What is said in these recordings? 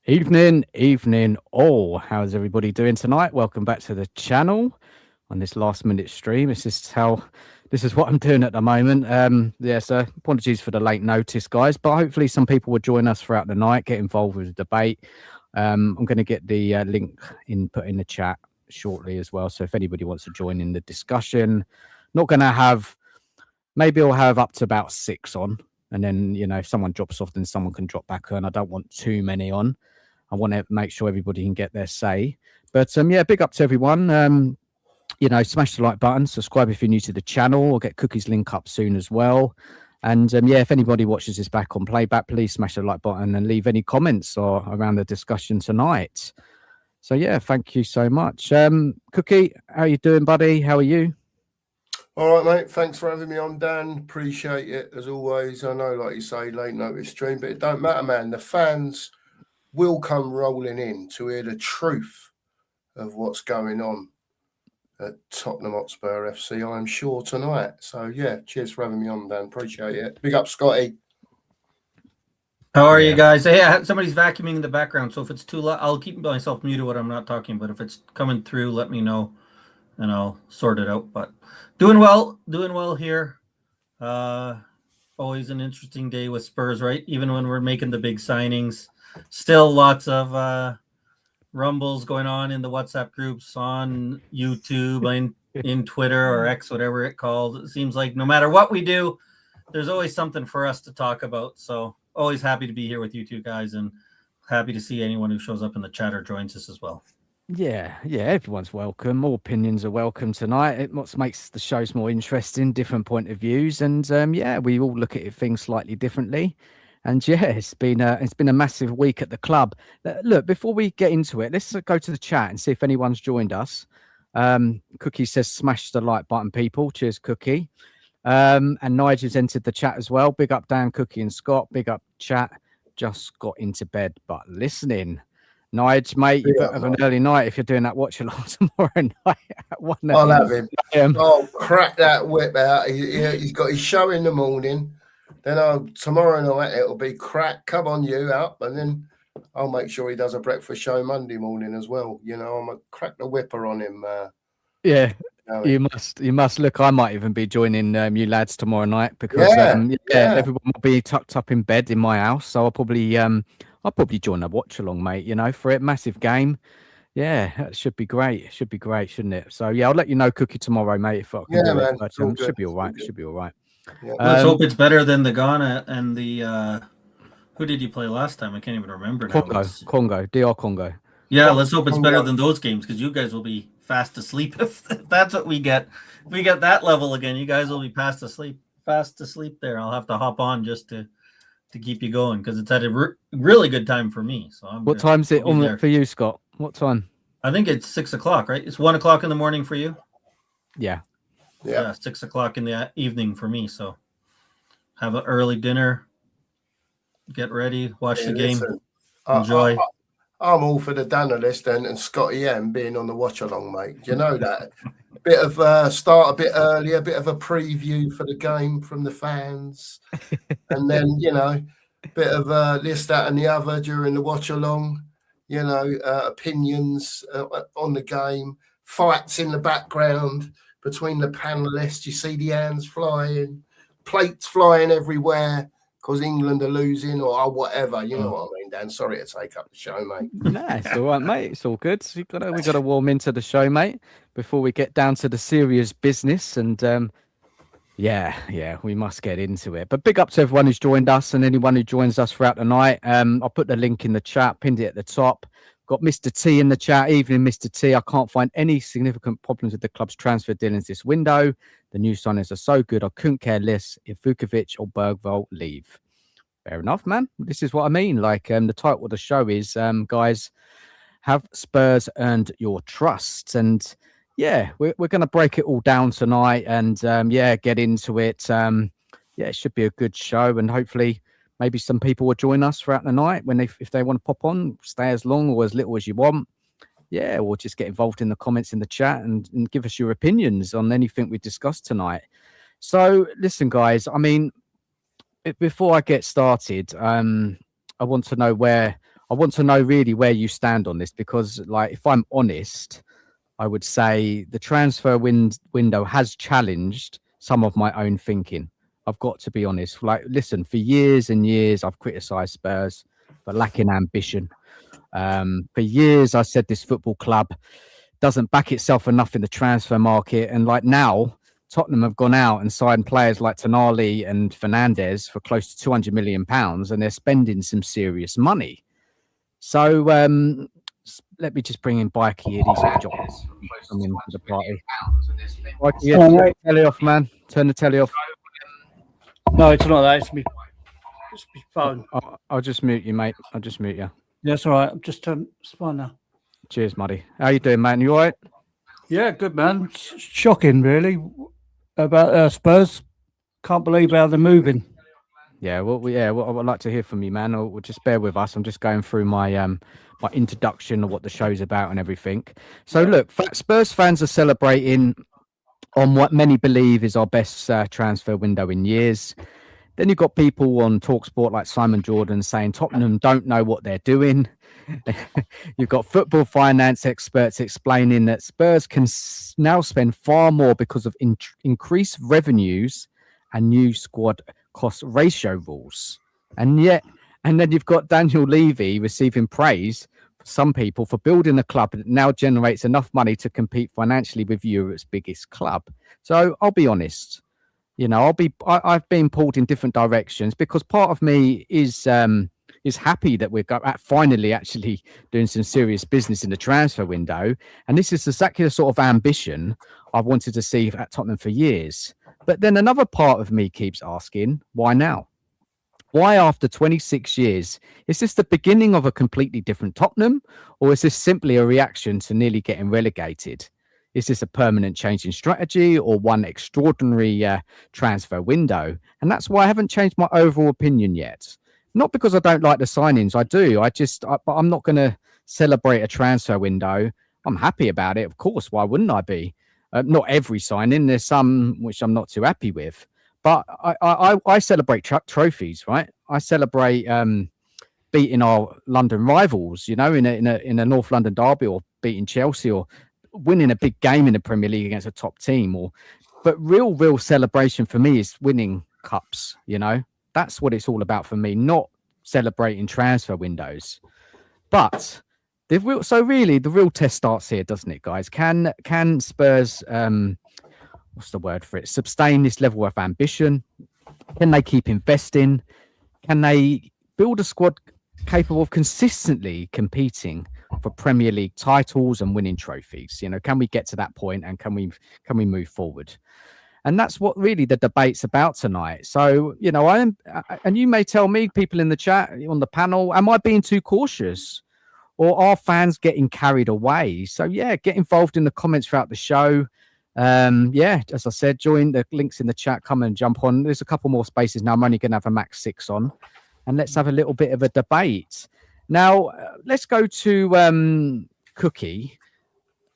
Evening all. How's everybody doing tonight? Welcome back to the channel on this last minute stream. This is what I'm doing at the moment. So apologies for the late notice, guys, but hopefully some people will join us throughout the night, get involved with the debate. I'm going to get the link put in the chat shortly as well. So if anybody wants to join in the discussion, not going to have, maybe I'll have up to about 6 on. And then, if someone drops off, then someone can drop back on. I don't want too many on. I want to make sure everybody can get their say. But big up to everyone. Smash the like button, subscribe if you're new to the channel. We'll get Cookie's link up soon as well. And if anybody watches this back on playback, please smash the like button and leave any comments or around the discussion tonight. So thank you so much. Cookie, how you doing, buddy? How are you? All right, mate. Thanks for having me on, Dan. Appreciate it as always. I know, like you say, late notice stream, but it don't matter, man. The fans will come rolling in to hear the truth of what's going on at Tottenham Hotspur FC, I'm sure, tonight. So, cheers for having me on, Dan. Appreciate it. Big up, Scotty. How are you guys? Hey, somebody's vacuuming in the background, so if it's too loud, I'll keep myself muted when I'm not talking, but if it's coming through, let me know, and I'll sort it out. But doing well here. Always an interesting day with Spurs, right? Even when we're making the big signings. Still lots of rumbles going on in the WhatsApp groups, on YouTube, in Twitter or X, whatever it calls. It seems like no matter what we do, there's always something for us to talk about. So always happy to be here with you two guys, and happy to see anyone who shows up in the chat or joins us as well. Yeah, everyone's welcome. All opinions are welcome tonight. It makes the shows more interesting, different point of views, and we all look at things slightly differently. And it's been a massive week at the club. Look, before we get into it, let's go to the chat and see if anyone's joined us. Cookie says, "Smash the like button, people." Cheers, Cookie. And Nigel's entered the chat as well. Big up Dan, Cookie, and Scott. Big up chat. Just got into bed, but listening. Nige, mate, you better have an early night if you're doing that watch along tomorrow night at 1 I'll have him. I'll crack that whip out. He's got his show in the morning. Then tomorrow night it'll be crack. Come on, you up, and then I'll make sure he does a breakfast show Monday morning as well. I'm gonna crack the whipper on him. You must. Look, I might even be joining you lads tomorrow night because everyone will be tucked up in bed in my house, so I'll probably join a watch along, mate. For it, massive game. Yeah, that should be great. It should be great, shouldn't it? So I'll let you know, Cookie, tomorrow, mate. If I can do it, but should be all right. Should be all right. Yeah. Let's hope it's better than the Ghana and the who did you play last time? I can't even remember now. Congo, DR Congo. Yeah, let's hope it's better than those games, because you guys will be fast asleep if that's what we get. If we get that level again, you guys will be fast asleep there. I'll have to hop on just to keep you going, because it's at a really good time for me. So what time's it on for you, Scott? What time? I think it's 6 o'clock, right? It's 1 o'clock in the morning for you. Yeah. 6 o'clock in the evening for me. So have an early dinner, get ready, watch the game, enjoy. I'm all for the Dana list and Scotty M being on the watch along, mate. Do you know that? Bit of start a bit earlier, a bit of a preview for the game from the fans, and then bit of this, that, and the other during the watch along. Opinions on the game, fights in the background between the panelists. You see the hands flying, plates flying everywhere because England are losing or whatever. You know what I mean, Dan? Sorry to take up the show, mate. Nah, it's all right, mate. It's all good. We got to warm into the show, mate, before we get down to the serious business. And we must get into it. But big up to everyone who's joined us and anyone who joins us throughout the night. I'll put the link in the chat, pinned it at the top. Got Mr. T in the chat. Evening, Mr. T. I can't find any significant problems with the club's transfer dealings this window. The new signings are so good, I couldn't care less if Vukovic or Bergvall leave. Fair enough, man. This is what I mean. Like the title of the show is, guys, have Spurs earned your trust? And we're going to break it all down tonight and get into it. It should be a good show, and hopefully maybe some people will join us throughout the night if they want to pop on, stay as long or as little as you want. Or just get involved in the comments in the chat and give us your opinions on anything we discussed tonight. So listen, guys, I mean, before I get started, I want to know where I want to know really where you stand on this, because, like, if I'm honest, I would say the transfer window has challenged some of my own thinking. I've got to be honest. Like, listen, for years and years, I've criticised Spurs for lacking ambition. For years, I said this football club doesn't back itself enough in the transfer market. And like now, Tottenham have gone out and signed players like Tonali and Fernandez for close to £200 million, and they're spending some serious money. So let me just bring in Bikey here. He's coming to the party. Bikey, yeah, turn the telly off, man. Turn the telly off. No, it's not that. It's me phone. I'll just mute you, mate. I'll just mute you. Yeah, it's all right. I'm just it's fine now. Cheers, Muddy. How you doing, man? You all right? Yeah, good, man. It's shocking, really, about Spurs. Can't believe how they're moving. Yeah, well, I would like to hear from you, man. Or just bear with us. I'm just going through my my introduction of what the show's about and everything. So, look, Spurs fans are celebrating on what many believe is our best transfer window in years. Then you've got people on TalkSport like Simon Jordan saying Tottenham don't know what they're doing. You've got football finance experts explaining that Spurs can now spend far more because of increased revenues and new squad cost ratio rules. And then you've got Daniel Levy receiving praise for some people for building a club that now generates enough money to compete financially with Europe's biggest club. So I'll be honest, you know, I've been pulled in different directions, because part of me is happy that we're finally actually doing some serious business in the transfer window. And this is exactly the sort of ambition I've wanted to see at Tottenham for years. But then another part of me keeps asking, why now? Why after 26 years? Is this the beginning of a completely different Tottenham, or is this simply a reaction to nearly getting relegated? Is this a permanent change in strategy, or one extraordinary transfer window? And that's why I haven't changed my overall opinion yet. Not because I don't like the signings, I do. But I'm not going to celebrate a transfer window. I'm happy about it, of course. Why wouldn't I be? Not every signing. There's some which I'm not too happy with. But I celebrate trophies, right? I celebrate beating our London rivals, you know, in a North London derby, or beating Chelsea, or winning a big game in the Premier League against a top team. But real celebration for me is winning cups, you know. That's what it's all about for me, not celebrating transfer windows. But the real test starts here, doesn't it, guys? Can Spurs, what's the word for it, sustain this level of ambition? Can they keep investing? Can they build a squad capable of consistently competing for Premier League titles and winning trophies? You know, can we get to that point, and can we move forward? And that's what really the debate's about tonight. So, you know, and you may tell me, people in the chat, on the panel, am I being too cautious, or are fans getting carried away? So, yeah, get involved in the comments throughout the show. As I said, join the links in the chat, come and jump on. There's a couple more spaces now. I'm only going to have a max 6 on, and let's have a little bit of a debate. Now, let's go to Cookie.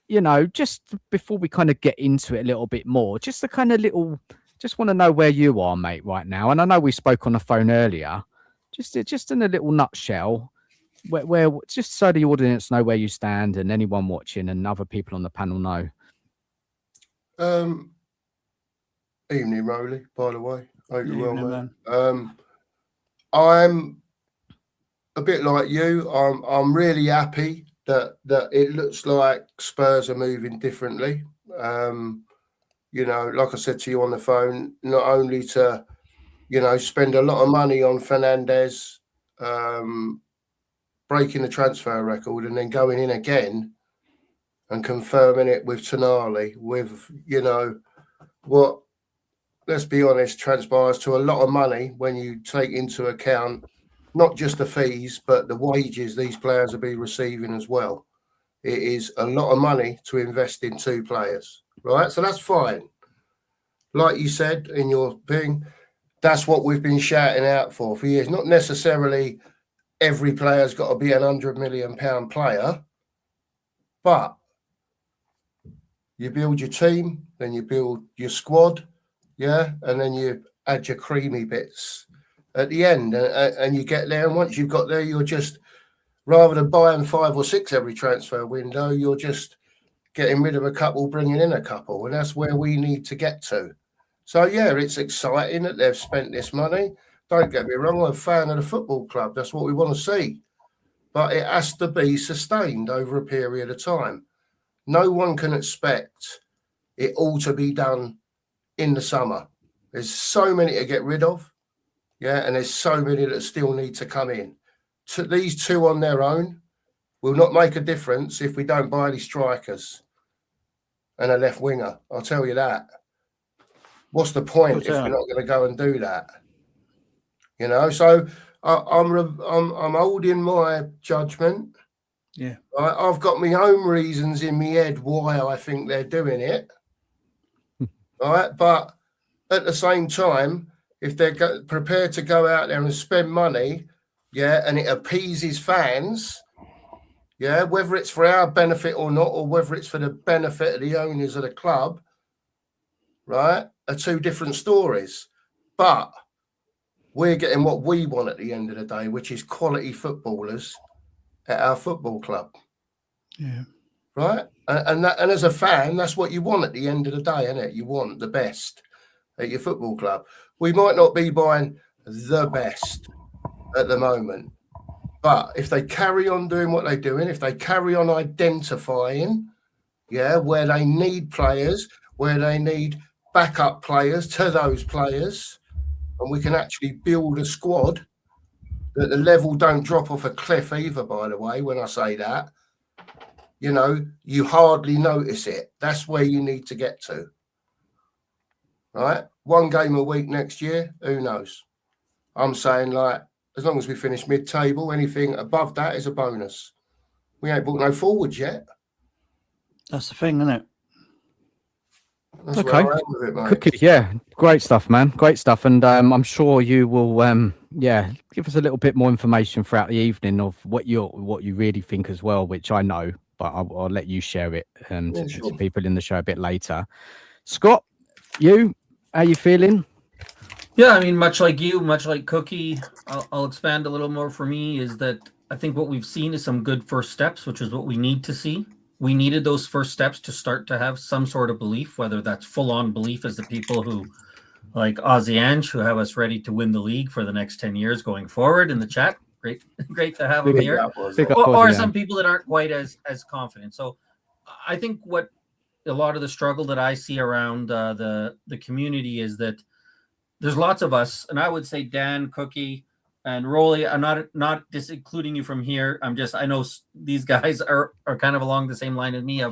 You know, just before we kind of get into it a little bit more, just want to know where you are, mate, right now. And I know we spoke on the phone earlier, just in a little nutshell, where just so the audience know where you stand, and anyone watching and other people on the panel know. Evening, Rowley, by the way. Hope you're well, man. I'm a bit like you. I'm really happy that it looks like Spurs are moving differently. You know, like I said to you on the phone, not only to, you know, spend a lot of money on Fernandez, breaking the transfer record, and then going in again and confirming it with Tonali, with, you know, what, let's be honest, transpires to a lot of money when you take into account not just the fees, but the wages these players will be receiving as well. It is a lot of money to invest in 2 players, right? So that's fine. Like you said in your thing, that's what we've been shouting out for years. Not necessarily every player's got to be an £100 million player, but you build your team, then you build your squad, yeah, and then you add your creamy bits at the end, and you get there. And once you've got there, you're just rather than buying 5 or 6 every transfer window, you're just getting rid of a couple, bringing in a couple, and that's where we need to get to. So yeah, it's exciting that they've spent this money. Don't get me wrong, I'm a fan of the football club. That's what we want to see. But it has to be sustained over a period of time. No one can expect it all to be done in the summer. There's so many to get rid of, yeah, and there's so many that still need to come in. These two on their own will not make a difference if we don't buy any strikers and a left winger. I'll tell you that. What's the point if we're not going to go and do that? You know, so I'm holding my judgment. Yeah, I've got my own reasons in my head why I think they're doing it. Right, but at the same time, if they're prepared to go out there and spend money, yeah, and it appeases fans, yeah, whether it's for our benefit or not, or whether it's for the benefit of the owners of the club, right, are two different stories. But we're getting what we want at the end of the day, which is quality footballers at our football club. yeah. Right? And as a fan, that's what you want at the end of the day, isn't it? You want the best at your football club. We might not be buying the best at the moment, but if they carry on doing what they're doing, if they carry on identifying, yeah, where they need players, where they need backup players to those players, and we can actually build a squad that the level don't drop off a cliff either, by the way, when I say that, you know, you hardly notice it. That's where you need to get to. Right? 1 game a week next year, who knows? I'm saying, like, as long as we finish mid-table, anything above that is a bonus. We ain't bought no forwards yet. That's the thing, isn't it? That's Okay. where I am with it, mate. Cookie, yeah, great stuff, man. Great stuff, and I'm sure you will, give us a little bit more information throughout the evening of what you really think as well, which I know, but I'll let you share it to people in the show a bit later. Scott, how you feeling? Yeah, I mean, much like you, much like Cookie, I'll expand a little more for me is that I think what we've seen is some good first steps, which is what we need to see. We needed those first steps to start to have some sort of belief, whether that's full-on belief as the people who, like Ozzy Ange, who have us ready to win the league for the next 10 years going forward in the chat. Great to have them here. Or some people that aren't quite as confident. So I think what a lot of the struggle that I see around the community is that there's lots of us, and I would say Dan, Cookie, and Rolly. I'm not including you from here. I know these guys are kind of along the same line as me.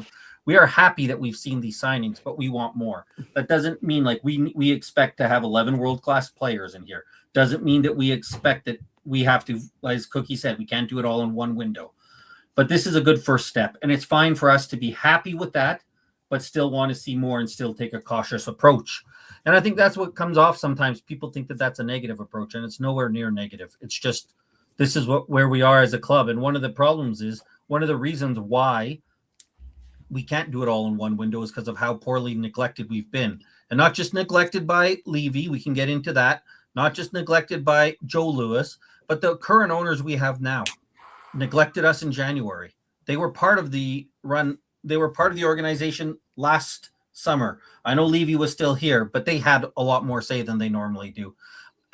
We are happy that we've seen these signings, but we want more. That doesn't mean like we expect to have 11 world-class players in here. Doesn't mean that we expect that we have to, as Cookie said, we can't do it all in one window. But this is a good first step, and it's fine for us to be happy with that, but still want to see more and still take a cautious approach. And I think that's what comes off sometimes. People think that that's a negative approach, and it's nowhere near negative. It's just this is where we are as a club. And one of the problems is one of the reasons why we can't do it all in one window is because of how poorly neglected we've been. And not just neglected by Levy, we can get into that, not just neglected by Joe Lewis, but the current owners we have now neglected us in January. They were part of the run. They were part of the organization last summer. I know Levy was still here, but they had a lot more say than they normally do.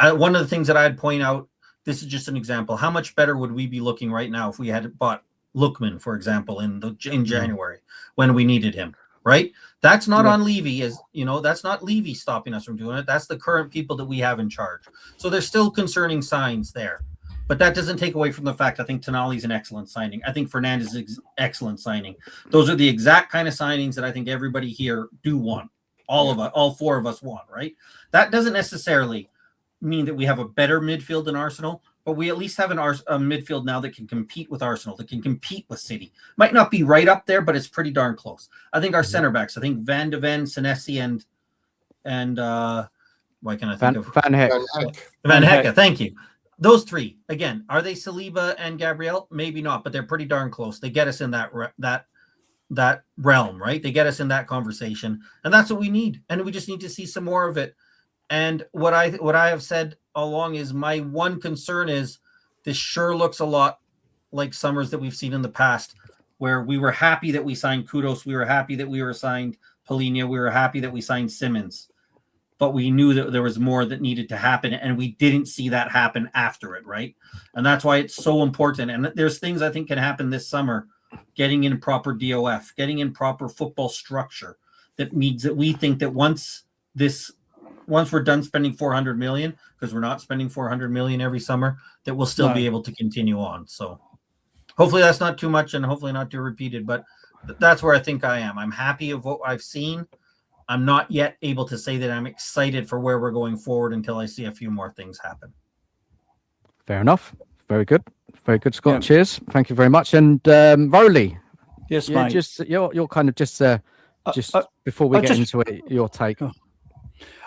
One of the things that I'd point out, this is just an example. How much better would we be looking right now if we had bought Lookman, for example, in January when we needed him, right? That's not on Levy, that's not Levy stopping us from doing it. That's the current people that we have in charge. So there's still concerning signs there. But that doesn't take away from the fact I think Tonali's an excellent signing. I think Fernandez is an excellent signing. Those are the exact kind of signings that I think everybody here do want. All 4 of us want, right? That doesn't necessarily mean that we have a better midfield than Arsenal, but we at least have a midfield now that can compete with Arsenal, that can compete with City. Might not be right up there, but it's pretty darn close. I think our center backs, I think Van de Ven, Senesi, and why can't I think of Van Heck. Van Hecke, thank you. Those 3, again, are they Saliba and Gabriel? Maybe not, but they're pretty darn close. They get us in that realm, right? They get us in that conversation, and that's what we need. And we just need to see some more of it. And what I have said all along is my one concern is this sure looks a lot like summers that we've seen in the past, where we were happy that we signed Kudos, we were happy that we were signed Polina, we were happy that we signed Simmons, but we knew that there was more that needed to happen, and we didn't see that happen after it, right? And that's why it's so important. And there's things I think can happen this summer, getting in proper DOF, getting in proper football structure, that means that we think that once we're done spending 400 million, because we're not spending 400 million every summer, that we'll still be able to continue on. So hopefully that's not too much and hopefully not too repeated, but that's where I think I am. I'm happy of what I've seen. I'm not yet able to say that I'm excited for where we're going forward until I see a few more things happen. Fair enough. Very good. Very good, Scott. Yeah. Cheers. Thank you very much. And Rowley. Yes, mate. You're kind of just before we get into it, your take.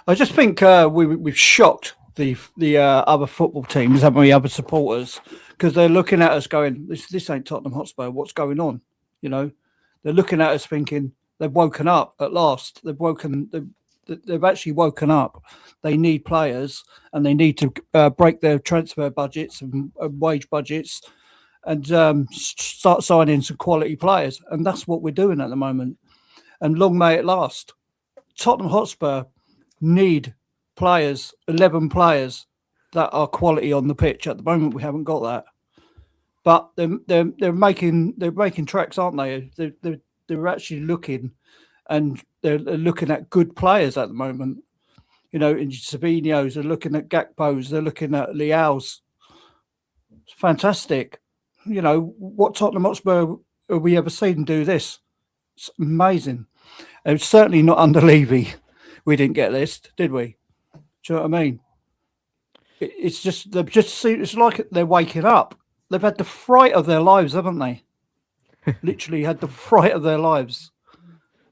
I just think we've shocked the other football teams, haven't we? Other supporters, because they're looking at us going, "This ain't Tottenham Hotspur. What's going on?" You know, they're looking at us thinking they've woken up at last. They've actually woken up. They need players, and they need to break their transfer budgets and wage budgets, and start signing some quality players. And that's what we're doing at the moment. And long may it last. Tottenham Hotspur need players, 11 players that are quality on the pitch. At the moment, we haven't got that. But they're making tracks, aren't they? They're actually looking, and they're looking at good players at the moment. You know, in Sabinos, they're looking at Gakpo's, they're looking at Leao's. It's fantastic. You know, what Tottenham Hotspur have we ever seen do this? It's amazing. It's certainly not under Levy. We didn't get this, did we? Do you know what I mean? It's like they're waking up. They've had the fright of their lives, haven't they? Literally had the fright of their lives.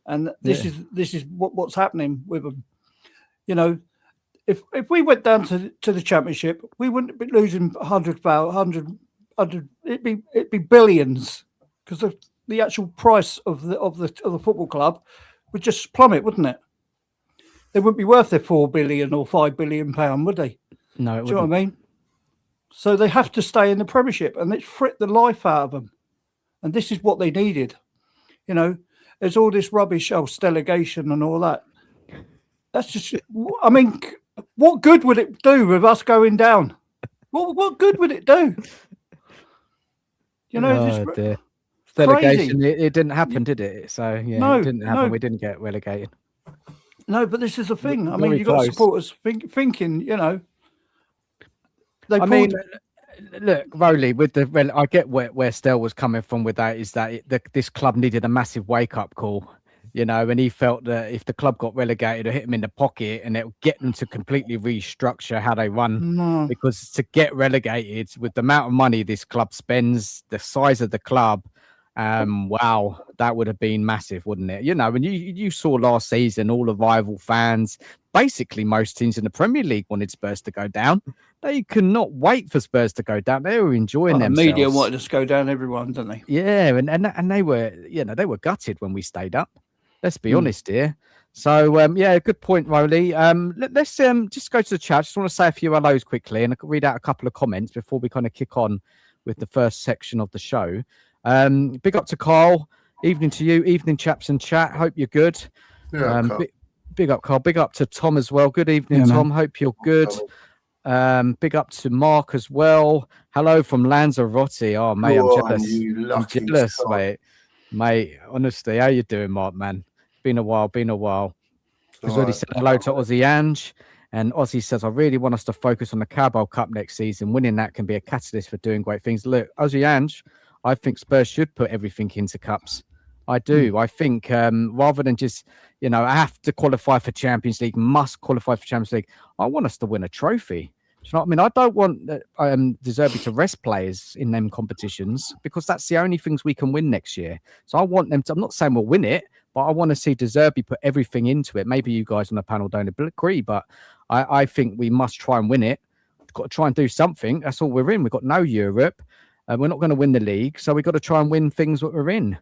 And this is what's happening with them. You know, if we went down to the Championship, we wouldn't be losing 100, it'd be billions, because the actual price of the football club would just plummet, wouldn't it? They wouldn't be worth their £4 billion or £5 billion, would they? No, it Do you know what I mean? So they have to stay in the Premiership, and it's fripped the life out of them. And this is what they needed. You know, there's all this rubbish, delegation and all that. That's just, I mean, what good would it do with us going down? What good would it do? You know, dear. Delegation, it didn't happen, did it? So, yeah, no, it didn't happen. No. We didn't get relegated. No, but this is the thing. I mean, you've got supporters thinking, you know. Look, Rowley, I get where Stell was coming from with that, is that this club needed a massive wake-up call, you know, and he felt that if the club got relegated, it hit him in the pocket, and it would get them to completely restructure how they run. Because to get relegated with the amount of money this club spends, the size of the club, wow, that would have been massive, wouldn't it? You know, and you saw last season, all the rival fans, basically most teams in the Premier League wanted Spurs to go down. They could not wait for Spurs to go down. They were enjoying themselves. The media wanted us to go down, everyone, didn't they? Yeah, and they were, you know, they were gutted when we stayed up. Let's be honest here. So, yeah, good point, Rowley. Let's just go to the chat. I just want to say a few hellos quickly, and I can read out a couple of comments before we kind of kick on with the first section of the show. Big up to Carl. Evening to you. Evening, chaps in chat. Hope you're good. Yeah, big up, Carl. Big up to Tom as well. Good evening, Tom. Man. Hope you're good. Big up to Mark as well. Hello from Lanzarote. Oh, mate, I'm jealous. I'm jealous, mate. Honestly, how you doing, Mark, man? Been a while. He's already said hello to Aussie Ange. And Aussie says, I really want us to focus on the Carabao Cup next season. Winning that can be a catalyst for doing great things. Look, Aussie Ange, I think Spurs should put everything into cups. I do. I think rather than just, you know, I have to qualify for Champions League, must qualify for Champions League. I want us to win a trophy. Do you know what I mean? I don't want De Zerbi to rest players in them competitions, because that's the only things we can win next year. So I want them to, I'm not saying we'll win it, but I want to see De Zerbi put everything into it. Maybe you guys on the panel don't agree, but I think we must try and win it. We've got to try and do something. That's all we're in. We've got no Europe. We're not going to win the league, so we've got to try and win things that we're in.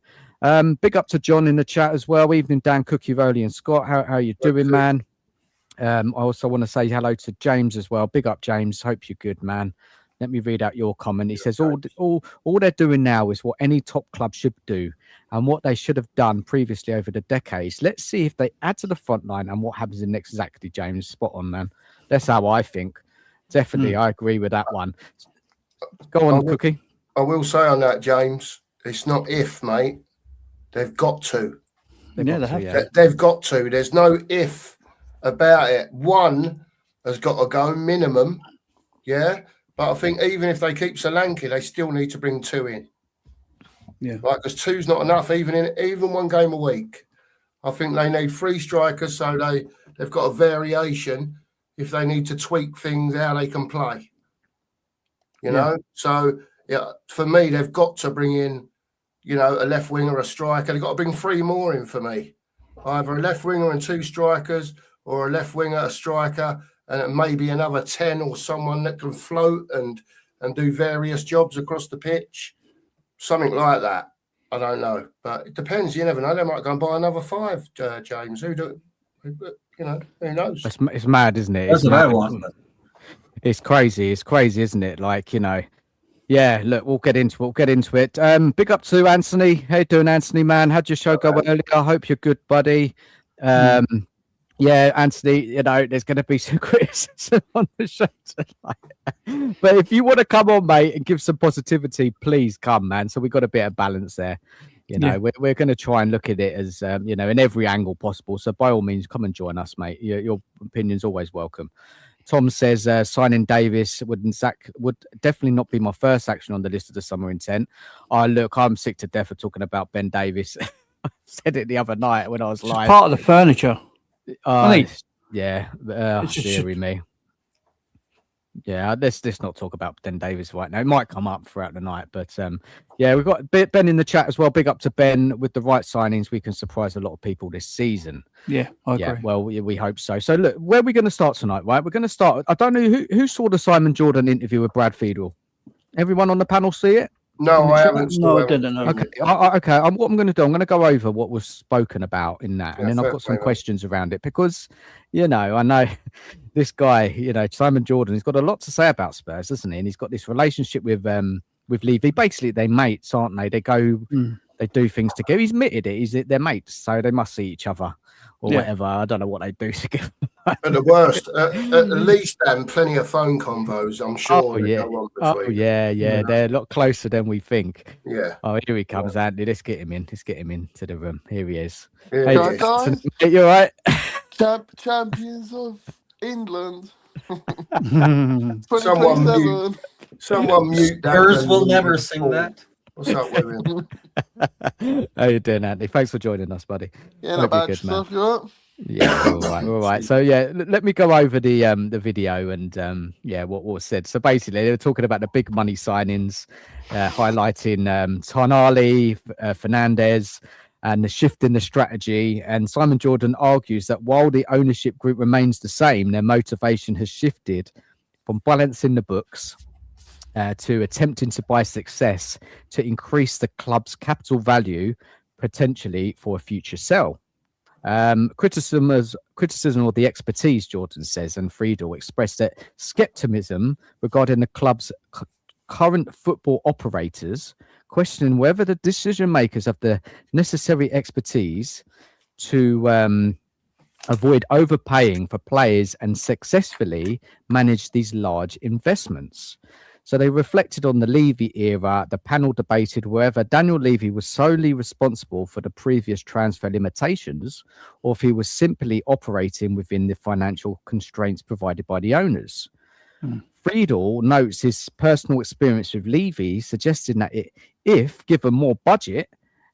Big up to John in the chat as well. Evening, Dan, Cookie, Rowley, and Scott. How you doing, man? I also want to say hello to James as well. Big up, James. Hope you're good, man. Let me read out your comment. He says, all they're doing now is what any top club should do and what they should have done previously over the decades. Let's see if they add to the front line and what happens in next. Exactly, James. Spot on, man. That's how I think. Definitely, I agree with that one. Go on, Cookie. I will say on that, James, it's not if, mate. They've got to. They've got to. There's no if about it. One has got to go minimum, yeah. But I think even if they keep Solanke, they still need to bring 2 in. Yeah, like because 2's not enough. Even one game a week, I think they need 3 strikers, so they've got a variation if they need to tweak things how they can play. You know, so yeah, for me, they've got to bring in, you know, a left winger, a striker. They've got to bring 3 more in for me. Either a left winger and 2 strikers, or a left winger, a striker, and maybe another 10 or someone that can float and do various jobs across the pitch. Something like that. I don't know. But it depends. You never know. They might go and buy another 5, James. Who knows? It's mad, isn't it? That's what I want. It's crazy. It's crazy, isn't it? Like, you know. Yeah, look, we'll get into it. Big up to Anthony. How you doing, Anthony, man? How'd your show go earlier? I hope you're good, buddy. Yeah, Anthony, you know, there's going to be some criticism on the show tonight. But if you want to come on, mate, and give some positivity, please come, man. So we've got a bit of balance there. You know, we're going to try and look at it as, you know, in every angle possible. So by all means, come and join us, mate. Your opinion's always welcome. Tom says signing Davis would definitely not be my first action on the list of the summer intent. Look, I'm sick to death of talking about Ben Davis. I said it the other night when I was live. Part of the furniture. Yeah, dearie me. Yeah, let's not talk about Ben Davis right now. It might come up throughout the night, but yeah, we've got Ben in the chat as well. Big up to Ben. With the right signings, we can surprise a lot of people this season. Yeah, I agree. Yeah, well, we hope so. So look, where are we going to start tonight? Right, we're going to start. I don't know who saw the Simon Jordan interview with Brad Fiedel. Everyone on the panel see it? No, I haven't. No, I didn't know. Okay, what I'm going to do, I'm going to go over what was spoken about in that, and then I've got some questions around it because, you know, I know this guy, you know, Simon Jordan, he's got a lot to say about Spurs, doesn't he? And he's got this relationship with Levy. Basically, they're mates, aren't they? They go, they do things together. He's admitted it. They're mates, so they must see each other or whatever. I don't know what they do together. At the worst, at least plenty of phone convos, I'm sure. Yeah. They're a lot closer than we think. Yeah. Oh, here he comes, Andy. Let's get him in. Let's get him into the room. Here he is. Yeah. Hey, guys. You all right? Champions of England. Someone mute that. Spurs will never sing that. What's up with him? How you doing, Andy? Thanks for joining us, buddy. Yeah, not bad. Yourself, you all right? Yeah, all right. So yeah, let me go over the video and what was said. So basically, they were talking about the big money signings, highlighting Tonali, Fernandez, and the shift in the strategy. And Simon Jordan argues that while the ownership group remains the same, their motivation has shifted from balancing the books to attempting to buy success to increase the club's capital value potentially for a future sell. Criticism of the expertise, Jordan says, and Friedel expressed that skepticism regarding the club's current football operators, questioning whether the decision makers have the necessary expertise to avoid overpaying for players and successfully manage these large investments. So they reflected on the Levy era. The panel debated whether Daniel Levy was solely responsible for the previous transfer limitations or if he was simply operating within the financial constraints provided by the owners. Friedel notes his personal experience with Levy, suggesting that if given more budget,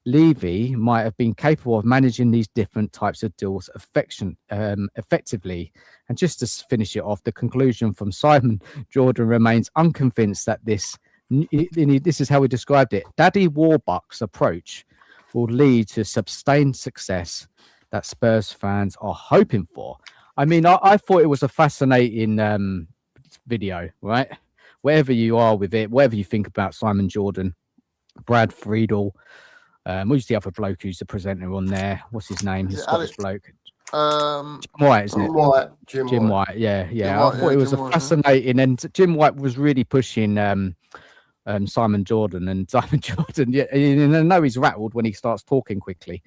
Levy might have been capable of managing these different types of deals effectively. And just to finish it off, the conclusion from Simon Jordan remains unconvinced that this is how he described it. Daddy Warbucks approach will lead to sustained success that Spurs fans are hoping for. I mean, I thought it was a fascinating video, right? Wherever you are with it, whatever you think about Simon Jordan, Brad Friedel, who's the other bloke who's the presenter on there? What's his name? His Scottish bloke. White, isn't it? Jim Jim White. White, yeah. Jim I White, thought yeah, it was Jim a White, yeah. fascinating, and Jim White was really pushing Simon Jordan, and Simon Jordan, yeah, and I know he's rattled when he starts talking quickly.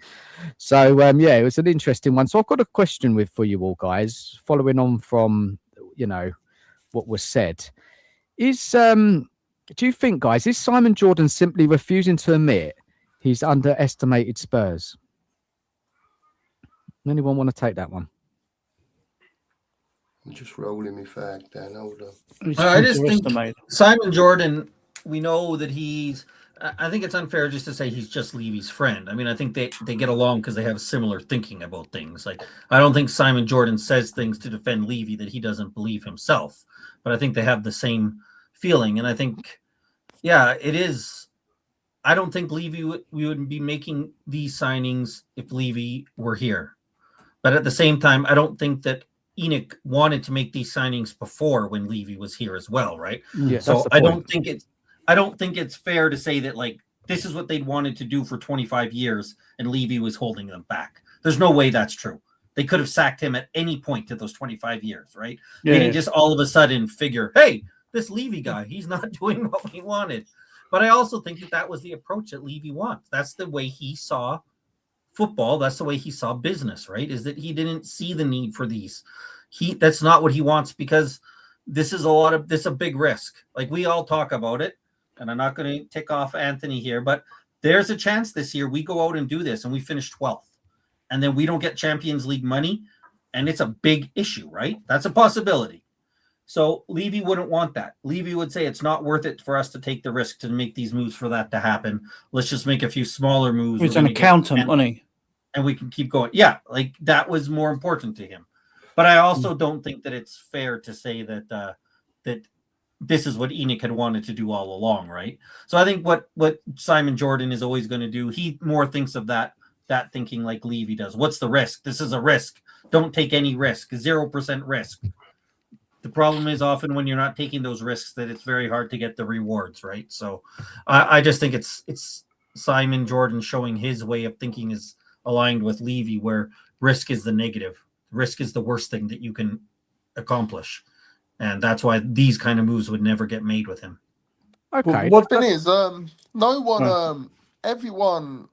So yeah, it was an interesting one. So I've got a question for you all guys, following on from what was said. Is do you think, guys, is Simon Jordan simply refusing to admit he's underestimated Spurs? Anyone want to take that one? I'm just rolling my fag down. Hold on. He's I just think underestimated. Simon Jordan, we know that I think it's unfair just to say he's just Levy's friend. I mean, I think they get along because they have similar thinking about things. Like, I don't think Simon Jordan says things to defend Levy that he doesn't believe himself, but I think they have the same feeling. And I think, yeah, it is. I don't think we would be making these signings if Levy were here. But at the same time, I don't think that Enoch wanted to make these signings before when Levy was here as well, right? Yeah, So I don't think it's fair to say that like this is what they'd wanted to do for 25 years and Levy was holding them back. There's no way that's true. They could have sacked him at any point to those 25 years, right? Yeah, They didn't just all of a sudden figure, hey, this Levy guy, he's not doing what we wanted. But I also think that was the approach that Levy wants. That's the way he saw football. That's the way he saw business, right? Is that he didn't see the need for these. That's not what he wants, because this is a big risk. Like, we all talk about it, and I'm not going to tick off Anthony here, but there's a chance this year we go out and do this and we finish 12th, and then we don't get Champions League money, and it's a big issue, right? That's a possibility. So Levy wouldn't want that. Levy would say it's not worth it for us to take the risk to make these moves for that to happen. Let's just make a few smaller moves. He's an accountant, wasn't he? And we can keep going. Yeah, like that was more important to him. But I also don't think that it's fair to say that that this is what Enoch had wanted to do all along, right? So I think what Simon Jordan is always going to do, he more thinks of that thinking like Levy does. What's the risk? This is a risk. Don't take any risk. 0% risk. The problem is often when you're not taking those risks that it's very hard to get the rewards, right? So I just think it's Simon Jordan showing his way of thinking is aligned with Levy, where risk is the negative. Risk is the worst thing that you can accomplish. And that's why these kind of moves would never get made with him. Okay. What thing is, no one, everyone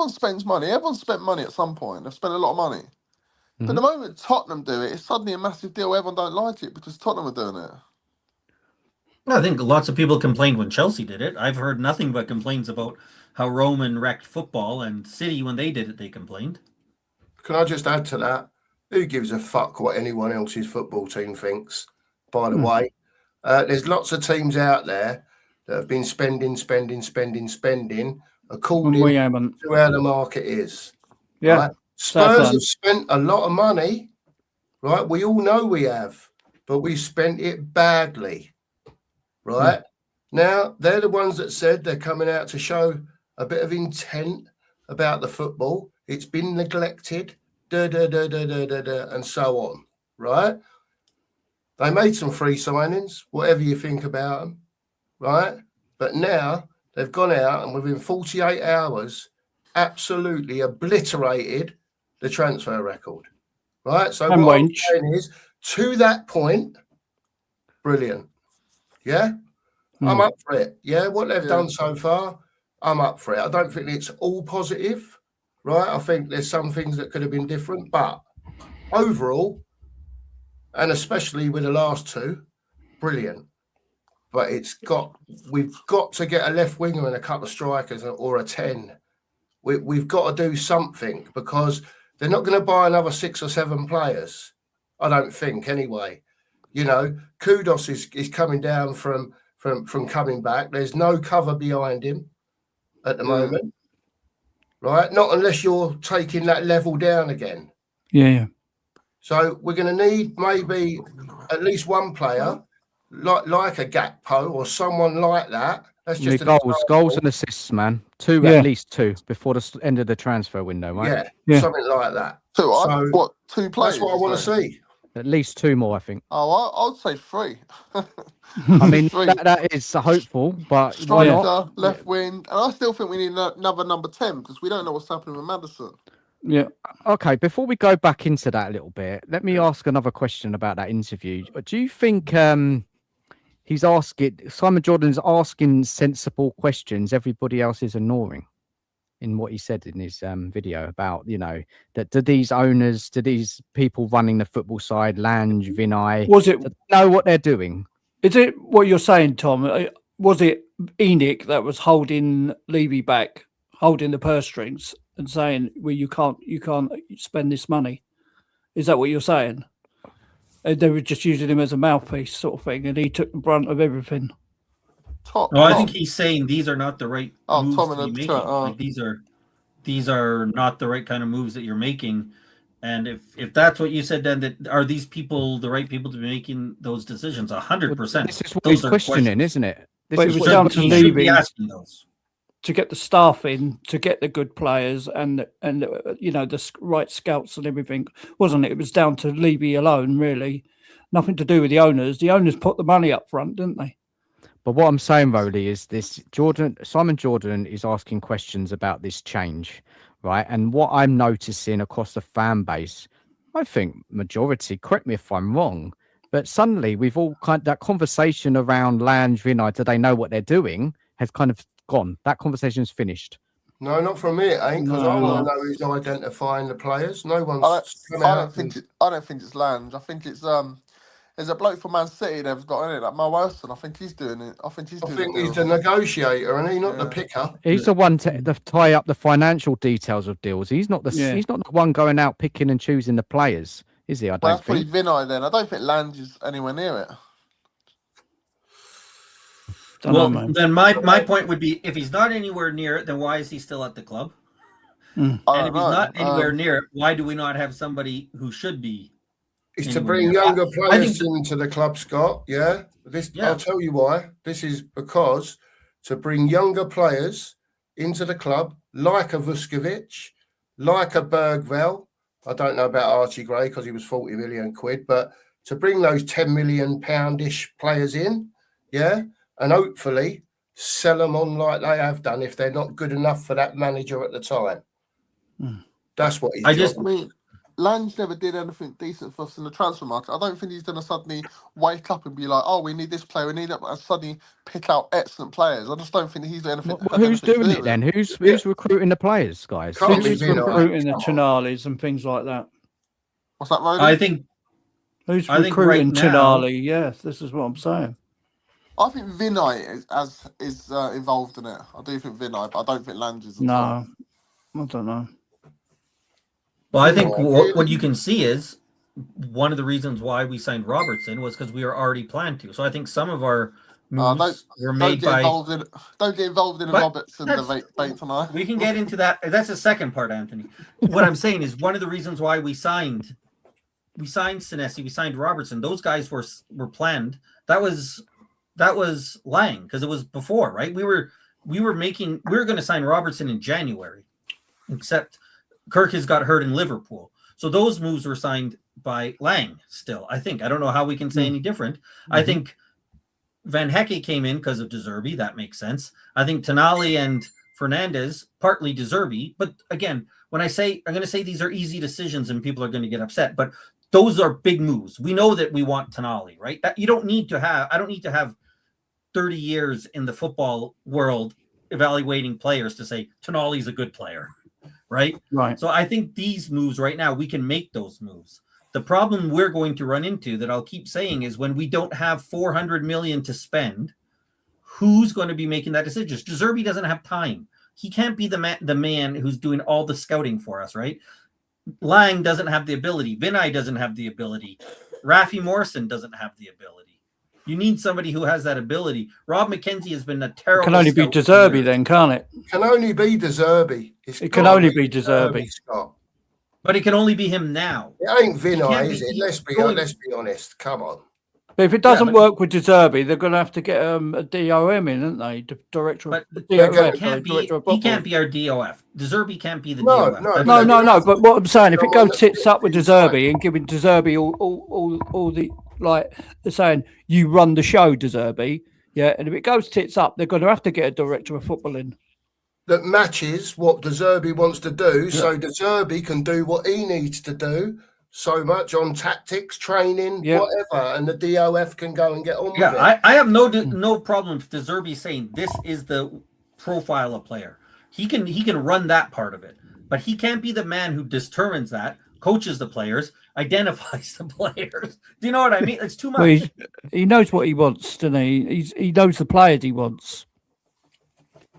spends money. Everyone spent money at some point. They've spent a lot of money. But the moment Tottenham do it, it's suddenly a massive deal. Everyone don't like it because Tottenham are doing it. I think lots of people complained when Chelsea did it. I've heard nothing but complaints about how Roman wrecked football, and City, when they did it, they complained. Can I just add to that? Who gives a fuck what anyone else's football team thinks? By the way, there's lots of teams out there that have been spending according to how the market is. Yeah. Right? Spurs have spent a lot of money, right? We all know we have, but we spent it badly, right? Now, they're the ones that said they're coming out to show a bit of intent about the football. It's been neglected, and so on, right? They made some free signings, whatever you think about them, right? But now they've gone out and within 48 hours, absolutely obliterated the transfer record, right? So what I'm saying is, to that point, brilliant. Yeah? I'm up for it. Yeah, what they've done so far, I'm up for it. I don't think it's all positive, right? I think there's some things that could have been different, but overall, and especially with the last two, brilliant. But we've got to get a left winger and a couple of strikers or a 10. We've got to do something, because they're not going to buy another 6 or 7 players. I don't think, anyway. You know, Kudos is coming down from coming back. There's no cover behind him at the moment, right? Not unless you're taking that level down again. Yeah. So we're going to need maybe at least one player like a Gakpo or someone like that. That's just goals and assists, man. At least 2 before the end of the transfer window, right? Yeah. Something like that. So I've got 2 players. That's what I want to see. At least 2 more, I think. Oh, I'd say 3. I mean, that is hopeful, but striker, why not? left wing, and I still think we need another number 10, because we don't know what's happening with Madison. Yeah. Okay, before we go back into that a little bit, let me ask another question about that interview. Do you think Simon Jordan's asking sensible questions everybody else is ignoring in what he said in his video about, that do these people running the football side, Lange, Vinay, Was it? know what they're doing? Is it what you're saying, Tom? Was it Enoch that was holding Levy back, holding the purse strings, and saying, "Well, you can't spend this money"? Is that what you're saying? They were just using him as a mouthpiece, sort of thing, and he took the brunt of everything. No, I think he's saying these are not the right moves Tom to be in the making. chat, Like these are not the right kind of moves that you're making. And if that's what you said, then are these people the right people to be making those decisions? 100%. This is what he's questioning, isn't it? But it was down to Levy to get the staff in, to get the good players and the right scouts and everything, wasn't it? It was down to Levy alone, really. Nothing to do with the owners. The owners put the money up front, didn't they? But what I'm saying, Rowley, is Simon Jordan is asking questions about this change, right? And what I'm noticing across the fan base, I think majority, correct me if I'm wrong, but suddenly we've all that conversation around Lange, Vinay, do they know what they're doing, has kind of gone. That conversation's finished. No, not from me, it ain't, because I want to know who's identifying the players. No one's. I don't think it's Lange. I think it's there's a bloke from Man City they've got in it, like Mo Wilson. I think he's doing it. I think he's the negotiator, and he's not the picker. He's the one to tie up the financial details of deals. He's not he's not the one going out picking and choosing the players, is he? I don't that's think. Probably Vinay then. I don't think Lange is anywhere near it. Then my point would be, if he's not anywhere near it, then why is he still at the club? And if he's not anywhere near it, why do we not have somebody who should be? Is to bring younger players into the club, Scott. Yeah? I'll tell you why. This is because to bring younger players into the club, like a Vuskovic, like a Bergvall. I don't know about Archie Gray because he was 40 million quid, but to bring those 10 million pound-ish players in, yeah, and hopefully sell them on like they have done if they're not good enough for that manager at the time. That's what he's doing. Lange never did anything decent for us in the transfer market. I don't think he's going to suddenly wake up and be like, "Oh, we need this player, we need that," and suddenly pick out excellent players. I just don't think he's doing anything. Who's doing it then? Who's recruiting the players, guys? Who's recruiting the Tonales and things like that? What's that, Rowley? I think who's recruiting Tonali? Yes, this is what I'm saying. I think Vinay is involved in it. I do think Vinay, but I don't think Lange is. No, I don't know. Well, I think what you can see is one of the reasons why we signed Robertson was because we were already planned to. So I think some of our moves were made by. Don't get involved in a Robertson debate tonight. We can get into that. That's the second part, Anthony. What I'm saying is one of the reasons why we signed Senesi, we signed Robertson. Those guys were planned. That was Lang because it was before, right? We were going to sign Robertson in January, except Kirk has got hurt in Liverpool. So those moves were signed by Lang still, I think. I don't know how we can say any different. Mm-hmm. I think Van Hecke came in because of De Zerbi. That makes sense. I think Tonali and Fernandez, partly De Zerbi. But again, when I'm going to say these are easy decisions and people are going to get upset, but those are big moves. We know that we want Tonali, right? I don't need to have 30 years in the football world evaluating players to say Tonali's a good player. Right. So I think these moves right now, we can make those moves. The problem we're going to run into that I'll keep saying is when we don't have 400 million to spend, who's going to be making that decision? De Zerbi doesn't have time. He can't be the man who's doing all the scouting for us, right? Lang doesn't have the ability. Vinay doesn't have the ability. Rafi Morrison doesn't have the ability. You need somebody who has that ability. Rob McKenzie has been a terrible. It can only be De Zerbi then, can't it? Can only be De Zerbi. It can only be De Zerbi. But it can only be him now. It ain't Vinay, is it? Let's be honest. Come on. But if it doesn't work with De Zerbi, they're going to have to get a DOM in, aren't they? The director of he can't be our DOF. De Zerbi can't be the DOF. No. But what I'm saying, if it goes tits up with De Zerbi and giving De Zerbi all the they're saying you run the show, De Zerbi, yeah, and if it goes tits up, they're going to have to get a director of football in. that matches what De Zerbi wants to do, Yeah. so De Zerbi can do what he needs to do so much on tactics, training, Yep. whatever, and the DOF can go and get on with it. I have no problem if De Zerbi saying this is the profile of player. He can run that part of it, but he can't be the man who determines that, coaches the players, identifies the players. Do you know what I mean? It's too much. Well, he knows what he wants, doesn't he? He knows the players he wants.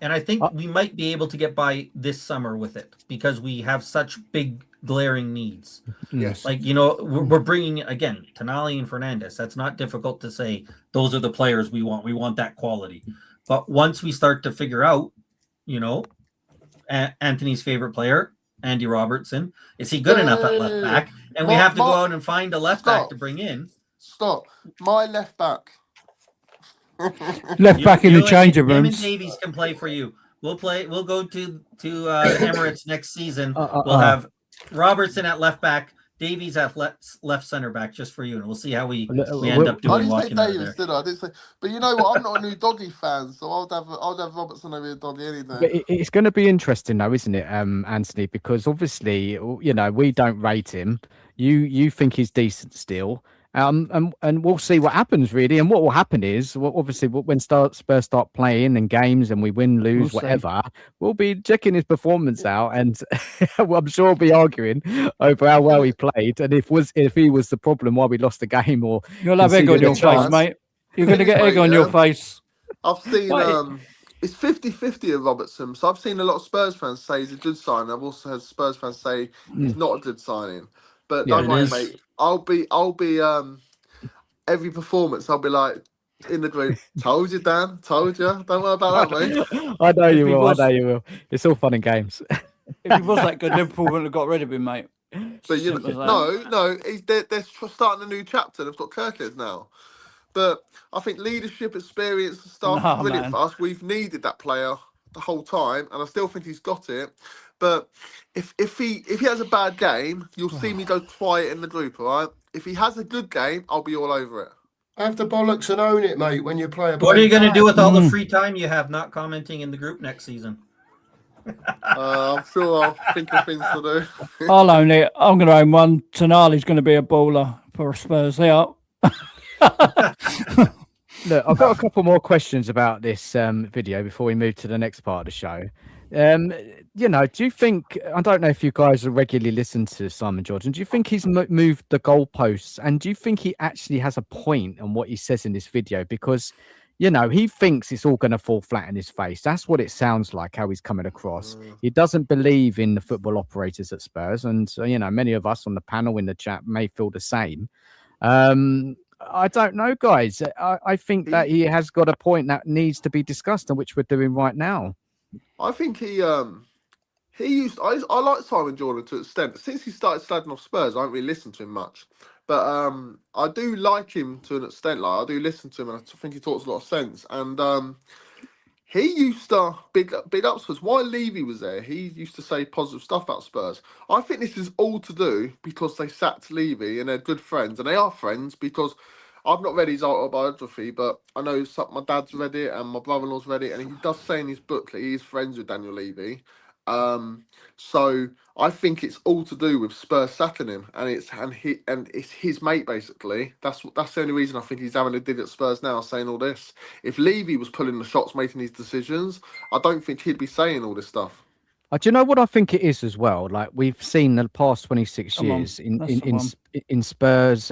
And I think we might be able to get by this summer with it because we have such big glaring needs. Yes. Like, you know, we're bringing, again, Tonali and Fernandez. That's not difficult to say. Those are the players we want. We want that quality. But once we start to figure out, you know, Anthony's favorite player, Andy Robertson, is he good enough at left back? And we have to go out and find a left back to bring in. Stop. My left back. Left back in the changing Him and rooms. Davies can play for you. We'll play. We'll go to Emirates next season. We'll have Robertson at left back, Davies at left center back, just for you, and we'll see how we end up I doing didn't say walking out of Davis, there. did I? I didn't say, but you know what? I'm not a new Doggy fan, so I'll have Robertson over Doggy any day. But it's going to be interesting, though, isn't it, Anthony? Because obviously, you know, we don't rate him. You think he's decent still. And we'll see what happens, really. And what will happen is, well, obviously, when Spurs start playing in games and we win, lose, whatever, we'll be checking his performance out, and I'm sure we'll be arguing over how well he played, and if he was the problem why we lost the game, or you'll have egg on your face, mate. You're going to get egg on your face. I've seen it's 50-50 of Robertson. So I've seen a lot of Spurs fans say he's a good signing. I've also heard Spurs fans say he's not a good signing. But don't worry, mate. I'll be every performance I'll be like in the group. Told you, Dan. Told you. Don't worry about that, mate. I know you will. I know you will. It's all fun and games. If he was that good, Liverpool wouldn't have got rid of him, mate. But you know, no. They're starting a new chapter. They've got Kirkles now. But I think leadership, experience, and stuff is brilliant for us. We've needed that player the whole time, and I still think he's got it. But if he has a bad game, you'll see me go quiet in the group, all right? If he has a good game, I'll be all over it. Have the bollocks and own it, mate, when you play a What are you going to do with all the free time you have not commenting in the group next season? I'm sure I'll think of things to do. I'll own it. I'm going to own one. Tonali's going to be a baller for Spurs. They are. Look, I've got a couple more questions about this video before we move to the next part of the show. You know, do you think, I don't know if you guys regularly listen to Simon Jordan, do you think he's moved the goalposts, and do you think he actually has a point on what he says in this video? Because, you know, he thinks it's all going to fall flat in his face. That's what it sounds like, how he's coming across. He doesn't believe in the football operators at Spurs, and you know, many of us on the panel in the chat may feel the same. I don't know, guys. I think that he has got a point that needs to be discussed, and which we're doing right now. I think he used. I like Simon Jordan to an extent. Since he started slagging off Spurs, I don't really listen to him much. But I do like him to an extent. Like, I do listen to him, and I think he talks a lot of sense. And he used to big up Spurs. While Levy was there, he used to say positive stuff about Spurs. I think this is all to do because they sacked Levy and they're good friends, and they are friends because I've not read his autobiography, but I know my dad's read it and my brother-in-law's read it, and he does say in his book that he is friends with Daniel Levy. So I think it's all to do with Spurs sacking him, and it's his mate basically. That's the only reason I think he's having a dig at Spurs now, saying all this. If Levy was pulling the shots, making his decisions, I don't think he'd be saying all this stuff. Do you know what I think it is as well? Like, we've seen the past 26 years in Spurs,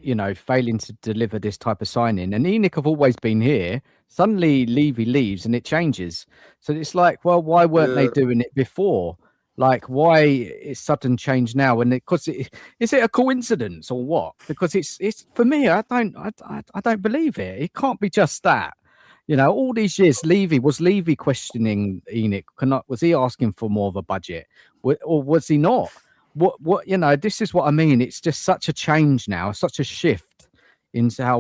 you know, failing to deliver this type of signing. And ENIC have always been here. Suddenly Levy leaves and it changes. So it's like, well, why weren't they doing it before? Like, why is sudden change now? And is it a coincidence or what? Because it's for me, I don't believe it. It can't be just that. You know, all these years, was Levy questioning ENIC? Was he asking for more of a budget, or was he not? What? You know, this is what I mean. It's just such a change now, such a shift into how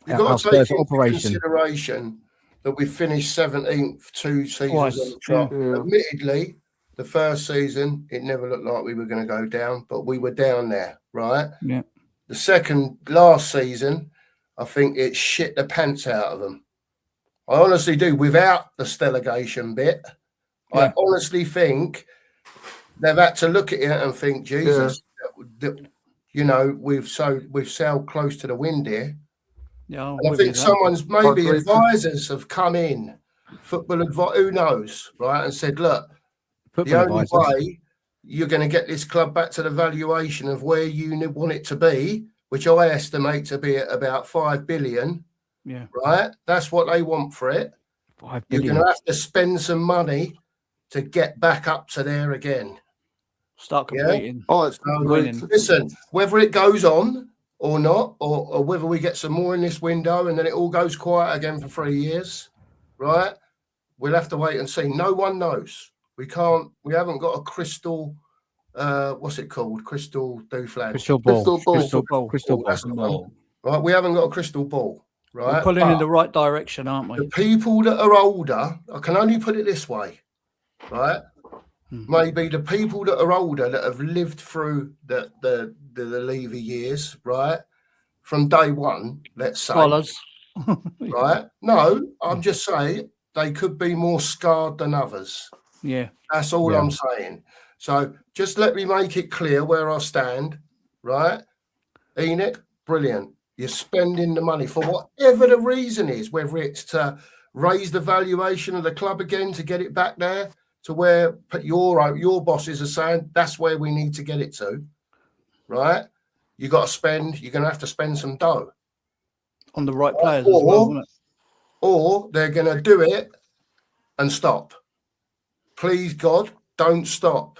You've got to take into operation. Consideration that we finished 17th 2 seasons Twice, on the trot. Admittedly, the first season it never looked like we were going to go down, but we were down there, right? Yeah. The last season, I think it shit the pants out of them. I honestly do. Without the delegation bit, I honestly think they've had to look at it and think, Jesus, we've sailed close to the wind here. Yeah, And I think someone's maybe advisors have come in, football advice, who knows, right, and said, look, the only way you're going to get this club back to the valuation of where you want it to be, which I estimate to be at about 5 billion. Yeah. Right. That's what they want for it. 5 billion. You're going to have to spend some money to get back up to there again. Start competing. Oh, so, listen, whether it goes on or not, or whether we get some more in this window and then it all goes quiet again for 3 years, right? We'll have to wait and see. No one knows. We haven't got a crystal, what's it called? Crystal dooflag. Crystal ball. Crystal ball. Right? We haven't got a crystal ball. Right? We're pulling in the right direction, aren't we? The people that are older, I can only put it this way, right? Maybe the people that are older that have lived through the Levy years, right? From day one, let's say. Scholars. Right? No, I'm just saying they could be more scarred than others. Yeah. That's all I'm saying. So just let me make it clear where I stand, right? Enoch, brilliant. You're spending the money for whatever the reason is, whether it's to raise the valuation of the club again to get it back there to where your bosses are saying that's where we need to get it to, right? You're going to have to spend some dough. On the right players as well, isn't it? Or they're going to do it and stop. Please, God, don't stop.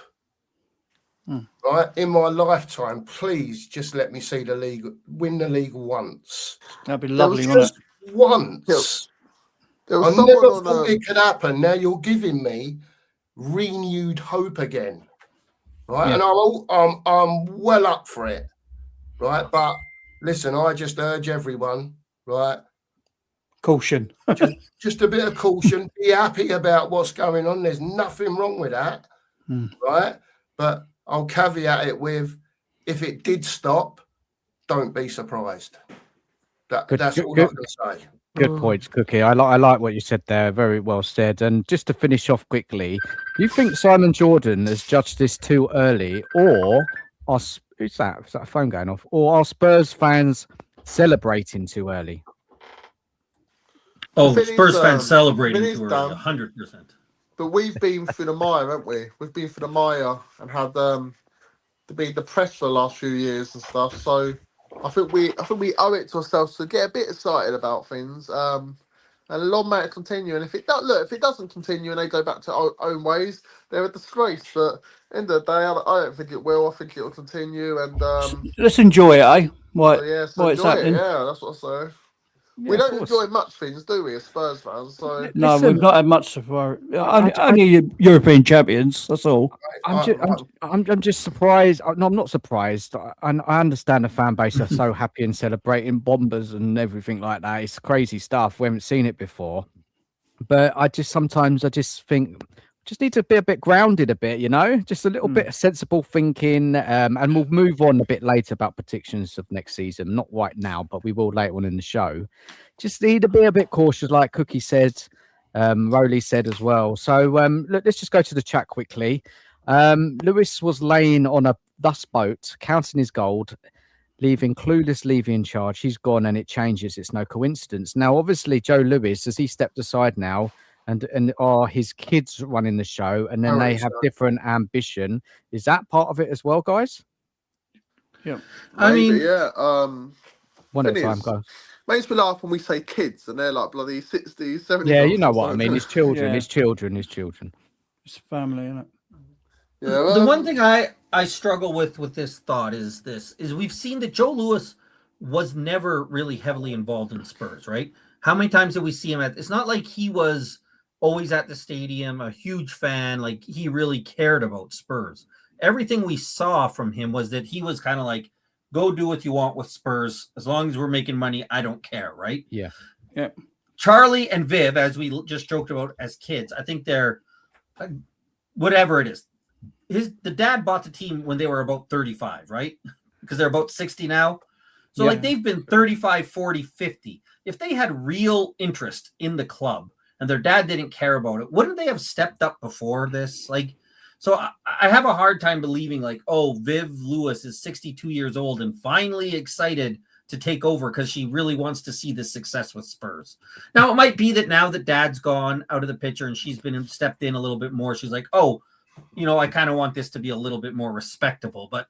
Right, in my lifetime, please just let me see the league win the league once. That'd be lovely, wouldn't it? Once. I never thought it could happen. Now you're giving me renewed hope again, right? And I'm well up for it, right? But listen, I just urge everyone, right? Caution. just a bit of caution. Be happy about what's going on. There's nothing wrong with that, right? But I'll caveat it with, if it did stop, don't be surprised. That's all I can say. Good points, Cookie. I like what you said there. Very well said. And just to finish off quickly, do you think Simon Jordan has judged this too early, or is that a phone going off? Or are Spurs fans celebrating too early? Oh, Spurs fans celebrating too early, 100%. But we've been through the mire, haven't we? We've been through the mire and had to be depressed for the last few years and stuff. So I think we owe it to ourselves to get a bit excited about things. And long may it continue. And if it doesn't continue and they go back to our own ways, they're a disgrace. But end of the day, I don't think it will. I think it will continue. And let's enjoy it, eh? Enjoy happening? it. Yeah, that's what I say. Yeah, we don't enjoy much things, do we, as Spurs fans? So no, we've not had much so far. Only European champions. That's all. I'm just surprised. No, I'm not surprised. I understand the fan base are so happy and celebrating bombers and everything like that. It's crazy stuff. We haven't seen it before. But sometimes I just think just need to be a bit grounded, just a little bit of sensible thinking. And we'll move on a bit later about predictions of next season. Not right now, but we will later on in the show. Just need to be a bit cautious, like Cookie said, Rowley said as well. So let's just go to the chat quickly. Lewis was laying on a dust boat, counting his gold, leaving clueless Levy in charge. He's gone and it changes. It's no coincidence. Now, obviously, Joe Lewis, has he stepped aside now? And are his kids running the show, and then they have different ambition? Is that part of it as well, guys? Yeah, one at a time, guys. Makes me laugh when we say kids, and they're like bloody 60s, 70s. Yeah, you know what I mean. His children, his children. It's family, isn't it? Yeah. The one thing I struggle with this thought is we've seen that Joe Lewis was never really heavily involved in Spurs, right? How many times did we see him it's not like he was always at the stadium, a huge fan, like he really cared about Spurs. Everything we saw from him was that he was kind of like, go do what you want with Spurs. As long as we're making money, I don't care, right? Yeah. Charlie and Viv, as we just joked about as kids, I think they're whatever it is. The dad bought the team when they were about 35, right? Because they're about 60 now. So like they've been 35, 40, 50. If they had real interest in the club and their dad didn't care about it, wouldn't they have stepped up before this? Like, so I have a hard time believing like, oh, Viv Lewis is 62 years old and finally excited to take over because she really wants to see the success with Spurs. Now, it might be that now that dad's gone out of the picture and she's been stepped in a little bit more, she's like, oh, I kind of want this to be a little bit more respectable. But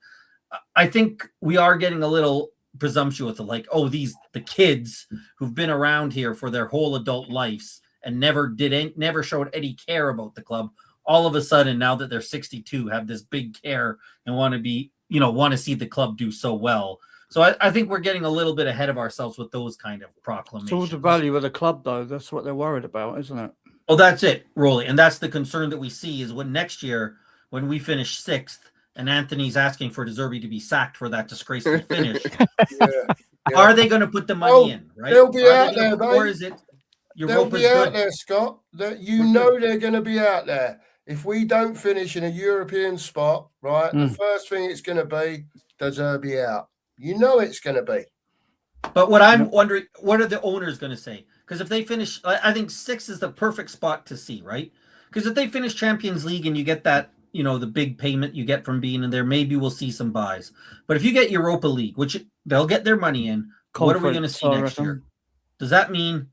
I think we are getting a little presumptuous of like, oh, the kids who've been around here for their whole adult lives and never showed any care about the club, all of a sudden, now that they're 62, have this big care and want to see the club do so well. So I think we're getting a little bit ahead of ourselves with those kind of proclamations. It's all the value of the club, though. That's what they're worried about, isn't it? Oh, that's it, Rolly. And that's the concern that we see is when next year, when we finish 6th, and Anthony's asking for De Zerbi to be sacked for that disgraceful finish, are they going to put the money in, right? They'll be out there, mate. Or is it they'll be out there, Scott. They're going to be out there. If we don't finish in a European spot, right, the first thing it's going to be, De Zerbi out. You know it's going to be. But what I'm wondering, what are the owners going to say? Because if they finish, I think 6 is the perfect spot to see, right? Because if they finish Champions League and you get that, the big payment you get from being in there, maybe we'll see some buys. But if you get Europa League, which they'll get their money in, what are we going to see next year? Does that mean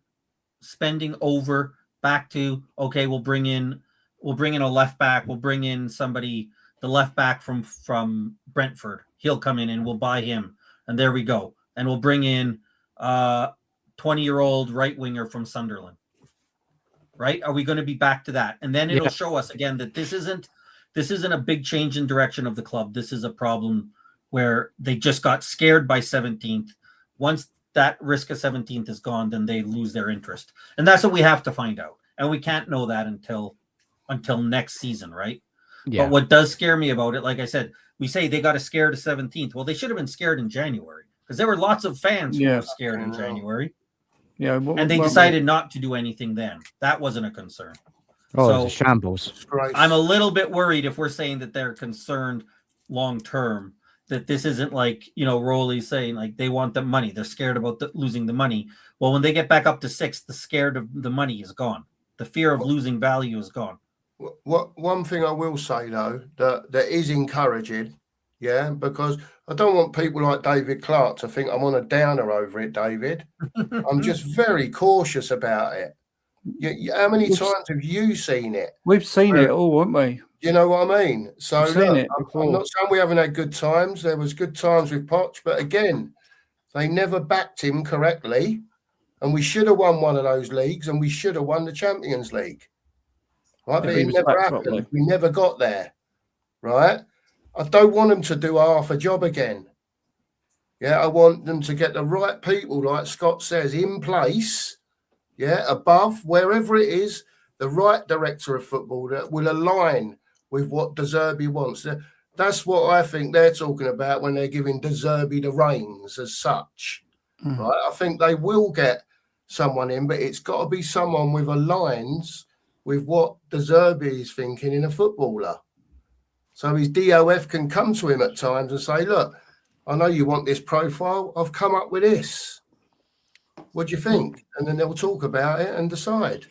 spending over back to, okay, we'll bring in a left back, we'll bring in somebody, the left back from Brentford. He'll come in and we'll buy him. And there we go. And we'll bring in 20-year-old right winger from Sunderland. Right? Are we going to be back to that? And then it'll show us again that this isn't a big change in direction of the club. This is a problem where they just got scared by 17th. Once that risk of 17th is gone, then they lose their interest. And that's what we have to find out. And we can't know that until next season, right? Yeah. But what does scare me about it, like I said, we say they got scared of 17th. Well, they should have been scared in January because there were lots of fans who were scared in January. Yeah, and they decided not to do anything then. That wasn't a concern. Oh, so it's a shambles. I'm a little bit worried if we're saying that they're concerned long term, that this isn't like, Rolly's saying like they want the money. They're scared about losing the money. Well, when they get back up to 6th, the scared of the money is gone. The fear of losing value is gone. One thing I will say, though, that is encouraging, because I don't want people like David Clark to think I'm on a downer over it, David. I'm just very cautious about it. How many times have you seen it? We've seen it all, haven't we? You know what I mean? So look, I'm not saying we haven't had good times. There was good times with Poch, but again, they never backed him correctly. And we should have won one of those leagues, and we should have won the Champions League. Right? But it never happened. Properly. We never got there. Right? I don't want them to do half a job again. Yeah, I want them to get the right people, like Scott says, in place. Yeah, above, wherever it is, the right director of football that will align with what De Zerbi wants. That's what I think they're talking about when they're giving De Zerbi the reins as such. Right? I think they will get someone in, but it's got to be someone with aligns with what De Zerbi is thinking in a footballer. So his DOF can come to him at times and say, look, I know you want this profile. I've come up with this. What do you think? And then they'll talk about it and decide.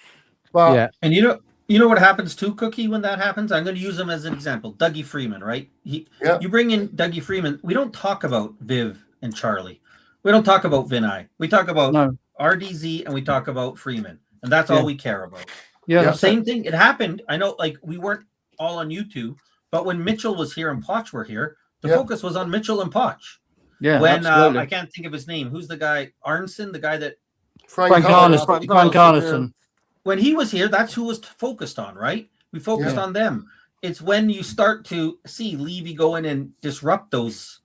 But and you know what happens too, Cookie, when that happens? I'm going to use him as an example. Dougie Freeman, right? You bring in Dougie Freeman. We don't talk about Viv and Charlie. We don't talk about Vinay. We talk about RDZ and we talk about Freeman. And that's all we care about. Yeah. Same thing. It happened. I know, like, we weren't all on YouTube, but when Mitchell was here and Poch were here, the focus was on Mitchell and Poch. Yeah. When I can't think of his name. Who's the guy? Arnson, the guy that Frank Arneson. When he was here, that's who was focused on, right? We focused on them. It's when you start to see Levy go in and disrupt those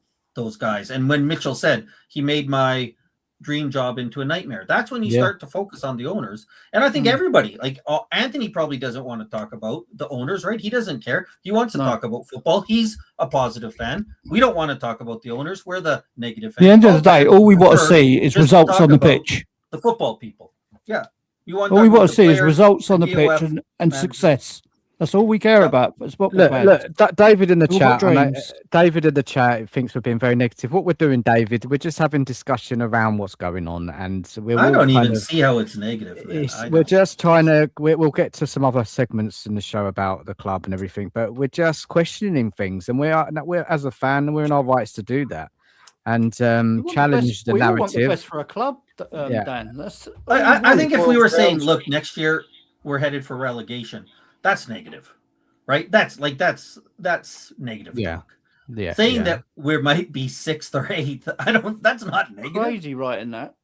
guys. And when Mitchell said he made my dream job into a nightmare, that's when you start to focus on the owners. And I think everybody, like Anthony probably doesn't want to talk about the owners, right? He doesn't care. He wants to talk about football. He's a positive fan. We don't want to talk about the owners. We're the negative fans. At the end of the day, all we want to see is results on the pitch. The football people. Yeah. All we want to see is results on the pitch and success. That's all we care about. As football Look, fans. David in the We've got chat. I know, dreams. David in the chat thinks we're being very negative. What we're doing, David, we're just having discussion around what's going on, and we're I all don't kind even of. see how it's negative. Man. We're just trying to. We'll get to some other segments in the show about the club and everything, but we're just questioning things, and we're as a fan, we're in our rights to do that, and challenge the we all want the narrative. best for a club, Yeah. Dan. That's I think if we were saying, Boils look, next year we're headed for relegation, that's negative, right? That's negative Yeah. talk. Yeah, Saying that we might be 6th or 8th, that's not negative. crazy writing that.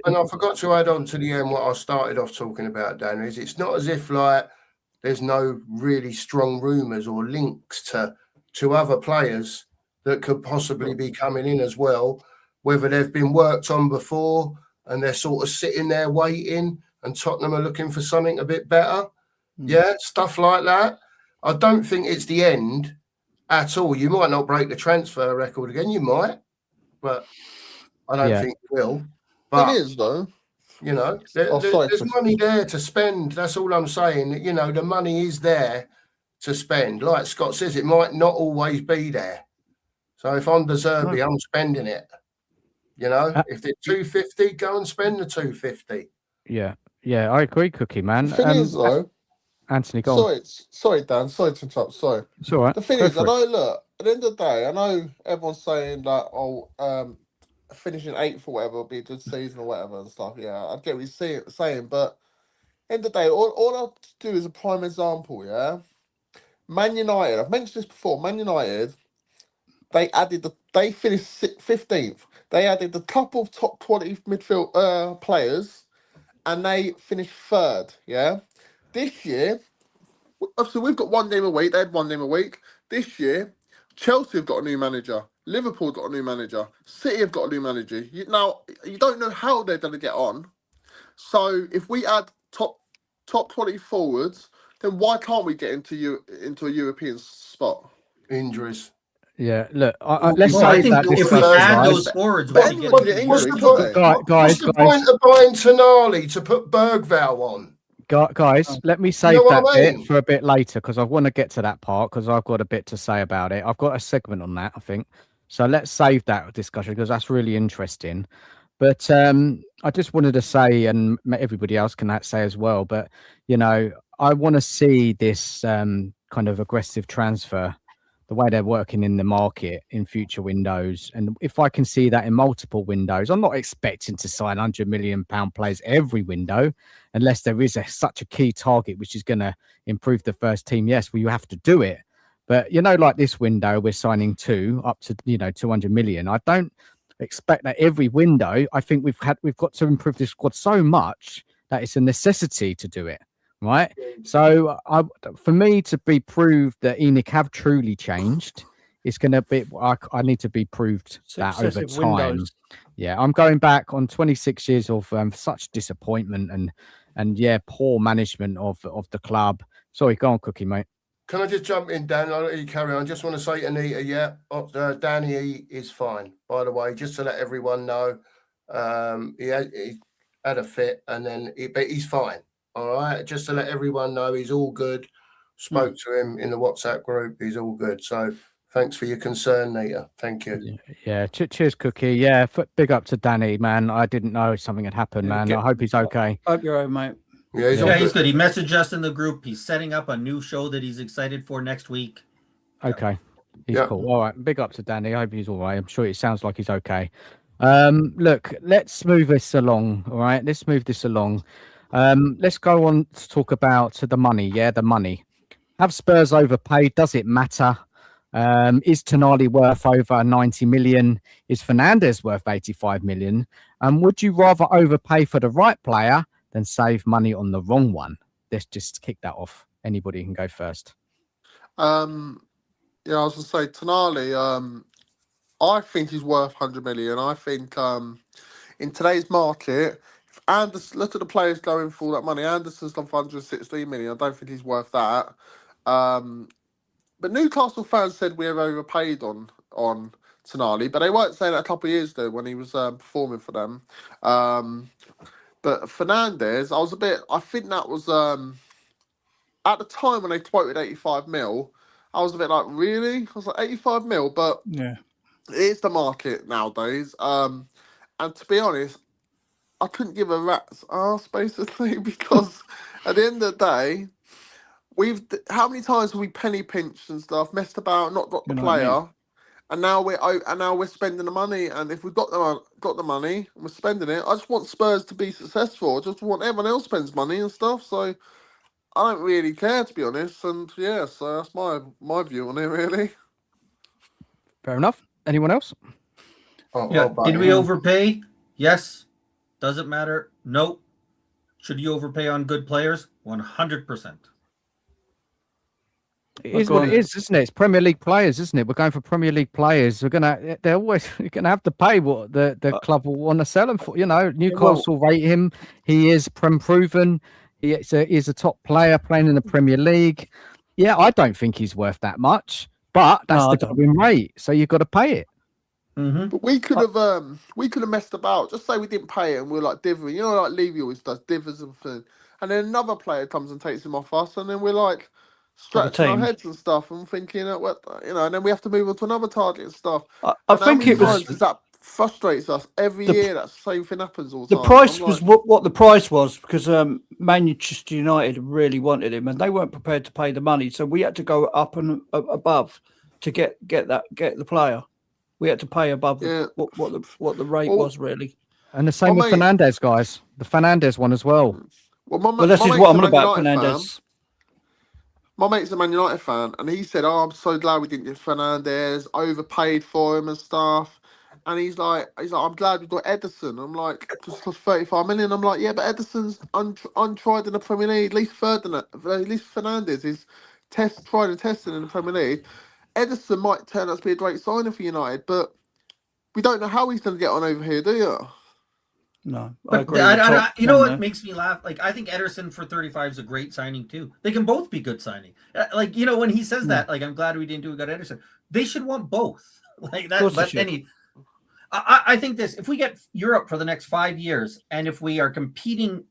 And I forgot to add on to the end what I started off talking about, Dan, is it's not as if like there's no really strong rumours or links to other players that could possibly be coming in as well, whether they've been worked on before and they're sort of sitting there waiting and Tottenham are looking for something a bit better. Yeah, stuff like that. I don't think it's the end at all. You might not break the transfer record again, you might, but I don't think you will. But Thing is, though, there's money there to spend. That's all I'm saying. You know, the money is there to spend. Like Scott says, it might not always be there. So if I'm De Zerbi, I'm spending it. You know, if they're 250, go and spend the 250. Yeah, I agree, Cookie man. the thing is, though, Anthony, go on. sorry, Dan. Sorry to interrupt. Sorry. It's all right. The thing is, I know. Look, at the end of the day, I know everyone's saying like, finishing 8th or whatever will be a good season or whatever and stuff. Yeah, I get what you're saying, but end of the day, all I have to do is a prime example. Yeah, Man United. I've mentioned this before. Man United. They finished 15th. They added a couple of top quality midfield players, and they finished 3rd. Yeah, this year, obviously we've got 1 game a week. They had 1 game a week. This year, Chelsea have got a new manager. Liverpool got a new manager. City have got a new manager. Now you don't know how they're going to get on. So if we add top quality forwards, then why can't we get into a European spot? Injuries. Yeah, look, let's say that if we add those forwards, what's the point of buying Tonali to put Bergvall on? Guys, let me save that bit for a bit later because I want to get to that part because I've got a bit to say about it. I've got a segment on that, I think. So let's save that discussion because that's really interesting. But I just wanted to say, and everybody else can say as well, but, you know, I want to see this kind of aggressive transfer, the way they're working in the market in future windows. And if I can see that in multiple windows, I'm not expecting to sign £100 million players every window, unless there is such a key target, which is going to improve the first team. Yes, well, you have to do it. But, you know, like this window, we're signing up to, 200 million. I don't expect that every window. I think we've got to improve this squad so much that it's a necessity to do it. Right. So for me to be proved that ENIC have truly changed, it's going to be, I need to be proved that over time. Windows. Yeah. I'm going back on 26 years of such disappointment and poor management of the club. Sorry, go on, Cookie, mate. Can I just jump in, Dan? I'll let you carry on. I just want to say to Anita, Danny is fine, by the way, just to let everyone know. He had a fit but he's fine. All right, just to let everyone know, he's all good. Spoke to him in the WhatsApp group. He's all good. So thanks for your concern, Nita. Thank you. Yeah. Cheers, Cookie. Yeah. Big up to Danny, man. I didn't know something had happened, man. I hope he's okay. Hope you're okay, mate. Yeah, he's good. He messaged us in the group. He's setting up a new show that he's excited for next week. Okay. He's cool. All right. Big up to Danny. I hope he's all right. I'm sure it sounds like he's okay. Look, let's move this along. All right. Let's move this along. Let's go on to talk about the money. Yeah, the money. Have Spurs overpaid? Does it matter? Is Tonali worth over 90 million? Is Fernandes worth 85 million? Would you rather overpay for the right player than save money on the wrong one? Let's just kick that off. Anybody can go first. I was going to say Tonali. I think he's worth 100 million. I think in today's market, Anderson, look at the players going for that money. Anderson's done for 116 million. I don't think he's worth that. But Newcastle fans said we have overpaid on Tonali, but they weren't saying that a couple of years ago when he was performing for them. But Fernandes, I think that was at the time when they quoted 85 mil, I was a bit like, really? I was like, 85 mil, but Yeah. it's the market nowadays. And to be honest, I couldn't give a rat's ass basically because at the end of the day, how many times have we penny pinched and stuff, messed about, not got the You know what I mean? player, and now we're spending the money. And if we've got the money and we're spending it, I just want Spurs to be successful. I just want everyone else spends money and stuff. So I don't really care, to be honest. And yeah, so that's my view on it, really. Fair enough. Anyone else? Yeah. I'll Did buy we in. overpay? Yes. Does it matter? No. Should you overpay on good players? 100%. It is what it is, isn't it? It's Premier League players, isn't it? We're going for Premier League players. They're always going to have to pay what the club will want to sell them for. You know, Newcastle rate him. He is proven. He is a top player playing in the Premier League. Yeah, I don't think he's worth that much, but that's the going rate. So you've got to pay it. Mm-hmm. But we could have messed about. Just say we didn't pay it and we're like divvying. You know, like Levy always does, divers and things. And then another player comes and takes him off us, and then we're like scratching our heads and stuff and thinking, what, you know, and then we have to move on to another target and stuff. I think it was that frustrates us every year. That same thing happens all the time. The price was what the price was because Manchester United really wanted him and they weren't prepared to pay the money, so we had to go up and above to get the player. We had to pay above what the rate was really. And the same with Fernandes, guys. The Fernandes one as well. Well, this is what I'm on about, Fernandes. My mate's a Man United fan, and he said, "Oh, I'm so glad we didn't get Fernandes, overpaid for him and stuff." And he's like, "I'm glad we got Ederson." I'm like, "Just cost 35 million." I'm like, "Yeah, but Ederson's untried in the Premier League. At least Fernandes is tried and tested in the Premier League. Ederson might turn out to be a great signing for United, but we don't know how he's going to get on over here, do you?" No, but I agree. You know what makes me laugh? Like, I think Ederson for 35 is a great signing too. They can both be good signing. Like, you know, when he says that, like, I'm glad we didn't do a good Ederson. They should want both. Like that. But I think this: if we get Europe for the next 5 years, and if we are competing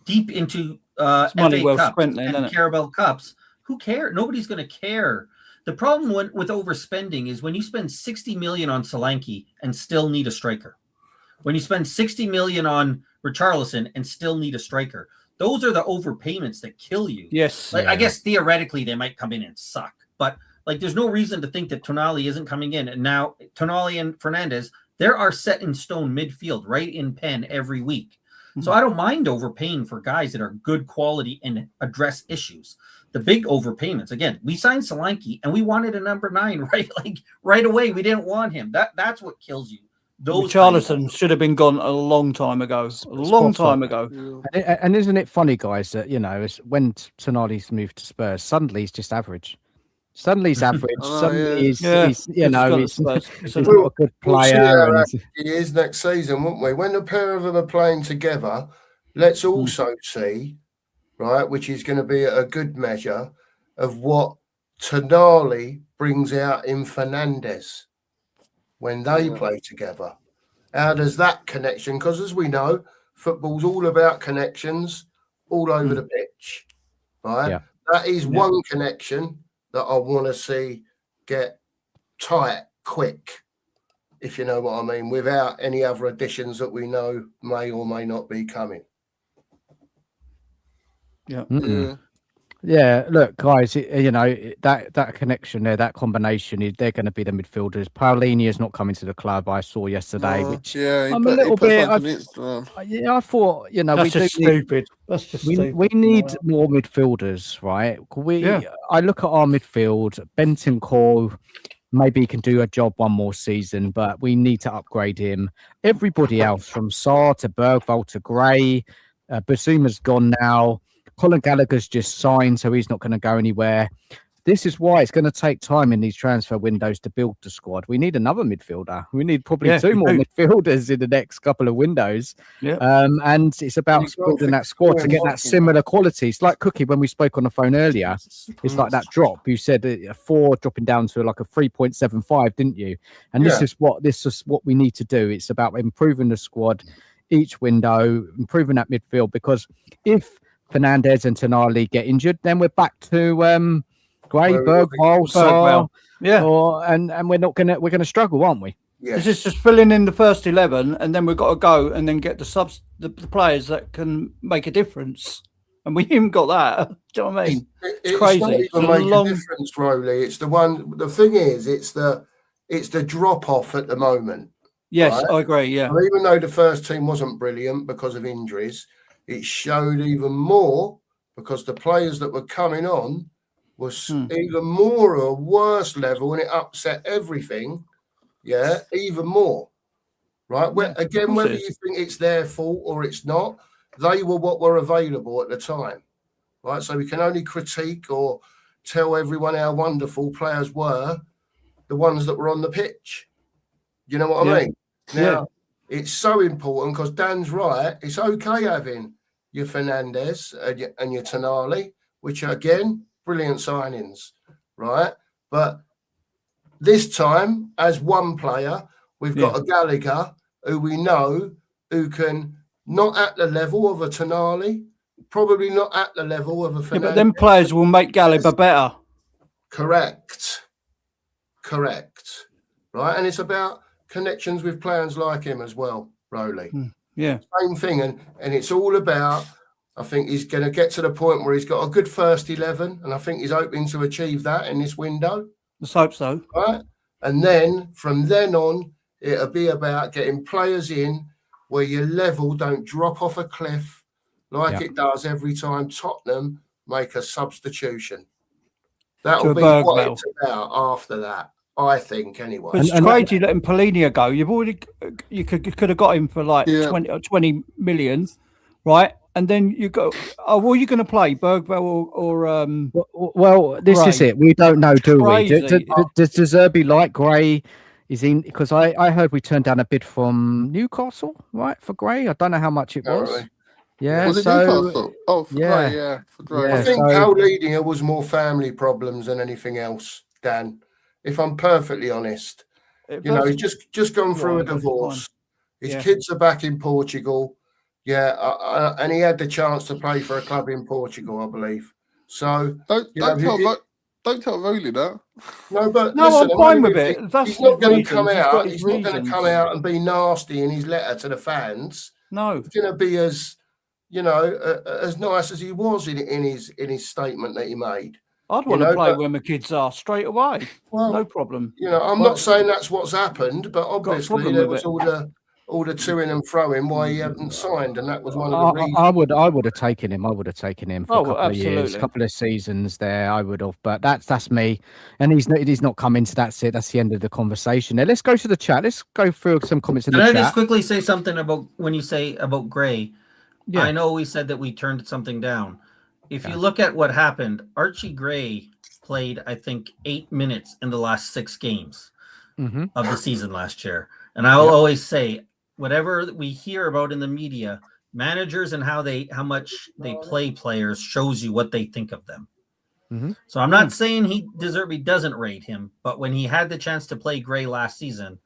deep into FA Cups and Carabao Cups, who cares? Nobody's going to care. The problem with overspending is when you spend 60 million on Solanke and still need a striker. When you spend 60 million on Richarlison and still need a striker, those are the overpayments that kill you. Yes. Like, I guess theoretically they might come in and suck, but like there's no reason to think that Tonali isn't coming in. And now Tonali and Fernandes, there are set in stone midfield right in pen every week. Mm-hmm. So I don't mind overpaying for guys that are good quality and address issues. The big overpayments, again, we signed Solanke and we wanted a number 9 right away. We didn't want him. That's what kills you. Richarlison should have been gone a long time ago. Yeah. And isn't it funny, guys, that, you know, when Tonali's moved to Spurs, suddenly he's just average. Suddenly he's average. Suddenly he's not a good player. We'll see he is next season, won't we? When the pair of them are playing together, let's also see, right, which is going to be a good measure of what Tonali brings out in Fernandes when they play together. How does that connection? Because as we know, football's all about connections all over the pitch, right? Yeah. That is one connection that I want to see get tight, quick, if you know what I mean, without any other additions that we know may or may not be coming. Yeah. Mm-hmm. Yeah, look, guys, you know, that connection there, that combination, they're going to be the midfielders. Paulinho is not coming to the club, I saw yesterday, which I'm a little bit. I thought, you know, that's just stupid. That's just stupid. We need more midfielders, right? I look at our midfield, Bentancur, maybe he can do a job one more season, but we need to upgrade him. Everybody else, from Sarr to Bergvall to Gray, Basuma's gone now. Colin Gallagher's just signed, so he's not going to go anywhere. This is why it's going to take time in these transfer windows to build the squad. We need another midfielder. We need probably 2 more midfielders in the next couple of windows. Yeah. And it's about building that squad to get that similar quality. It's like Cookie, when we spoke on the phone earlier, it's like that drop. You said a 4 dropping down to like a 3.75, didn't you? And this is what we need to do. It's about improving the squad each window, improving that midfield, because if Fernandez and Tonali get injured, then we're back to Gray, Where we got Bergwall, Sarr, Bergwall. Yeah. and we're gonna struggle, aren't we? Yes. Is this just filling in the first 11 and then we've got to go and then get the players that can make a difference? And we haven't got that. Do you know what I mean? It's crazy. not It's even a make long- a difference, Rowley. It's the one. The thing is, it's the drop off at the moment. Yes, Right. I agree. Yeah. And even though the first team wasn't brilliant because of injuries, it showed even more because the players that were coming on was even more a worse level, and it upset everything. Yeah, even more. Right. Yeah, Again, course it whether is. you think it's their fault or it's not, they were what were available at the time. Right. So we can only critique or tell everyone how wonderful players were, the ones that were on the pitch. You know what I mean? Now, it's so important because Dan's right. It's okay having your Fernandez and your Tonali, which are, again, brilliant signings, right? But this time, as one player, we've got a Gallagher who we know who can not at the level of a Tonali, probably not at the level of a Yeah, Fernandez. but them players will make Gallagher better. Correct. Right. And it's about connections with players like him as well, Rowley. Yeah. Same thing. And it's all about, I think he's going to get to the point where he's got a good first 11. And I think he's hoping to achieve that in this window. Let's hope so. Right. And then from then on, it'll be about getting players in where your level don't drop off a cliff like it does every time Tottenham make a substitution. That'll be what it's about after that, I think, anyway. But it's crazy letting Polina go. You could have got him for like 20 million, right? And then you go, what are you going to play, Bergwell or Well, this Gray? is it. We don't know, do we? Crazy. Does De Zerbi like Gray? Is in because I heard we turned down a bid from Newcastle, right, for Gray. I don't know how much it was. Really? Yeah, Was it so Newcastle? Oh, for Gray, yeah, for Gray. I think how leading it was more family problems than anything else, Dan. If I'm perfectly honest, he's just gone through a divorce. His kids are back in Portugal. Yeah, and he had the chance to play for a club in Portugal, I believe. So don't tell Rowley that. No, but no, listen, I'm fine with it. That's he's not going to come He's out. He's not going to come out and be nasty in his letter to the fans. No, he's going to be as as nice as he was in his statement that he made. I'd want to play where my kids are straight away. Well, no problem. I'm not saying that's what's happened, but obviously there was all the toing and froing why he hadn't signed, and that was one of the reasons. I would have taken him. I would have taken him for a couple of years, a couple of seasons there. I would have, but that's me. And he's not coming. So that's it. That's the end of the conversation. Now let's go to the chat. Let's go through some comments in the chat. Can I just quickly say something about when you say about Gray? Yeah. I know we said that we turned something down. If you look at what happened, Archie Gray played, I think, 8 minutes in the last 6 games of the season last year. And I will always say, whatever we hear about in the media, managers and how much they play players shows you what they think of them. So I'm not saying De Zerbi doesn't rate him, but when he had the chance to play Gray last season,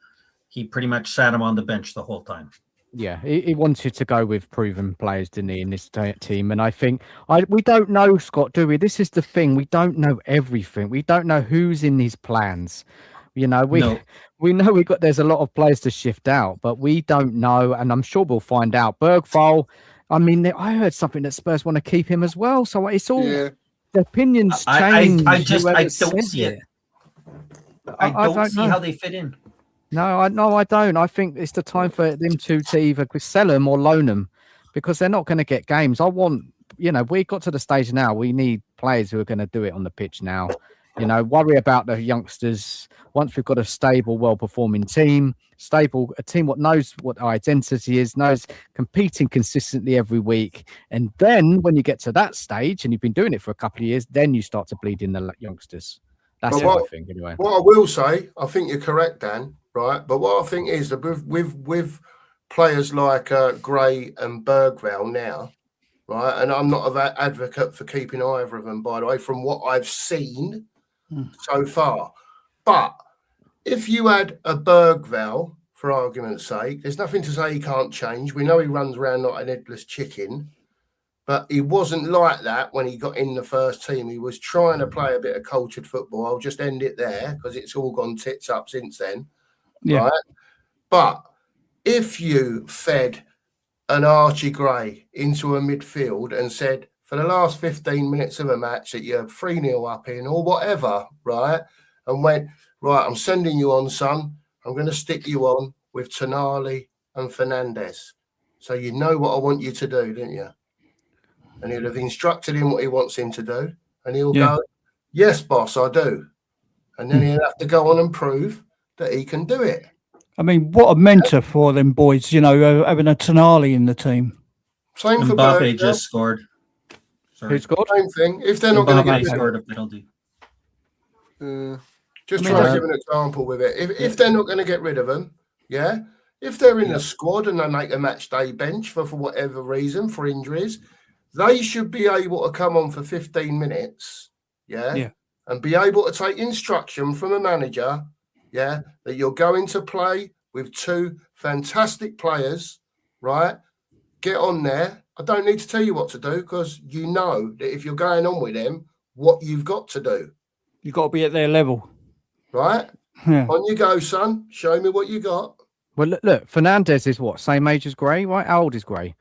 he pretty much sat him on the bench the whole time. Yeah, he wanted to go with proven players, didn't he, in this team? And I think we don't know, Scott, do we? This is the thing. We don't know everything. We don't know who's in his plans. We know there's a lot of players to shift out, but we don't know, and I'm sure we'll find out. Bergwall, I mean, I heard something that Spurs want to keep him as well. So it's all the opinions change. I don't see it. I don't see how they fit in. No, I don't. I think it's the time for them to either sell them or loan them because they're not going to get games. We got to the stage now. We need players who are going to do it on the pitch now. Worry about the youngsters. Once we've got a stable, well-performing team, a team what knows what our identity is, knows competing consistently every week. And then when you get to that stage and you've been doing it for a couple of years, then you start to bleed in the youngsters. That's what I think anyway. What I will say, I think you're correct, Dan. Right, but what I think is that with players like Gray and Bergwall now, right, and I'm not an advocate for keeping either of them, by the way, from what I've seen so far. But if you had a Bergwall, for argument's sake, there's nothing to say he can't change. We know he runs around like an headless chicken, But he wasn't like that when he got in the first team. He was trying to play a bit of cultured football. I'll just end it there because it's all gone tits up since then. Yeah. Right? But if you fed an Archie Gray into a midfield and said, for the last 15 minutes of a match that you're 3-0 up in or whatever, right? And went, right, I'm sending you on, son. I'm going to stick you on with Tonali and Fernandez. So you know what I want you to do, don't you? And he'll have instructed him what he wants him to do. And he'll go, yes, boss, I do. And then he'll have to go on and prove that he can do it. I mean, what a mentor for them boys, you know, having a Tonali in the team. Same for Mbappe Bergkamp. just scored. Who scored? Same thing. If they're not going to Mbappe get rid scored a penalty. just trying to give an example with it. If they're not going to get rid of them, yeah. If they're in the squad and they make a match day bench for whatever reason, for injuries, they should be able to come on for 15 minutes, and be able to take instruction from a manager, that you're going to play with two fantastic players, right? Get on there. I don't need to tell you what to do because you know that if you're going on with them, what you've got to do. You've got to be at their level. Right? Yeah. On you go, son. Show me what you got. Well, look, Fernandez is what? Same age as Gray, right? How old is Gray?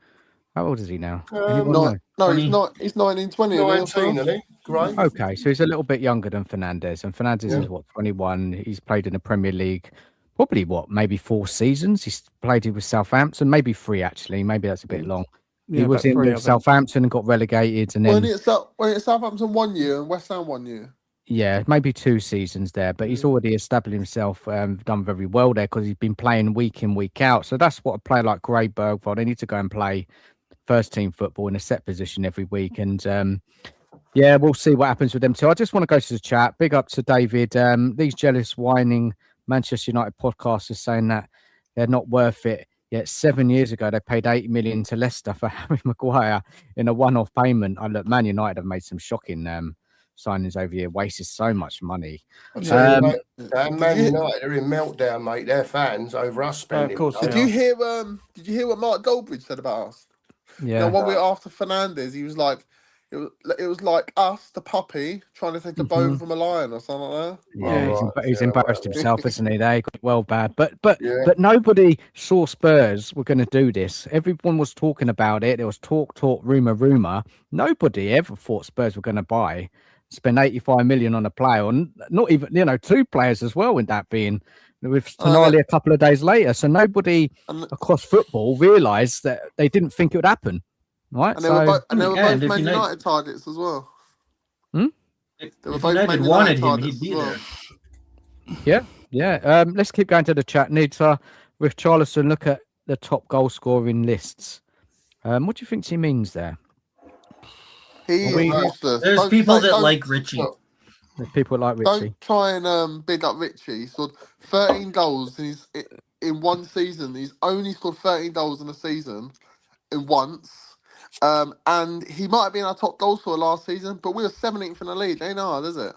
How old is he now? No, he's not. He's 1920. 19, isn't he? Great. Okay, so he's a little bit younger than Fernandez. And Fernandez is what, 21? He's played in the Premier League probably maybe 4 seasons. He's played with Southampton, maybe 3 actually. Maybe that's a bit long. He was in with Southampton and got relegated, and then when it's Southampton 1 year and West Ham 1 year. Yeah, maybe 2 seasons there, but he's already established himself, done very well there because he's been playing week in, week out. So that's what a player like Gray Bergvall, they need to go and play first team football in a set position every week. And we'll see what happens with them too. I just want to go to the chat. Big up to David. These jealous, whining Manchester United podcasters saying that they're not worth it. Yet 7 years ago, they paid 80 million to Leicester for Harry Maguire in a one-off payment. Look, Man United have made some shocking signings over here, wasted so much money. Man United are in meltdown, mate. Their fans over us spending. Of course. Did you hear what Mark Goldbridge said about us? Yeah. One week after Fernandez, he was like, it was like us, the puppy, trying to take a bone from a lion or something like that. Yeah, he's embarrassed himself, isn't he? They got well bad, but nobody saw Spurs were going to do this. Everyone was talking about it. There was talk, rumor. Nobody ever thought Spurs were going to spend 85 million on a player, and not even 2 players as well. In that being with Tonali a couple of days later, so nobody across football realised that they didn't think it would happen. Right, and they were both Man United targets as well. If United wanted him, he'd be there. Yeah. Let's keep going to the chat. Nita with Charleston. Look at the top goal scoring lists. What do you think he means there? He's useless. There's people that like Richie. There's people like Richie. Don't try and big up Richie. He scored 13 goals in one season. He's only scored 13 goals in a season once. And he might have been our top goal scorer last season, but we were 17th in the league. Ain't hard, is it?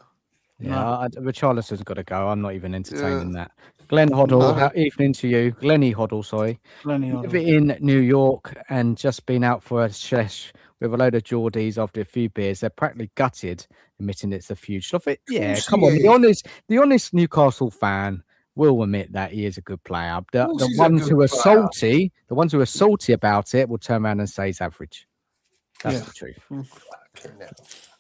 Yeah, Richarlison's got to go. I'm not even entertaining that. Glenn Hoddle, evening to you. Glennie Hoddle, sorry. Living in New York and just been out for a shesh with a load of Geordies after a few beers. They're practically gutted, admitting it's a future. Yeah, come on. The honest Newcastle fan will admit that he is a good player. The ones who are salty about it will turn around and say he's average. That's the truth.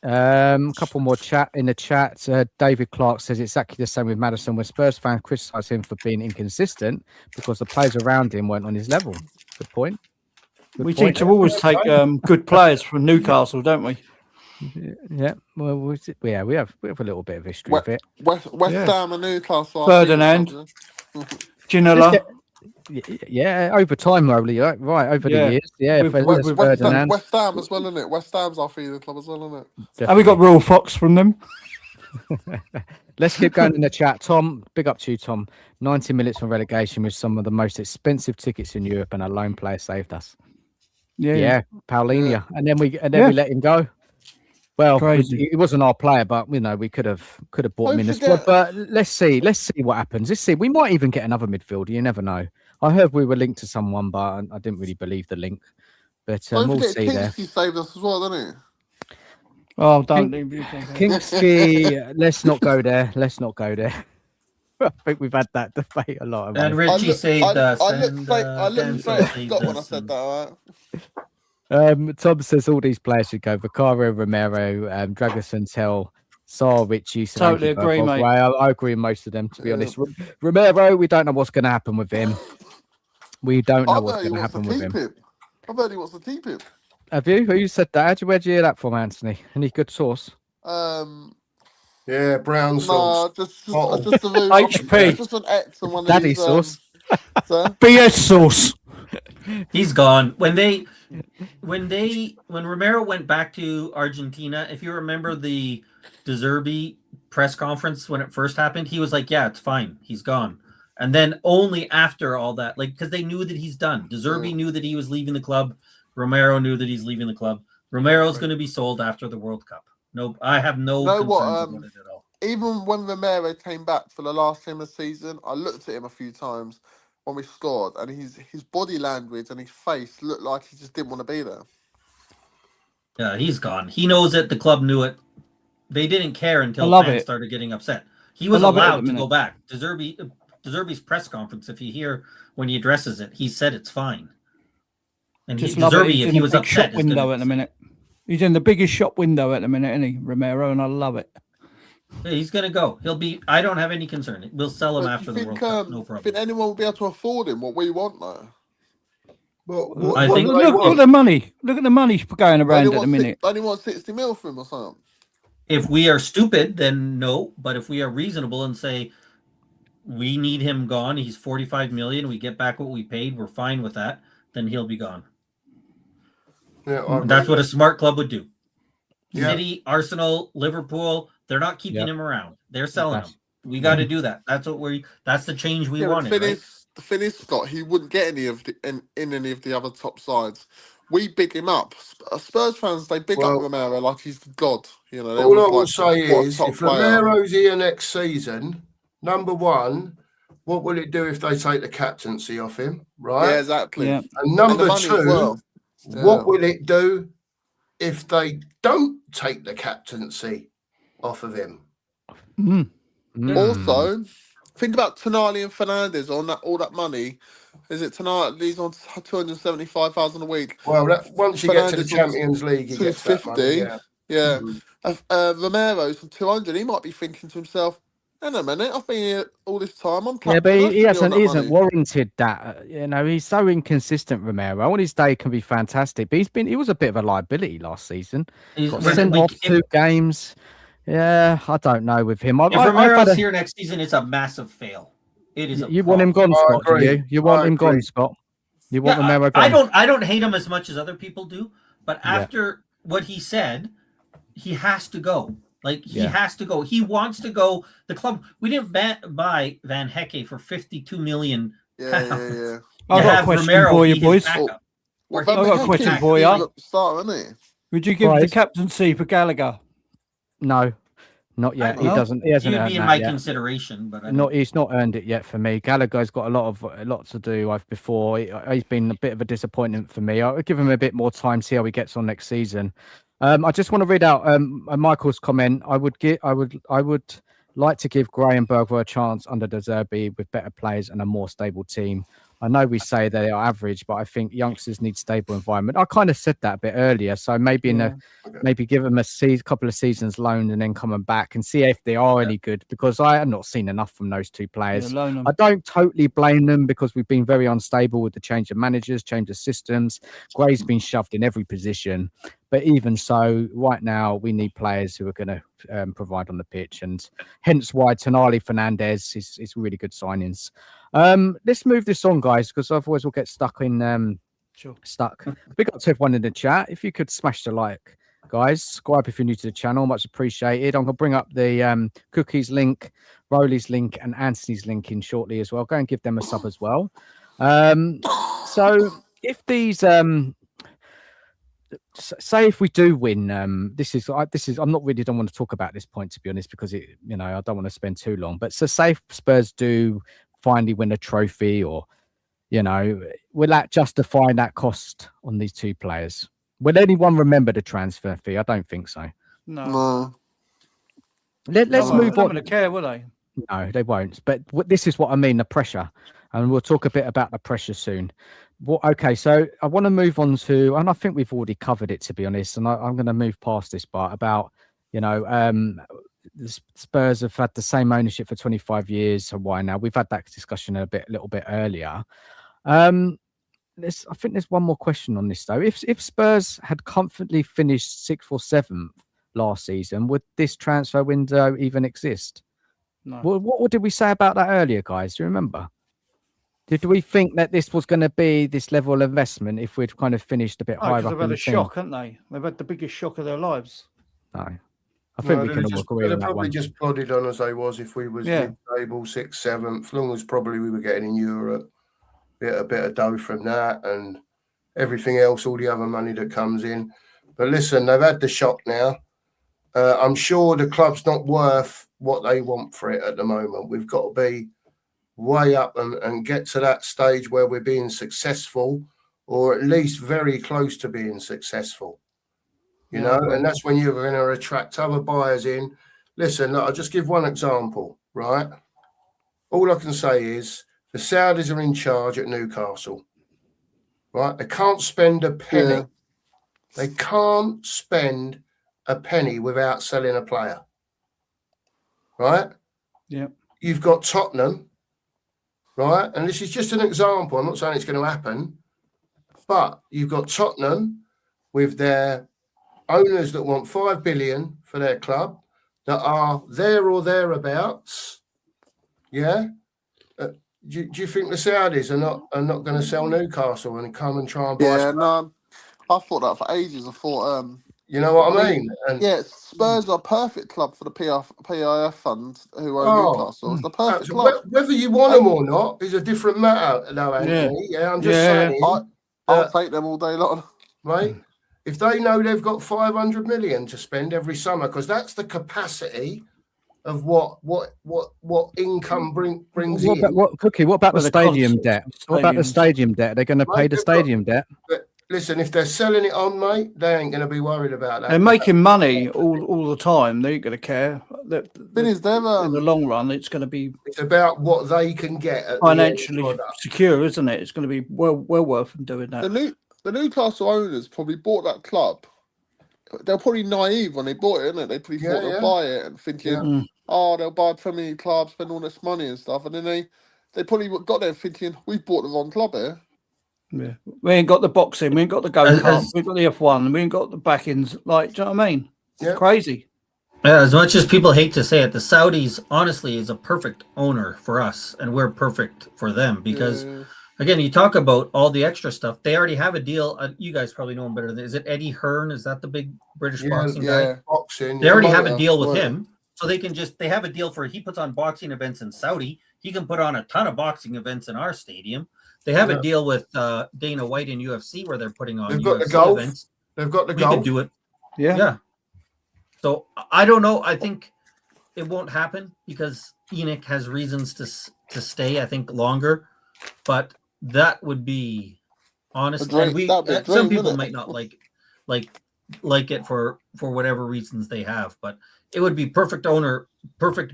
A couple more in the chat. David Clark says it's exactly the same with Maddison, where Spurs fans criticise him for being inconsistent because the players around him weren't on his level. Good point. We seem to always take good players from Newcastle, don't we? Yeah, well, we have a little bit of history with it. West Ham and Newcastle. Ferdinand, Ginola. Yeah, over time, Rowley, right over the years. Yeah, West Ham as well, isn't it? West Ham's our feeder club as well, isn't it? Definitely. And we got Royal Fox from them. Let's keep going in the chat. Tom, big up to you, Tom. 90 minutes from relegation with some of the most expensive tickets in Europe, and a lone player saved us. Yeah, Paulinho, and then we let him go. Well, he wasn't our player, but we could have bought him in the squad. But let's see what happens. Let's see. We might even get another midfielder. You never know. I heard we were linked to someone, but I didn't really believe the link. Don't we'll forget see there. Kingsky saved us as well, didn't Oh, don't leave you. Kingsky, let's not go there. Let's not go there. I think we've had that debate a lot. And he? Richie saved us. I looked And straight. I looked Denzel straight at saved Scott when I us. said that. All right. Tom says all these players should go. Vicario, Romero, Dragoson, Tell, Saar, Richie, Totally Solanke, agree, Bergwijn. mate. I agree with most of them, to be honest. Romero, we don't know what's going to happen with him. We don't know I've what's heard he going to wants to happen with keep him. him. I've heard he wants to keep him. Have you? Who said that? Where'd you hear that from, Anthony? Any good source? Yeah, brown No, sauce. just Bottle. a room. HP. Just an X and one Daddy of these. sauce. Sir? BS sauce. He's gone. When Romero went back to Argentina, if you remember the De Zerbi press conference when it first happened, he was like, "Yeah, it's fine. He's gone." And then only after all that, like, because they knew that he's done. De Zerbi knew that he was leaving the club. Romero knew that he's leaving the club. Romero's going to be sold after the World Cup. No, I have no concerns about it at all. Even when Romero came back for the last game of the season, I looked at him a few times when we scored, and his body language and his face looked like he just didn't want to be there. Yeah, he's gone. He knows it. The club knew it. They didn't care until fans started getting upset. He was allowed to go back. De Zerbi's press conference, if you hear when he addresses it, he said it's fine. And De Zerbi, if he was upset, shop window at the minute. He's in the biggest shop window at the minute, isn't he, Romero? And I love it. Yeah, he's going to go. He'll be. I don't have any concern. We'll sell him after the World Cup. No problem. Think anyone will be able to afford him? What we want though? Look at the money. Look at the money going around at the minute. Only want 60 mil for him or something. If we are stupid, then no. But if we are reasonable and say we need him gone, he's 45 million. We get back what we paid. We're fine with that. Then he'll be gone. Yeah, that's what a smart club would do. Yeah. City, Arsenal, Liverpool, they're not keeping him around. They're selling him. We got to do that. That's the change we wanted. The thing is, Scott, he wouldn't get any of in any of the other top sides. We big him up. Spurs fans, they big up Romero like he's God. You know. All I will say is, if Romero's here next season, number one, what will it do if they take the captaincy off him? Right? Yeah, exactly. Yeah. And number two, what will it do if they don't take the captaincy off of him? Also, think about Tonali and Fernandes on that all that money. Is it Tonali? He's on 275,000 a week. Well, once you get to the Champions League, he gets 250. Yeah. Romero's on 200. He might be thinking to himself, "Hang on a minute, I've been here all this time. I'm but he isn't warranted that. You know, he's so inconsistent. Romero on his day can be fantastic, but he was a bit of a liability last season. He got sent off 2 games. Yeah, I don't know with him. If Romero's here next season, it's a massive fail. It is. You want him gone, Scott? Do you? You want him gone, Scott? You want Romero gone? I don't hate him as much as other people do, but after what he said, he has to go. Like he has to go. He wants to go. The club. We didn't buy Van Hecke for 52 million. Yeah. I've got a question for you, boys. I've got a question for you. Would you give the captaincy for Gallagher? No, not yet. He doesn't. He hasn't. He'd be in my consideration, but he's not earned it yet for me. Gallagher's got a lot to do. Before he's been a bit of a disappointment for me. I'll give him a bit more time, see how he gets on next season. I just want to read out Michael's comment. I would like to give Graham Bergwijn a chance under De Zerbi with better players and a more stable team. I know we say they are average, but I think youngsters need stable environment. I kind of said that a bit earlier, so maybe maybe give them a couple of seasons loan and then coming back and see if they are any good, because I have not seen enough from those 2 players. I don't totally blame them because we've been very unstable with the change of managers, change of systems. Gray's been shoved in every position, but even so, right now we need players who are going to provide on the pitch, and hence why Tonali, Fernandes is really good signings. Let's move this on, guys, because otherwise we'll get stuck in stuck. Big up to everyone in the chat. If you could smash the like, guys, subscribe if you're new to the channel, much appreciated. I'm gonna bring up the Cookies link, Rowley's link, and Anthony's link in shortly as well. Go and give them a sub as well. So if these say if we do win, this is I'm not really don't want to talk about this point, to be honest, because I don't want to spend too long. But so say if Spurs do finally win a trophy, or will that justify that cost on these two players? Will anyone remember the transfer fee? I don't think so. No. Let's No. move They're not on. going to care, will they? No, they won't. But this is what I mean, the pressure. And we'll talk a bit about the pressure soon. Okay, so I want to move on to, and I think we've already covered it, to be honest, and I'm going to move past this part about, the Spurs have had the same ownership for 25 years. So why now? We've had that discussion a little bit earlier. I think there's one more question on this, though. If Spurs had comfortably finished 6th or 7th last season, would this transfer window even exist? No. What did we say about that earlier, guys? Do you remember? Did we think that this was going to be this level of investment if we'd kind of finished a bit higher Because up they've in had the a team? shock, haven't they? They've had the biggest shock of their lives. No. I think we can all agree they'd on that probably one. just plodded on as they was if we was mid-table, 6th, 7th, long as probably we were getting in Europe, a bit of dough from that and everything else, all the other money that comes in. But listen, they've had the shock now. I'm sure the club's not worth what they want for it at the moment. We've got to be way up and get to that stage where we're being successful, or at least very close to being successful. And that's when you're going to attract other buyers in. Listen, look, I'll just give one example, right? All I can say is the Saudis are in charge at Newcastle, right? They can't spend a penny. Yeah. They can't spend a penny without selling a player, right? Yeah. You've got Tottenham, right? And this is just an example. I'm not saying it's going to happen, but you've got Tottenham with their owners that want 5 billion for their club that are there or thereabouts. Yeah. Do you think the Saudis are not going to sell Newcastle and come and try and buy? Yeah, no, I thought that for ages. I thought, you know what I mean? And Spurs are a perfect club for the PIF funds who own Newcastle. It's the perfect club. Whether you want them or not is a different matter, though, Anthony. Yeah, I'm just saying. I'll take them all day long, right? If they know they've got 500 million to spend every summer, because that's the capacity of what income brings in. What about the stadium debt? What about the stadium debt? They're going to pay the stadium debt. But listen, if they're selling it on, mate, they ain't going to be worried about that. They're making money all the time. They ain't going to care. Thing is, them in the long run, it's going to be. It's about what they can get at financially secure, isn't it? It's going to be well worth them doing that. The Newcastle owners probably bought that club. They're probably naive when they bought it, isn't it? They probably thought they'll buy it and thinking, they'll buy a Premier League club, spend all this money and stuff. And then they probably got there thinking, we've bought the wrong club here. Yeah. We ain't got the boxing, we ain't got the go-kart, we've got the F1, we ain't got the backings. Like, do you know what I mean? It's crazy. Yeah, as much as people hate to say it, the Saudis, honestly, is a perfect owner for us, and we're perfect for them because... Again, you talk about all the extra stuff. They already have a deal. You guys probably know him better. Is it Eddie Hearn? Is that the big British boxing guy? Boxing. They already have a deal with him. So they have a deal for, he puts on boxing events in Saudi. He can put on a ton of boxing events in our stadium. They have a deal with Dana White in UFC where they're putting on UFC events. They've got the golf. We could do it. Yeah. So I don't know. I think it won't happen because Enoch has reasons to stay, I think, longer. But that would be honest. And some people might not like it for whatever reasons they have, but it would be perfect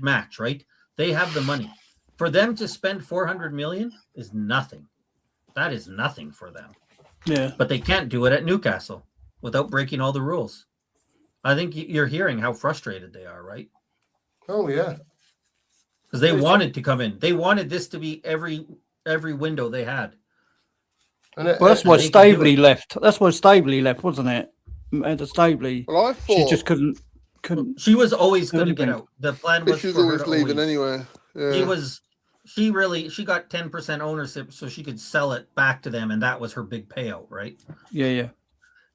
match, right? They have the money. For them to spend 400 million is nothing. That is nothing for them. Yeah. But they can't do it at Newcastle without breaking all the rules. I think you're hearing how frustrated they are, right? Oh yeah. Because they wanted to come in. They wanted this to be every window they had. Well, that's why Staveley left. That's why Staveley left, wasn't it? And Staveley, I thought she just couldn't. She was always going to get out. The plan was she was for always her to leaving anyway. Yeah. She got 10% ownership, so she could sell it back to them, and that was her big payout, right? Yeah.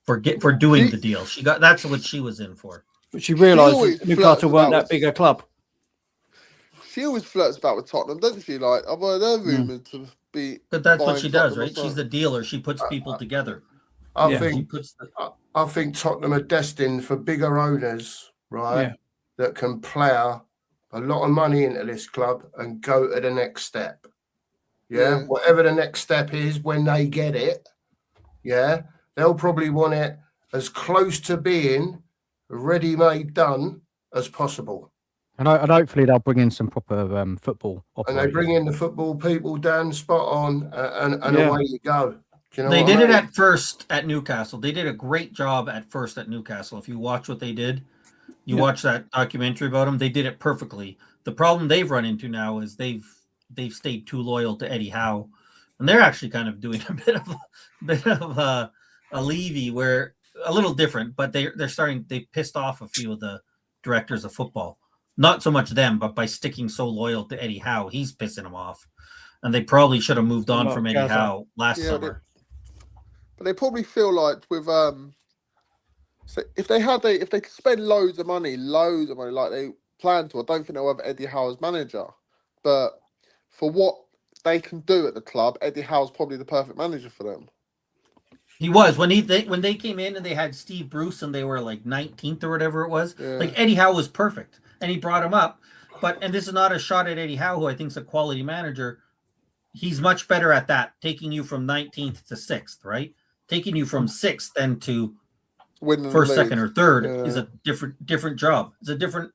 For doing the deal, that's what she was in for. But she realised Newcastle weren't that big a club. She always flirts about with Tottenham, doesn't she? Like, I've heard her rumoured to be. But that's what she does, right? She's the dealer. She puts people together. I think Tottenham are destined for bigger owners, right? That can plough a lot of money into this club and go to the next step. Yeah, Yeah. whatever the next step is when they get it, yeah, they'll probably want it as close to being ready-made done as possible. And hopefully they'll bring in some proper football And they operators. bring in the football people down spot on, and Yeah. away you go. Do you know They what I did it mean? at first at Newcastle. They did a great job at first at Newcastle. If you watch what they did, you Yeah. watch that documentary about them, they did it perfectly. The problem they've run into now is they've stayed too loyal to Eddie Howe, and they're actually kind of doing a bit of a Levy, where a little different, but they're starting. They pissed off a few of the directors of football. Not so much them, but by sticking so loyal to Eddie Howe, he's pissing them off. And they probably should have moved on Like from Eddie Gaza. Howe last Yeah, summer. but they probably feel like with so if they could spend loads of money like they plan to, I don't think they'll have Eddie Howe as manager. But for what they can do at the club, Eddie Howe's probably the perfect manager for them. He was when when they came in and they had Steve Bruce and they were like 19th or whatever it was. Yeah. Like Eddie Howe was perfect, and he brought him up. And this is not a shot at Eddie Howe, who I think is a quality manager. He's much better at that, taking you from 19th to 6th, right? Taking you from 6th then to Winning first, the league. second, or third Yeah. is a different job. It's a different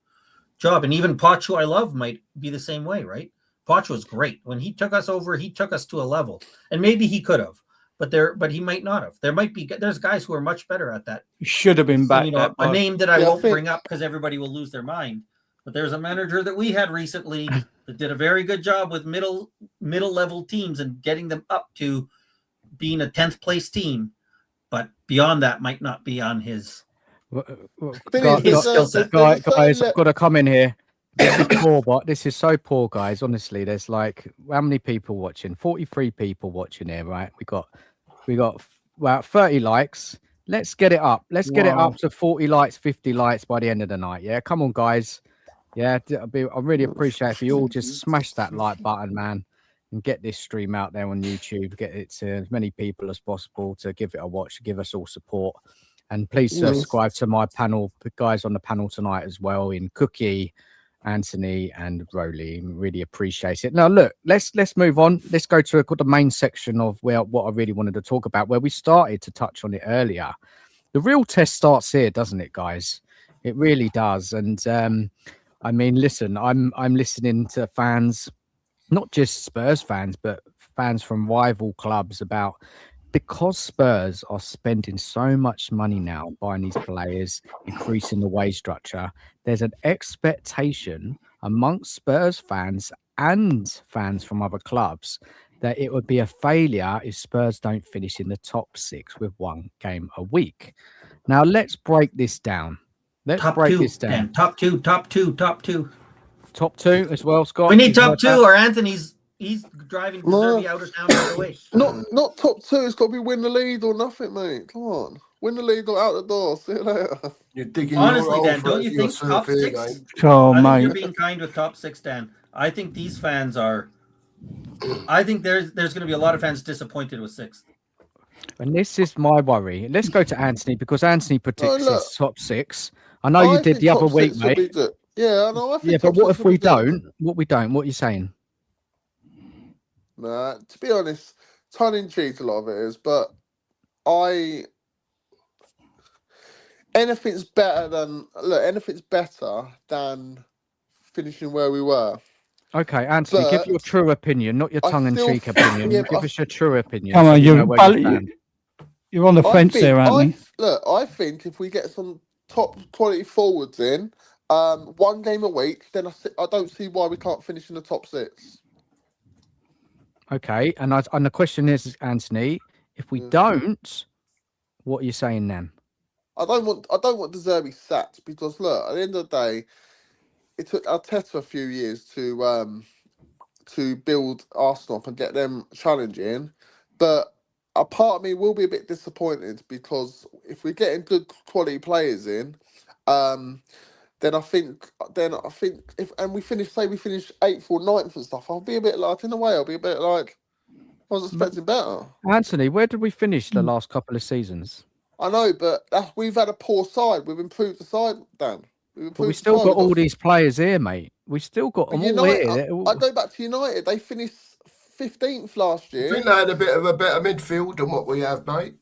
job, and even Poch, who I love, might be the same way, right? Poch was great when he took us over. He took us to a level, and maybe he could have, but he might not have. There's guys who are much better at that. He should have been back. You know, a name that I Yeah, I won't think- bring up because everybody will lose their mind. But there's a manager that we had recently that did a very good job with middle level teams and getting them up to being a 10th place team. But beyond that, might not be on his. Thing Guys, is, there's a- skill set. there's a certain guys, le- I've got to come in here. This is poor, but this is so poor, guys. Honestly, there's like how many people watching? 43 people watching here, right? We got about 30 likes. Let's get it up. Let's get it Wow. up to 40 likes, 50 likes by the end of the night. Yeah, come on, guys. Yeah, I really appreciate if you all just smash that like button, man, and get this stream out there on YouTube. Get it to as many people as possible to give it a watch, give us all support. And please subscribe to my panel, the guys on the panel tonight as well, in Cookie, Anthony, and Rowley. Really appreciate it. Now, look, let's move on. Let's go to the main section of what I really wanted to talk about, where we started to touch on it earlier. The real test starts here, doesn't it, guys? It really does. And I mean, listen, I'm listening to fans, not just Spurs fans, but fans from rival clubs about. Because Spurs are spending so much money now buying these players, increasing the wage structure, there's an expectation amongst Spurs fans and fans from other clubs that it would be a failure if Spurs don't finish in the top 6 with one game a week. Now, let's break this down. Top two. Top 2 as well, Scott. We need You've top heard 2, that? or he's driving Deserby out of town right away. Not top 2. It's got to be win the league or nothing, mate. Come on, win the league or out the door. See you later. You're digging Honestly, your Dan, hole don't you think yourself top here, 6? mate. Oh, I think mate. you're being kind with top 6, Dan. I think these fans are. I think there's going to be a lot of fans disappointed with 6th. And this is my worry. Let's go to Anthony, because Anthony predicts look, his top 6. I know you did think the other top week, 6 will mate. be good. Yeah, I know. I think Yeah, but top what 6 if will we be good. don't? What are you saying? Nah, to be honest, tongue in cheek, a lot of it is. But anything's better than finishing where we were. Okay, Anthony, give your But true opinion, not your I tongue-in-cheek still- opinion. yeah, Give but us your true opinion. Come so on, we know where you stand. you're on the fence there, Anthony. I think if we get some top quality forwards in, one game a week, then I don't see why we can't finish in the top 6. Okay, and the question is, Anthony, if we don't, what are you saying then? I don't want De Zerbi sacked, because look, at the end of the day, it took Arteta a few years to build Arsenal up and get them challenging, but a part of me will be a bit disappointed, because if we're getting good quality players in, then I think if we finish 8th or 9th and stuff, I'll be a bit like, in a way, I'll be a bit like, I was expecting better. Anthony, where did we finish the last couple of seasons? I know, but we've had a poor side. We've improved the side, Dan. But we still got all these players here, mate. We still got them all United, here. I go back to United. They finished 15th last I year. think they had a bit of a better midfield than what we have, mate.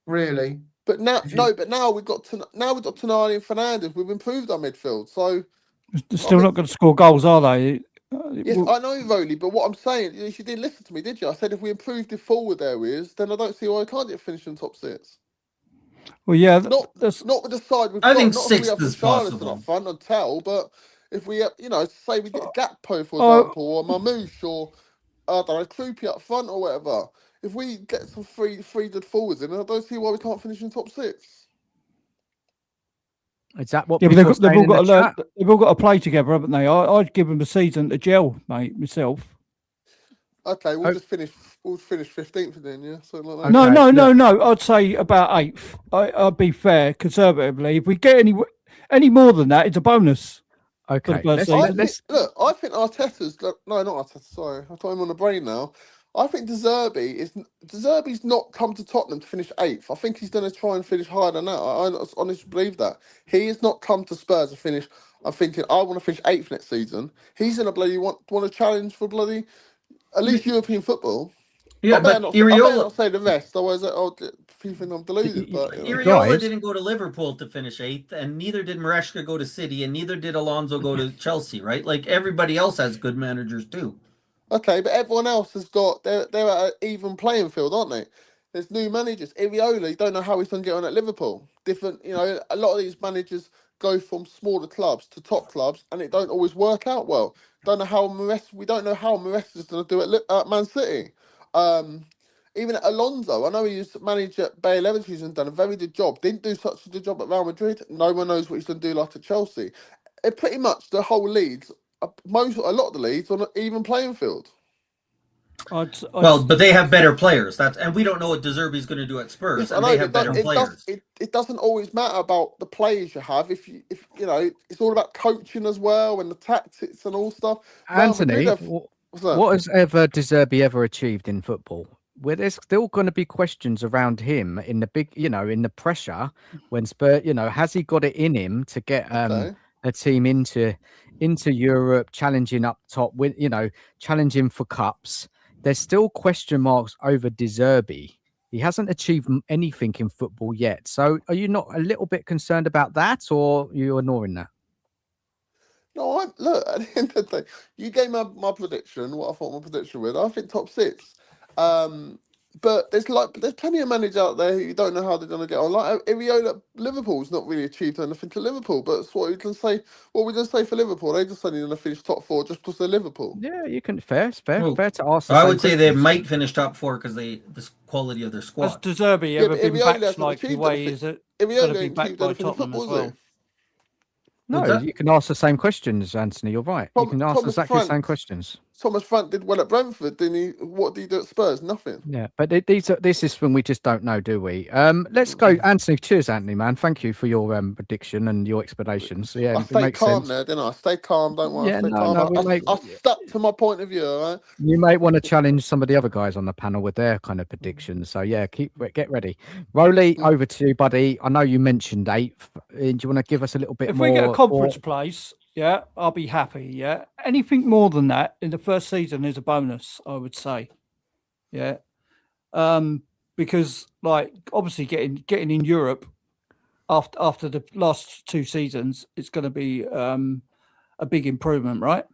Really. But now, If you- now we've got Tonali and Fernandes. We've improved our midfield. So They're still not going to score goals, are they? yes, I know, Rowley, but what I'm saying is you didn't listen to me, did you? I said if we improve the forward areas, then I don't see why I can't get finished in top six. Well, yeah, Not that's with the side we've I got. think Not if we sixth have is Richarlison possible. up front and Tell, but if we, say we get Gakpo, for Oh. example, or Mamouche, or I don't know, Troopy up front or whatever. If we get some three good forwards in, I don't see why we can't finish in top six. Is that what yeah, but people are they've saying all in got the to learn. chat? They've all got to play together, haven't they? I'd give them a season to gel, mate. Myself. Okay, Oh. just finish. We'll finish 15th then, yeah. So like that. Okay, No. I'd say about 8th. I'd be fair, conservatively. If we get any more than that, it's a bonus. Okay, first let's I think Arteta's no, not Arteta. Sorry, I've got him on the brain now. I think De Zerbi's not come to Tottenham to finish 8th. I think he's going to try and finish higher than that. I honestly believe that he has not come to Spurs to finish. I'm thinking I want to finish 8th next season. He's going to bloody want to challenge for bloody at least European football. Yeah, I better but not say the rest, otherwise people think I'm deluded. But Iriola Guys. didn't go to Liverpool to finish 8th, and neither did Maresca go to City, and neither did Alonso go to Chelsea, right? Like everybody else has good managers too. okay, but everyone else has got they're at an even playing field, aren't they? There's new managers. Iriola, you don't know how he's going to get on at Liverpool. Different, a lot of these managers go from smaller clubs to top clubs, and it don't always work out well. We don't know how Maresca is going to do at Man City. Even Alonso, I know he's managed at Bayer Leverkusen and done a very good job. Didn't do such a good job at Real Madrid. No one knows what he's going to do like at Chelsea. It pretty much the whole leagues, a lot of the leagues on an even playing field. Well, but they have better players. And we don't know what De Zerbi's going to do at Spurs, Yes, I and know, they have but better players. it doesn't always matter about the players you have. If it's all about coaching as well and the tactics and all stuff. Real Anthony, Madrid what has De Zerbi ever achieved in football? Where there's still going to be questions around him in the big, in the pressure when Spurs, has he got it in him to get a team into Europe, challenging up top, with challenging for cups? There's still question marks over De Zerbi. He hasn't achieved anything in football yet. So are you not a little bit concerned about that, or are you ignoring that? No, look, at the end of the day, you gave my prediction, what I thought my prediction was. I think top 6. But there's plenty of managers out there who you don't know how they're going to get on. Like Iriola, Liverpool's not really achieved anything to Liverpool, but it's what we can say. What we just say for Liverpool, they just only going to finish top 4 just because they're Liverpool. Yeah, you can fair to ask. I would say they might finish top 4 because the quality of their squad. Has De Zerbi ever been backed like the way is it going to be backed by Tottenham as well? No, you can ask the same questions, Anthony. You're right. You can ask exactly the same questions. Thomas Frank did well at Brentford, didn't he? What did he do at Spurs? Nothing. Yeah, but this is when we just don't know, do we? Let's go, Anthony. Cheers, Anthony, man. Thank you for your prediction and your explanations. So, yeah, I stayed calm there, didn't I? I stayed calm. Don't worry. Yeah, I stayed calm. I stuck to my point of view. Right? You may want to challenge some of the other guys on the panel with their kind of predictions. So yeah, get ready. Rowley, over to you, buddy. I know you mentioned 8th. Do you want to give us a little bit more? If we get a conference place, yeah, I'll be happy. Yeah, anything more than that in the first season is a bonus, I would say. Yeah, because like obviously getting in Europe after the last 2 seasons, it's going to be a big improvement, right?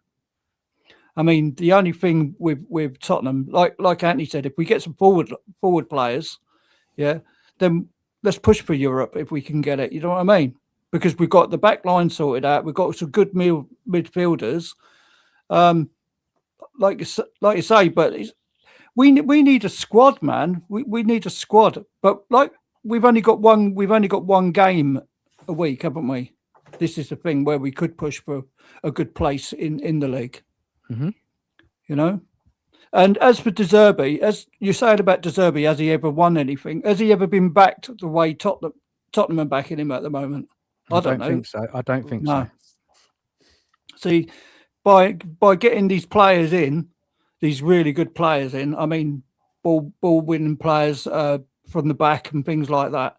I mean, the only thing with Tottenham, like Anthony said, if we get some forward players, yeah, then let's push for Europe if we can get it. You know what I mean? Because we've got the back line sorted out. We've got some good midfielders, like you say. But we need a squad, man. We need a squad. But like we've only got one game a week, haven't we? This is the thing where we could push for a good place in the league. Mm-hmm. And as for De Zerbi, as you said about De Zerbi, has he ever won anything? Has he ever been backed the way Tottenham are backing him at the moment? I don't know. Think so. I don't think so. See, by getting these players in, these really good players in, I mean, ball winning players from the back and things like that.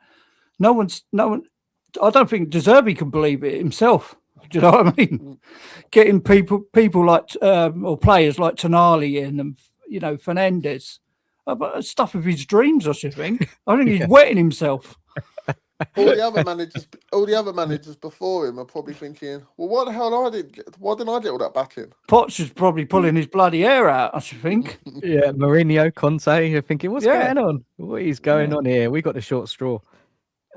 No one. I don't think De Zerbi can believe it himself. Do you know what I mean? Getting people like or players like Tonali in Fernandes. But stuff of his dreams, I should think. I think he's wetting himself. All the other managers before him are probably thinking, well, why didn't I get all that backing? Potts is probably pulling his bloody hair out, I should think. Yeah, Mourinho, Conte, you're thinking, what's Yeah. going on? What is going on here? We got the short straw.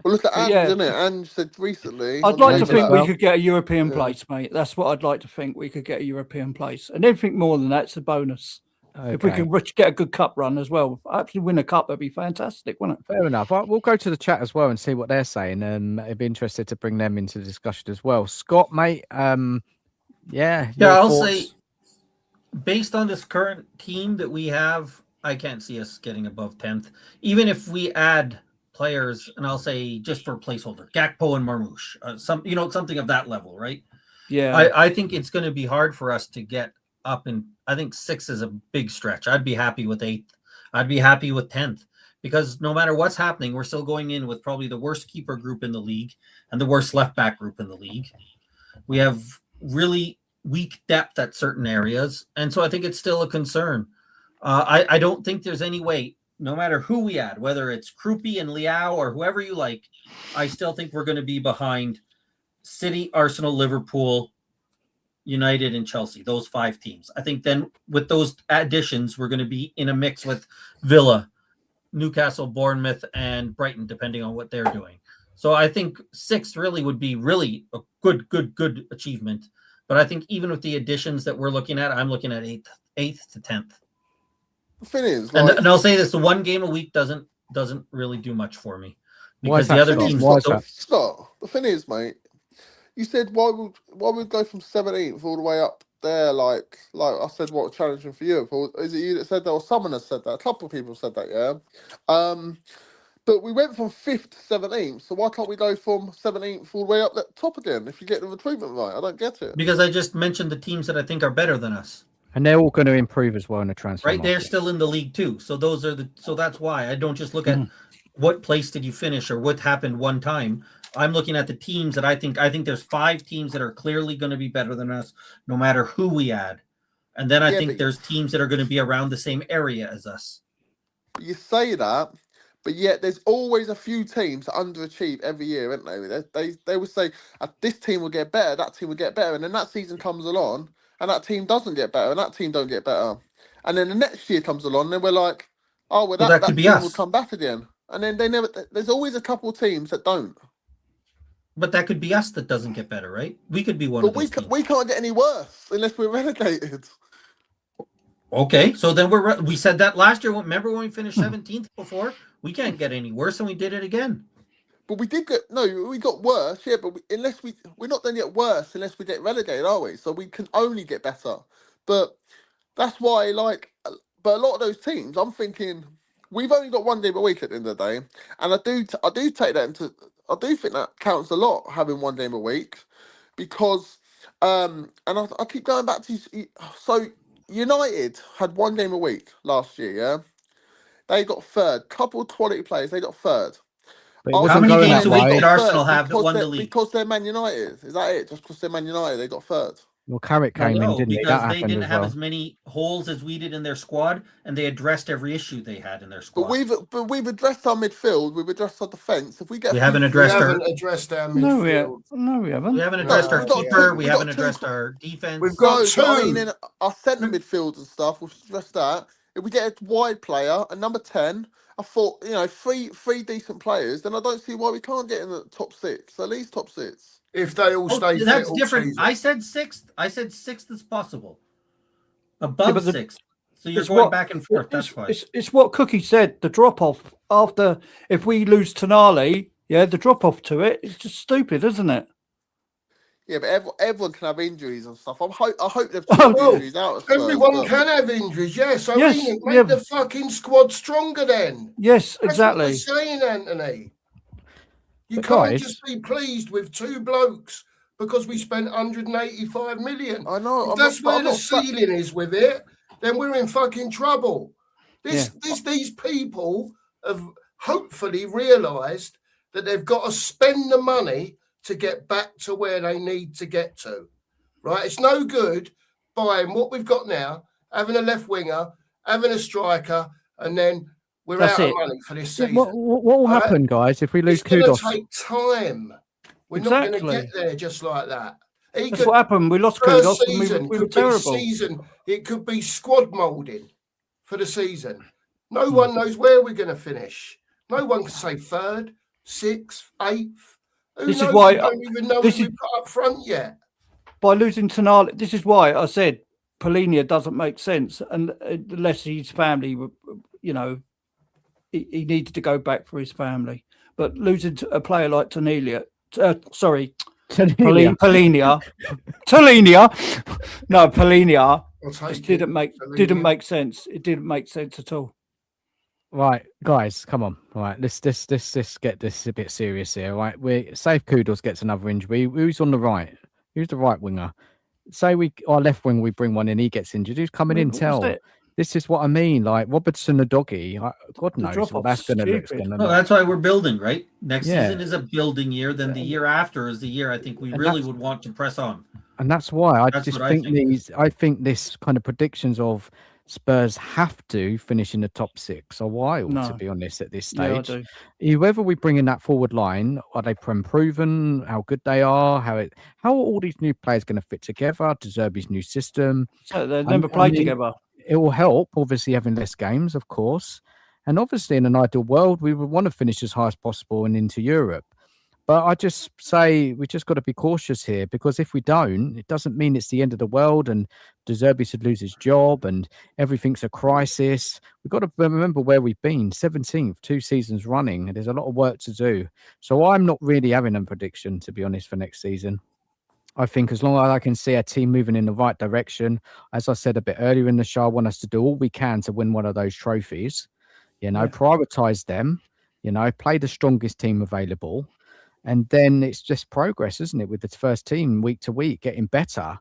Well, look at Ange, yeah. isn't it? Ange said recently. I'd on the like to Ange game as think well. we could get a European Yeah. place, mate. That's what I'd like to think. We could get a European place. And anything more than that's a bonus. If we Okay. can get a good cup run as well, actually win a cup, that'd be fantastic, wouldn't it? Fair enough. We'll go to the chat as well and see what they're saying. I'd be interested to bring them into the discussion as well. Scott, mate, your I'll thoughts? say, based on this current team that we have, I can't see us getting above 10th. Even if we add players, and I'll say just for placeholder, Gakpo and Marmoush, something of that level, right? Yeah. I think it's going to be hard for us to get up, and I think 6th is a big stretch. I'd be happy with 8th. I'd be happy with 10th, because no matter what's happening, we're still going in with probably the worst keeper group in the league and the worst left back group in the league. We have really weak depth at certain areas, and so I think it's still a concern. I don't think there's any way, no matter who we add, whether it's Krupi and Liao or whoever you like, I still think we're going to be behind City, Arsenal, Liverpool, United, and Chelsea, those 5 teams. I think then with those additions, we're going to be in a mix with Villa, Newcastle, Bournemouth, and Brighton, depending on what they're doing. So I think 6th really would be really a good achievement. But I think even with the additions that we're looking at, I'm looking at 8th to 10th. The thing is, And I'll say this: the one game a week doesn't really do much for me, Why is because the that, other Scott? teams Why is don't. that? Scott, the thing is, mate, you said why would go from 17th all the way up there? Like I said, what challenging for you? Or is it you that said that, or someone has said that? A couple of people said that, yeah. But we went from 5th to 17th, so why can't we go from 17th all the way up the top again? If you get the recruitment right, I don't get it. Because I just mentioned the teams that I think are better than us. And they're all going to improve as well in the transfer Right, they're market. still in the league too. So that's why I don't just look at what place did you finish or what happened one time. I'm looking at the teams that I think there's 5 teams that are clearly going to be better than us, no matter who we add. And then I think there's teams that are going to be around the same area as us. You say that, but yet there's always a few teams that underachieve every year, aren't they? They would say this team will get better, that team will get better, and then that season comes along, and that team doesn't get better, and that team don't get better, and then the next year comes along, and then we're like, oh, well, that could be team us. will come back again, and then they never. There's always a couple of teams that don't. But that could be us that doesn't get better, right? We could be one of those teams. We can't get any worse unless we're relegated. Okay, so then we said that last year. Remember when we finished 17th before? We can't get any worse, and we did it again. But we got worse, yeah. But we're not going to get worse unless we get relegated, are we? So we can only get better. But that's why, but a lot of those teams, I'm thinking we've only got one game a week at the end of the day, and I do take that into. I do think that counts a lot, having one game a week, because and I keep going back to so United had one game a week last year, yeah. They got 3rd. Couple of quality players, they got 3rd. But it How wasn't many going games that a week way. did Arsenal have that won the league? Because they're Man United. Is that it? Just because they're Man United, they got 3rd. Well, Carrick came in, didn't he? Because That they happened didn't as have well. as many holes as we did in their squad, and they addressed every issue they had in their squad. But we've addressed our midfield. We've addressed our defence. If we get, We haven't We addressed haven't addressed our midfield. No, we haven't. We haven't addressed our we've got keeper. two- We we've haven't got two- addressed our defense. We've got no, but I two. mean, in our centre midfield and stuff, we've addressed that. If we get a wide player, a number 10, I thought, three decent players, then I don't see why we can't get in the top 6, at least top 6. If they all stay fit That's all different. season. I said 6th. I said 6th is possible. Above but 6th. So you're it's going what- back and forth. That's fine. It's what Cookie said. The drop off after if we lose Tonali, the drop off to it's just stupid, isn't it? Yeah, but everyone can have injuries and stuff. I hope they've taken injuries out. Spurs, Everyone can have injuries, yes. I Yes, mean, make the fucking squad stronger then. Yes, That's exactly. what we're saying, Anthony. You But can't guys- just be pleased with 2 blokes because we spent 185 million. I know. If that's where the ceiling is with it, then we're in fucking trouble. These people have hopefully realised that they've got to spend the money to get back to where they need to get to. Right? It's no good buying what we've got now, having a left winger having a striker, and then we're That's out it. of money for this Yeah, season. what will Right? happen, guys, if we lose It's going to Kudos? take time. We're not going to Exactly. get there just like that. That's what happened. We lost First Kudos and season we were could be terrible. season. It could be squad moulding for the season. No one knows where we're going to finish. No one can say third, sixth, eighth. Who This knows? is why We don't even know this who we is- put up front yet. By losing Tonali, this is why I said Polinia doesn't make sense, and unless his family, you know, he needed to go back for his family. But losing to a player like Polinia, Polinia I'll take just it. didn't make sense. It didn't make sense at all. Right, guys, come on. Right, let's get this a bit serious here. Right, we say if Kudos gets another injury. Who's on the right? Who's the right winger? Say our left wing, we bring one in, he gets injured. Who's coming in? This is what I mean. Like Robertson, the doggy. God knows what that's going to look. No, that's why we're building, right? Next Yeah. season is a building year. Then the year after is the year I think we really would want to press on. And that's why I That's just what I think think. I think this kind of predictions of Spurs have to finish in the top 6 are wild, to be honest, at this Yeah, I stage. do. Whoever we bring in that forward line, are they proven? How good they are? How are all these new players going to fit together? De Zerbi's new system. So they never played together. It will help, obviously, having less games, of course. And obviously, in an ideal world, we would want to finish as high as possible and into Europe. But I just say we just got to be cautious here, because if we don't, it doesn't mean it's the end of the world and De Zerbi should lose his job and everything's a crisis. We've got to remember where we've been, 17th, 2 seasons running. And there's a lot of work to do. So I'm not really having a prediction, to be honest, for next season. I think as long as I can see a team moving in the right direction, as I said a bit earlier in the show, I want us to do all we can to win one of those trophies, prioritize them, play the strongest team available. And then it's just progress, isn't it? With the first team week to week, getting better,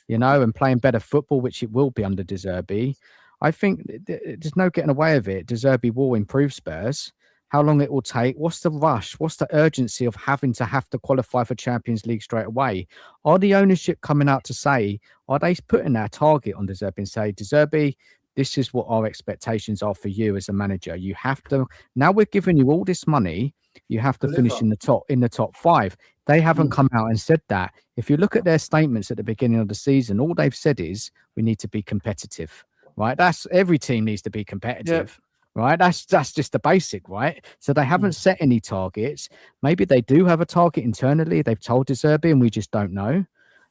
and playing better football, which it will be under De Zerbi. I think there's no getting away of it. De Zerbi will improve Spurs. How long it will take? What's the rush? What's the urgency of having to qualify for Champions League straight away? Are the ownership coming out to say, are they putting their target on De Zerbi and say, De Zerbi, this is what our expectations are for you as a manager. You have to, now we're giving you all this money, you have to finish in the top 5. They haven't come out and said that. If you look at their statements at the beginning of the season, all they've said is we need to be competitive, right? That's every team needs to be competitive, right? That's just the basic, right? So they haven't set any targets. Maybe they do have a target internally. They've told De Zerbi and we just don't know.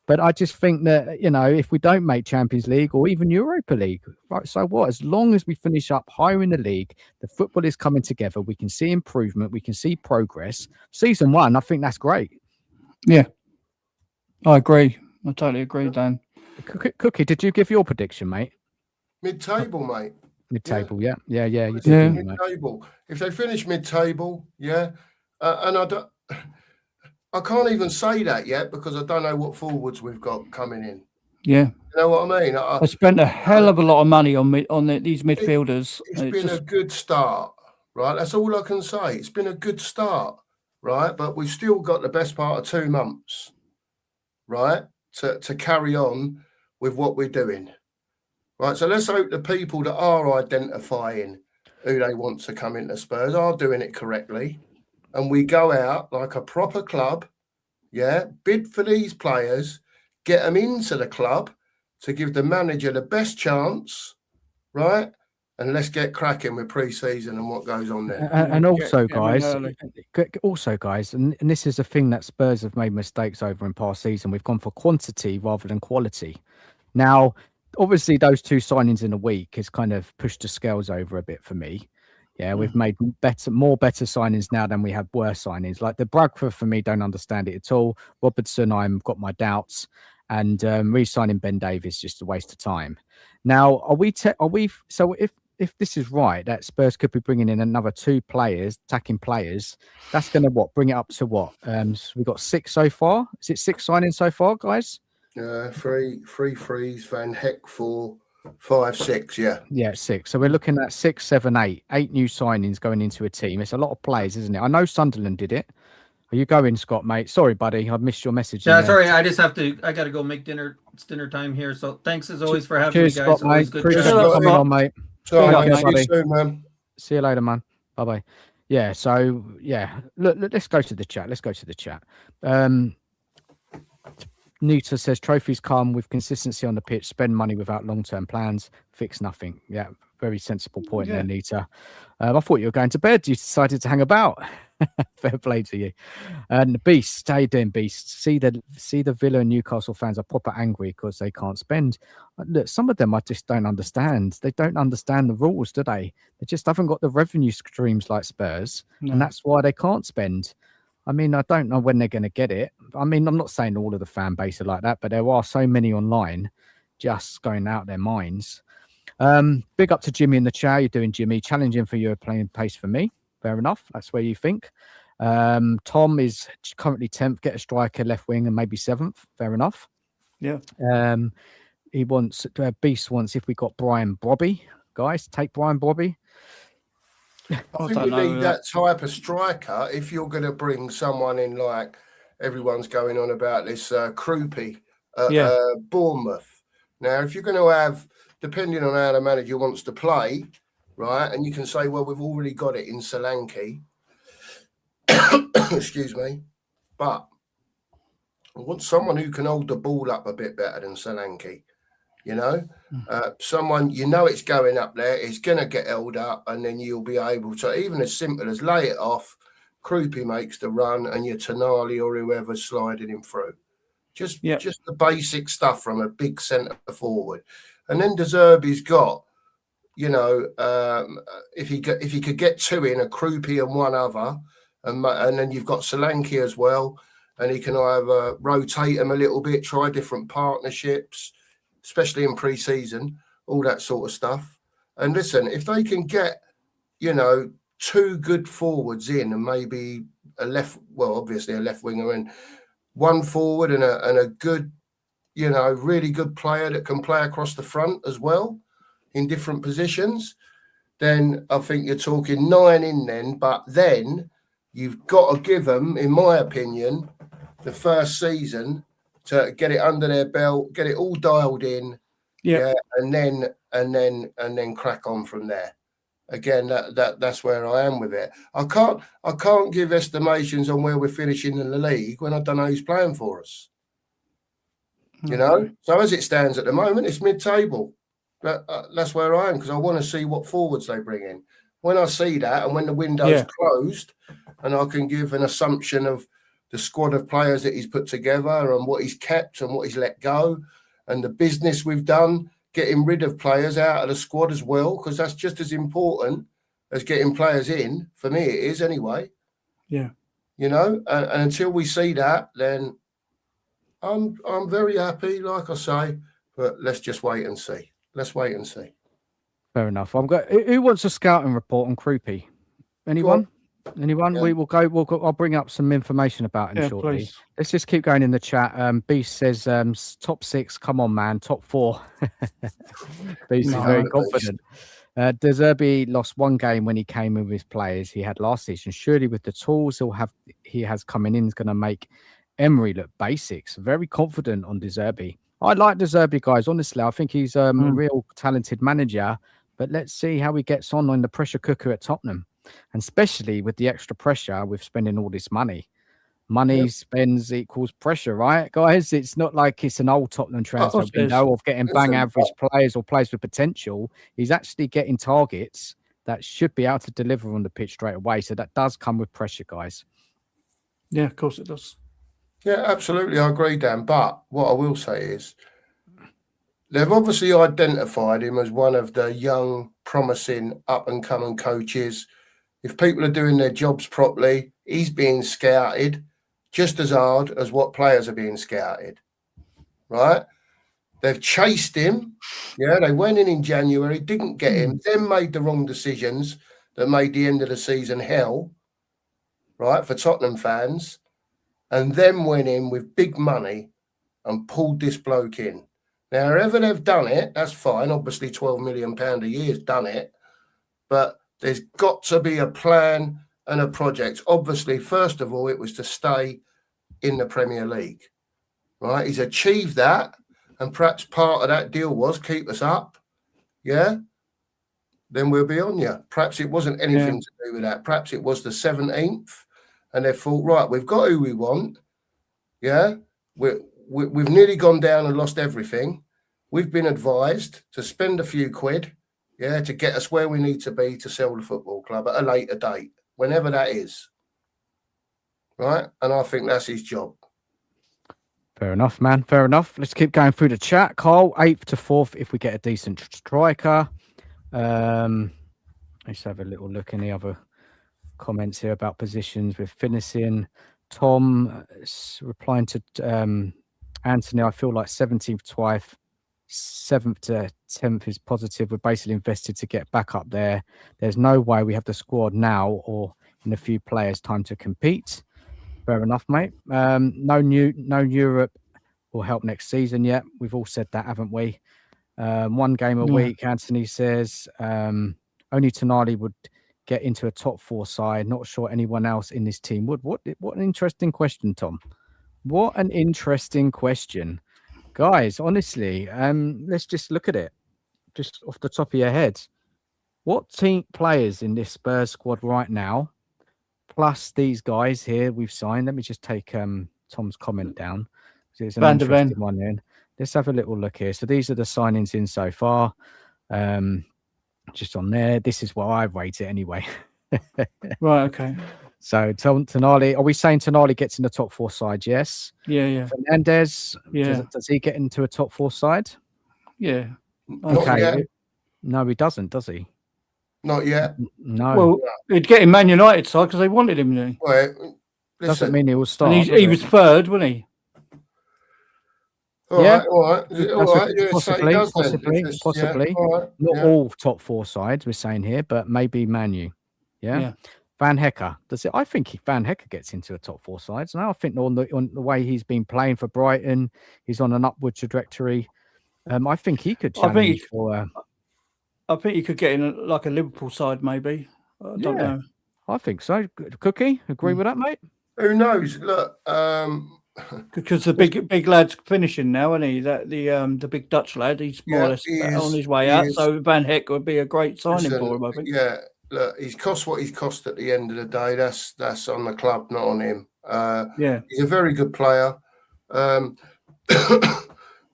But I just think that, if we don't make Champions League or even Europa League, right, so what? As long as we finish up higher in the league, the football is coming together, we can see improvement, we can see progress. Season 1, I think that's great. Yeah, I agree. I totally agree, Dan. Cookie, did you give your prediction, mate? Mid-table, mate. Mid-table, yeah. You did. Yeah. Mid-table. If they finish mid-table, and I can't even say that yet because I don't know what forwards we've got coming in. Yeah. You know what I mean? I spent a hell of a lot of money on these midfielders. It's been a good start, right? That's all I can say. It's been a good start, right? But we've still got the best part of 2 months, right? To carry on with what we're doing, right? So let's hope the people that are identifying who they want to come into Spurs are doing it correctly. And we go out like a proper club, bid for these players, get them into the club to give the manager the best chance, right? And let's get cracking with pre-season and what goes on there. And also, guys, and this is a thing that Spurs have made mistakes over in past season. We've gone for quantity rather than quality. Now, obviously, those 2 signings in a week has kind of pushed the scales over a bit for me. Yeah, we've made more better signings now than we had worse signings. Like the Bradford, for me, don't understand it at all. Robertson, I've got my doubts, and re-signing Ben Davies just a waste of time. Now, are we? So if this is right, that Spurs could be bringing in another 2 players, attacking players, that's going to bring it up to what? So we've got 6 so far. Is it 6 signings so far, guys? 3 frees, Van Heck 4. 5, 6, yeah, 6. So we're looking at 6, 7, 8 new signings going into a team. It's a lot of players, isn't it? I know Sunderland did it. Are you going, Scott, mate? Sorry, buddy, I missed your message. Yeah, sorry, I got to go make dinner. It's dinner time here. So thanks as always for having me, guys. Scott, Always mate. good. Appreciate you coming on, mate. So, Big up, mate, see you buddy. soon, man. See you later, man. Bye bye. Yeah. So yeah, look, let's go to the chat. Let's go to the chat. Nita says trophies come with consistency on the pitch. Spend money without long-term plans. Fix nothing. Yeah, very sensible point there, Nita. I thought you were going to bed. You decided to hang about. Fair play to you. And Beast, stay doing Beast. See the Villa and Newcastle fans are proper angry because they can't spend. Look, some of them I just don't understand. They don't understand the rules, do they? They just haven't got the revenue streams like Spurs, and that's why they can't spend. I mean, I don't know when they're going to get it. I mean, I'm not saying all of the fan base are like that, but there are so many online just going out their minds. Big up to Jimmy in the chat. You're doing, Jimmy. Challenging for you, playing pace for me. Fair enough. That's where you think. Tom is currently 10th. Get a striker, left wing, and maybe 7th. Fair enough. Yeah. He wants, Beast wants, if we got Brian Brobby. Guys, take Brian Brobby. I think you need that type of striker if you're going to bring someone in like everyone's going on about this Krupi at Bournemouth. Now, if you're going to have, depending on how the manager wants to play, right, and you can say, well, we've already got it in Solanke. Excuse me. But I want someone who can hold the ball up a bit better than Solanke. You know, someone, you know, it's going up there, it's going to get held up, and then you'll be able to, even as simple as lay it off, Krupi makes the run, and your Tonali or whoever's sliding him through. Just the basic stuff from a big centre forward. And then De Zerbi's got, you know, if he could get two in, a Krupi and one other, and then you've got Solanke as well, and he can either rotate them a little bit, try different partnerships, especially in pre-season, all that sort of stuff. And listen, if they can get, you know, two good forwards in and maybe obviously a left winger and one forward and a good, you know, really good player that can play across the front as well in different positions, then I think you're talking 9 in then. But then you've got to give them, in my opinion, the first season to get it under their belt, get it all dialed in, and then crack on from there. Again, that's where I am with it. I can't give estimations on where we're finishing in the league when I don't know who's playing for us. You know, so as it stands at the moment, it's mid-table. That's where I am because I want to see what forwards they bring in. When I see that, and when the window's closed, and I can give an assumption of the squad of players that he's put together and what he's kept and what he's let go and the business we've done, getting rid of players out of the squad as well, because that's just as important as getting players in. For me, it is anyway. Yeah. You know, and until we see that, then I'm very happy, like I say, but let's just wait and see. Let's wait and see. Fair enough. Who wants a scouting report on Krupi? Anyone? Anyone? Yeah. We'll go. I'll bring up some information about him shortly. Please. Let's just keep going in the chat. Beast says top 6. Come on, man. Top 4. Beast is very confident. De Zerbi lost one game when he came in with his players he had last season. Surely with the tools he has coming in is going to make Emery look basics. Very confident on De Zerbi. I like De Zerbi, guys. Honestly, I think he's a real talented manager. But let's see how he gets on the pressure cooker at Tottenham. And especially with the extra pressure with spending all this money. Money spends equals pressure, right, guys? It's not like it's an old Tottenham transfer window of getting bang average players or players with potential. He's actually getting targets that should be able to deliver on the pitch straight away. So that does come with pressure, guys. Yeah, of course it does. Yeah, absolutely. I agree, Dan. But what I will say is they've obviously identified him as one of the young, promising, up-and-coming coaches. If people are doing their jobs properly, he's being scouted just as hard as what players are being scouted, right? They've chased him. Yeah, they went in January, didn't get him, then made the wrong decisions that made the end of the season hell, right, for Tottenham fans, and then went in with big money and pulled this bloke in. Now, however they've done it, that's fine. Obviously, £12 million a year has done it, but there's got to be a plan and a project. Obviously, first of all, it was to stay in the Premier League, right? He's achieved that, and perhaps part of that deal was keep us up, yeah? then we'll be on you. Perhaps it wasn't anything to do with that. Perhaps it was the 17th, and they thought, right, we've got who we want. Yeah, we've nearly gone down and lost everything. We've been advised to spend a few quid, to get us where we need to be to sell the football club at a later date, whenever that is. Right, and I think that's his job. Fair enough, man. Fair enough. Let's keep going through the chat. Carl, 8th to 4th if we get a decent striker. Let's have a little look in the other comments here about positions with finishing. Tom replying to Anthony, I feel like 17th twice, 7th to 10th is positive. We're basically invested to get back up there. There's no way we have the squad now or in a few players time to compete. Fair enough, mate. No Europe will help next season yet. We've all said that, haven't we? One game a week, Anthony says. Only Tonali would get into a top 4 side. Not sure anyone else in this team would. What an interesting question, Tom. What an interesting question. Guys, honestly, let's just look at it. Just off the top of your heads. What team players in this Spurs squad right now, plus these guys here we've signed? Let me just take Tom's comment down. It's an Van der interesting Ven. one then. Let's have a little look here. So these are the signings in so far. Just on there. This is what I rate it anyway. Right, okay. So Tonali, are we saying Tonali gets in the top 4 side? Yes. Yeah. Fernandez, Yeah. does he get into a top 4 side? Yeah. Not Okay. yet. No, he doesn't, does he? Not yet. No. Well, he'd get in Man United side because they wanted him, didn't he? Well, doesn't listen. mean he will start. And he was third, wasn't he? All Yeah. right, all right. All right. Yeah, so he does then. Possibly. Yeah, all right, Not yeah. all top 4 sides we're saying here, but maybe Man U. Yeah. Van Hecker, does it? I think Van Hecker gets into a top 4 sides now. I think on the way he's been playing for Brighton, he's on an upward trajectory. I think he could challenge for. I think he could get in like a Liverpool side, maybe. I don't know. I think so. Cookie, agree with that, mate? Who knows? Look, because the big lad's finishing now, isn't he? That the big Dutch lad, he's more or less on his way out. So Van Heck would be a great signing for him, I think. Yeah, look, he's cost what he's cost at the end of the day. That's on the club, not on him. He's a very good player.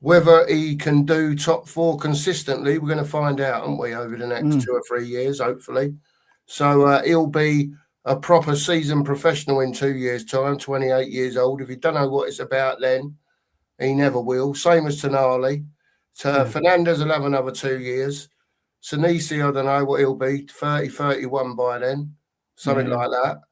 Whether he can do top 4 consistently, we're going to find out, aren't we, over the next 2 or 3 years, hopefully. So he'll be a proper seasoned professional in 2 years' time, 28 years old. If you don't know what it's about then, he never will. Same as Tonali. Fernandez will have another 2 years. Sinisi, I don't know what he'll be, 30, 31 by then, something like that.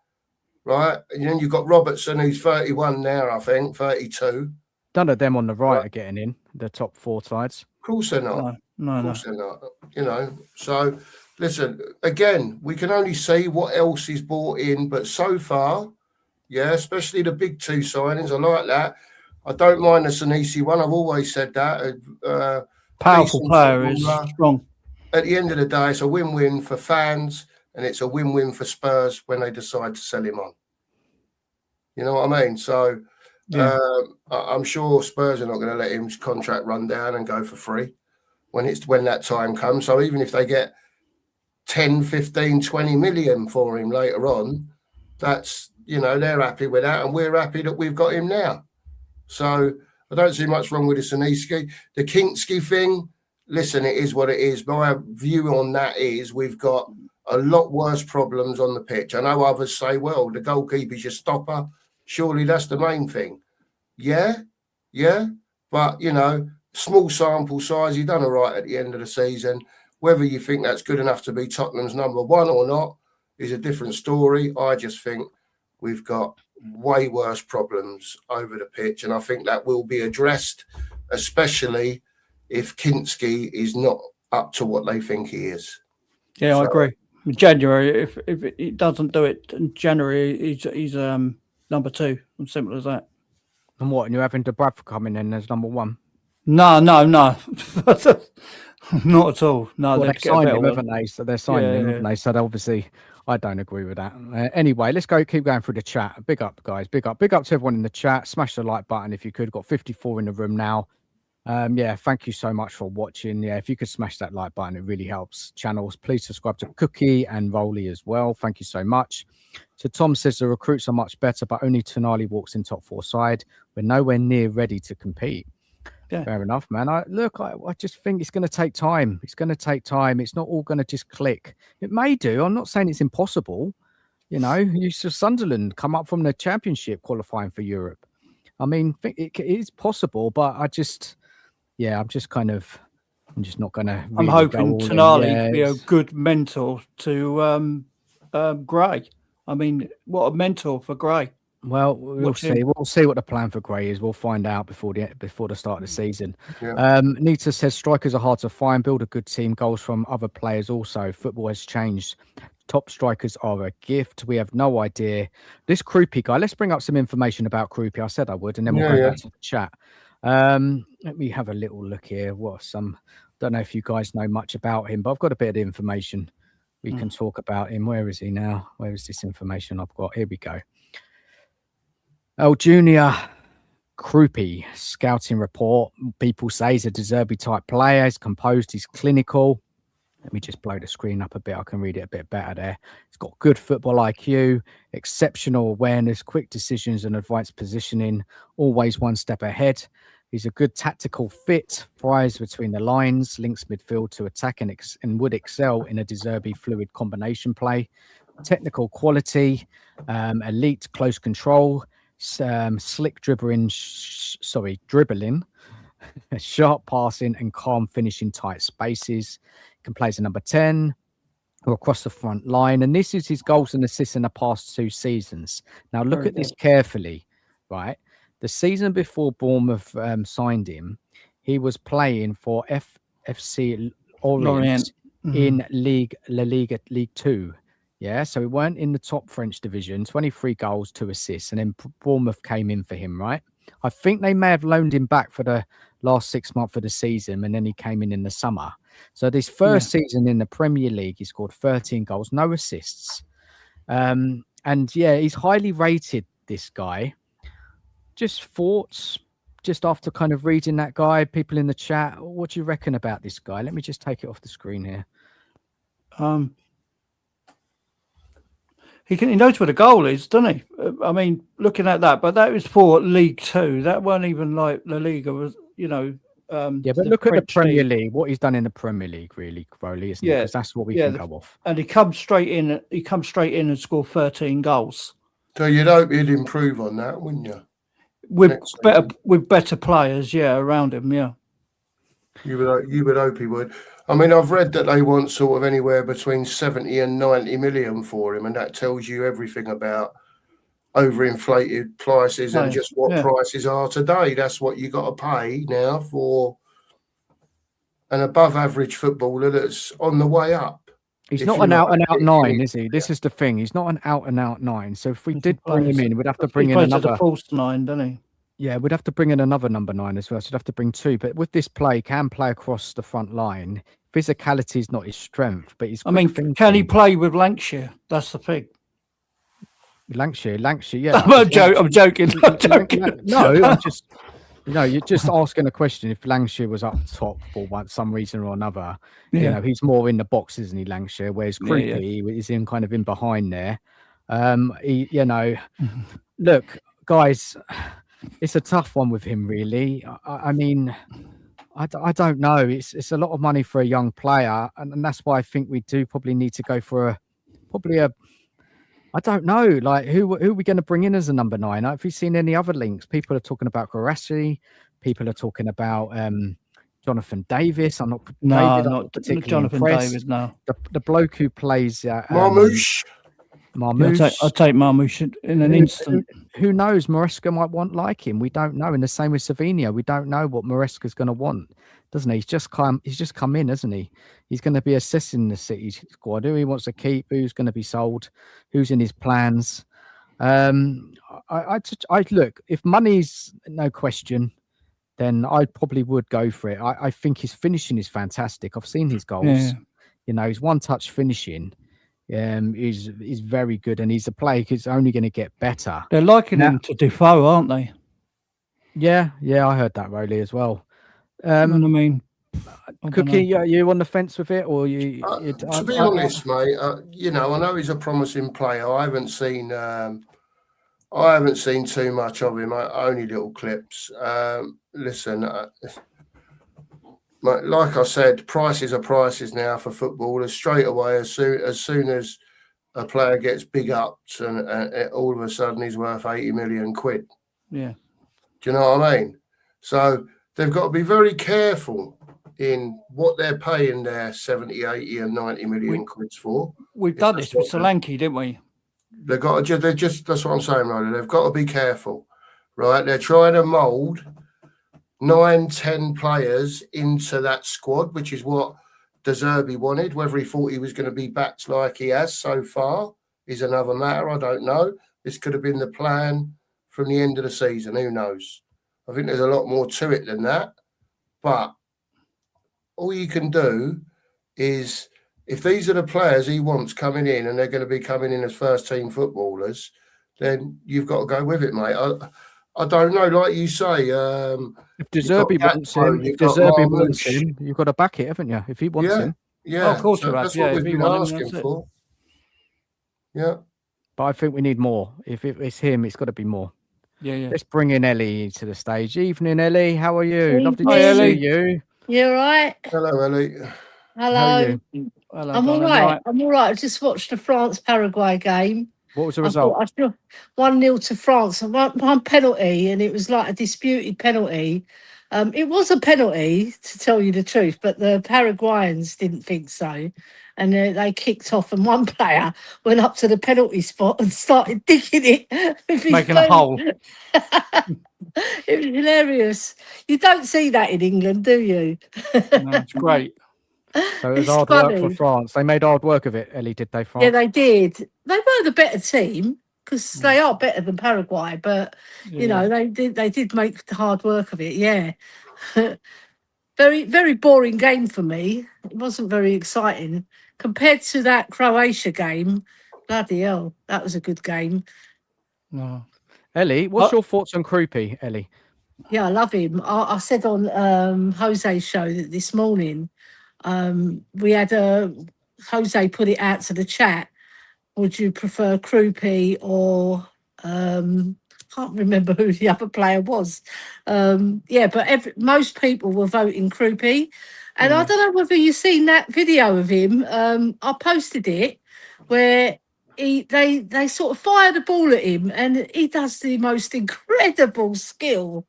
Right? And then you've got Robertson, who's 31 now, I think, 32. None of them on the right are getting in the top 4 sides. Of course they're not. No. Of course they're not. You know, so listen, again, we can only see what else is bought in, but so far, especially the big 2 signings, I like that. I don't mind the Sinisi one. I've always said that. Powerful player is strong. At the end of the day, it's a win-win for fans and it's a win-win for Spurs when they decide to sell him on. You know what I mean? So I'm sure Spurs are not going to let his contract run down and go for free when that time comes. So even if they get 10, 15, 20 million for him later on, that's, they're happy with that and we're happy that we've got him now. So I don't see much wrong with the Sinisi. The Kinski thing, listen, it is what it is. My view on that is we've got a lot worse problems on the pitch. I know others say, well, the goalkeeper's your stopper. Surely that's the main thing. Yeah. But, small sample size, he done all right at the end of the season. Whether you think that's good enough to be Tottenham's number 1 or not is a different story. I just think we've got way worse problems over the pitch. And I think that will be addressed, especially if Kinski is not up to what they think he is. Yeah, so, I agree. In January, if it doesn't do it in January, he's number 2. As simple as that. And what? And you're having De Bradford coming in as number 1? No. Not at all. No, they've signed him, haven't they? So they're signing him, haven't they? So obviously, I don't agree with that. Anyway, let's keep going through the chat. Big up, guys. Big up to everyone in the chat. Smash the like button if you could. Got 54 in the room now. Yeah, thank you so much for watching. Yeah, if you could smash that like button, it really helps channels. Please subscribe to Cookie and Rolly as well. Thank you so much. So Tom says the recruits are much better, but only Tonali walks in top 4 side. We're nowhere near ready to compete. Yeah. Fair enough, man. I just think it's going to take time. It's going to take time. It's not all going to just click. It may do. I'm not saying it's impossible. You know, you saw Sunderland come up from the Championship qualifying for Europe. I mean, it is possible, but I'm just not going to. I'm hoping Tonali could be a good mentor to Gray. I mean, what a mentor for Gray. Well, we'll see. We'll see what the plan for Gray is. We'll find out before the start of the season. Yeah. Nita says strikers are hard to find. Build a good team. Goals from other players also. Football has changed. Top strikers are a gift. We have no idea. This Krupi guy. Let's bring up some information about Krupi. I said I would, and then we'll go back to the chat. Let me have a little look here. Don't know if you guys know much about him, but I've got a bit of information we can talk about him. Where is he now? Where is this information I've got? Here we go. Junior Krupi scouting report. People say he's a De Zerbi type player. He's composed. He's clinical. Let me just blow the screen up a bit. I can read it a bit better there. He's got good football IQ, exceptional awareness, quick decisions and advanced positioning, always one step ahead. He's a good tactical fit, thrives between the lines, links midfield to attack and would excel in a De Zerbi fluid combination play. Technical quality, elite close control, slick dribbling, sharp passing and calm finishing tight spaces. Can play as a number 10 or across the front line. And this is his goals and assists in the past 2 seasons. Now look at this carefully, right? The season before Bournemouth signed him, he was playing for FC Lorient in La Liga League 2. Yeah, so he weren't in the top French division, 23 goals, 2 assists, and then Bournemouth came in for him, right? I think they may have loaned him back for the last 6 months of the season, and then he came in the summer. So this first season in the Premier League, he scored 13 goals, no assists. And yeah, he's highly rated, this guy. Just thoughts, just after kind of reading that guy, people in the chat, what do you reckon about this guy? Let me just take it off the screen here. He knows where the goal is, doesn't he? I mean, looking at that, but that was for League 2. That weren't even like La Liga was, yeah, but look at the Premier League. What he's done in the Premier League, really, Crowley, isn't it? Because that's what we can go off. And he comes straight in. He comes straight in and scored 13 goals. So you'd hope he'd improve on that, wouldn't you? With better players, around him, You would hope he would. I mean, I've read that they want sort of anywhere between 70 and 90 million for him, and that tells you everything about overinflated prices and just what prices are today. That's what you got to pay now for an above average footballer that's on the way up. He's not an out and out 9, is he? This is the thing. He's not an out and out 9. So if we did bring him in, we'd have to bring in another false 9, doesn't he? Yeah, we'd have to bring in another number 9 as well. So we'd have to bring 2. But with this play, he can play across the front line. Physicality is not his strength, but he's. Can he play with Lancashire? That's the thing. Lancashire, yeah. I'm joking. No, you're just asking a question. If Lancashire was up top for some reason or another, he's more in the box, isn't he, Lancashire? Whereas Creepy is in kind of in behind there. Look, guys, it's a tough one with him, really. I mean, I don't know. It's a lot of money for a young player, and that's why I think we do probably need to go for a I don't know, like who are we going to bring in as a number 9? Have you seen any other links? People are talking about Garassi. People are talking about Jonathan Davis. I'm not particularly Jonathan impressed. Davis. No, the bloke who plays Marmoush. I'll take Marmoush in an instant. Who knows? Maresca might want like him. We don't know. And the same with Savinho. We don't know what Maresca's going to want, doesn't he? He's just come in, isn't he? He's going to be assessing the City squad. Who he wants to keep, who's going to be sold, who's in his plans. I look, if money's no question, then I probably would go for it. I think his finishing is fantastic. I've seen his goals. His one-touch finishing. He's very good, and he's a player who's only going to get better. They're liking him to Defoe, aren't they? Yeah, I heard that, Rowley, as well. You know what I mean? I don't Cookie, know. are you on the fence with it, or you? To be honest, mate, you know, I know he's a promising player. I haven't seen too much of him. Only little clips. Listen, like I said, prices are prices now for footballers. Straight away, as soon as a player gets big ups, and all of a sudden he's worth 80 million quid. Yeah. Do you know what I mean? So they've got to be very careful in what they're paying their 70, 80 and 90 million quids for. We've done this with Solanke, didn't we? They've got to, that's what I'm saying, Roland. They've got to be careful, right? They're trying to mould 9, 10 players into that squad, which is what De Zerbi wanted. Whether he thought he was going to be backed like he has so far is another matter. I don't know. This could have been the plan from the end of the season. Who knows? I think there's a lot more to it than that. But all you can do is, if these are the players he wants coming in and they're going to be coming in as first team footballers, then you've got to go with it, mate. I don't know, like you say. If De Zerbi wants him, you've got to back it, haven't you? If he wants him. Yeah, of course, that's what we've been asking for. Yeah. But I think we need more. If it's him, it's got to be more. Yeah. Let's bring in Ellie to the stage. Evening, Ellie. How are you? Lovely Hi, to Ellie. see you. You all right? Hello, Ellie. Hello. How are you? Hello, I'm all darling, right. I'm all right. I just watched the France-Paraguay game. What was the result? I thought 1-0 to France. One penalty, and it was like a disputed penalty. It was a penalty, to tell you the truth, but the Paraguayans didn't think so. And they kicked off, and one player went up to the penalty spot and started digging it with his Making a hole. It was hilarious. You don't see that in England, do you? No, it's great. So it was It's hard work for funny. France. They made hard work of it, Ellie, did they, France? Yeah, they did. They were the better team because they are better than Paraguay, but you know, they did make the hard work of it. Yeah. Very, very boring game for me. It wasn't very exciting compared to that Croatia game. Bloody hell, that was a good game. No. Ellie, what's your thoughts on Krupi, Ellie? Yeah, I love him. I said on Jose's show that this morning we had Jose put it out to the chat. Would you prefer Krupi or can't remember who the other player was. But most people were voting Krupi. And I don't know whether you've seen that video of him. I posted it where they sort of fire the ball at him and he does the most incredible skill.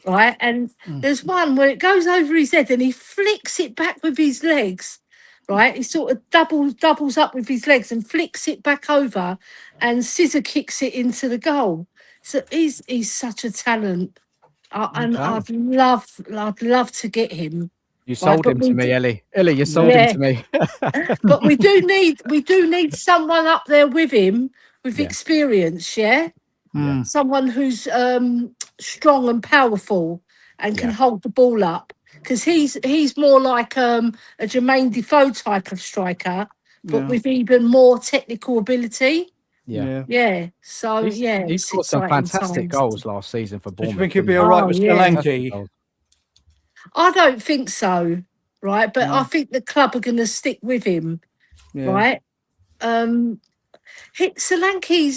Right. And there's one where it goes over his head and he flicks it back with his legs. Right. He sort of doubles up with his legs and flicks it back over and scissor kicks it into the goal. So he's such a talent. And I'd love to get him. You sold him to me, Ellie. Ellie, you sold him to me. But we do need someone up there with him with experience, yeah? Someone who's strong and powerful and can hold the ball up. Because he's more like a Jermaine Defoe type of striker, but with even more technical ability. So he's got some fantastic goals last season for Bournemouth. Do you think he'd be all right with Solanke? I don't think so, right? But I think the club are going to stick with him, right? Solanke's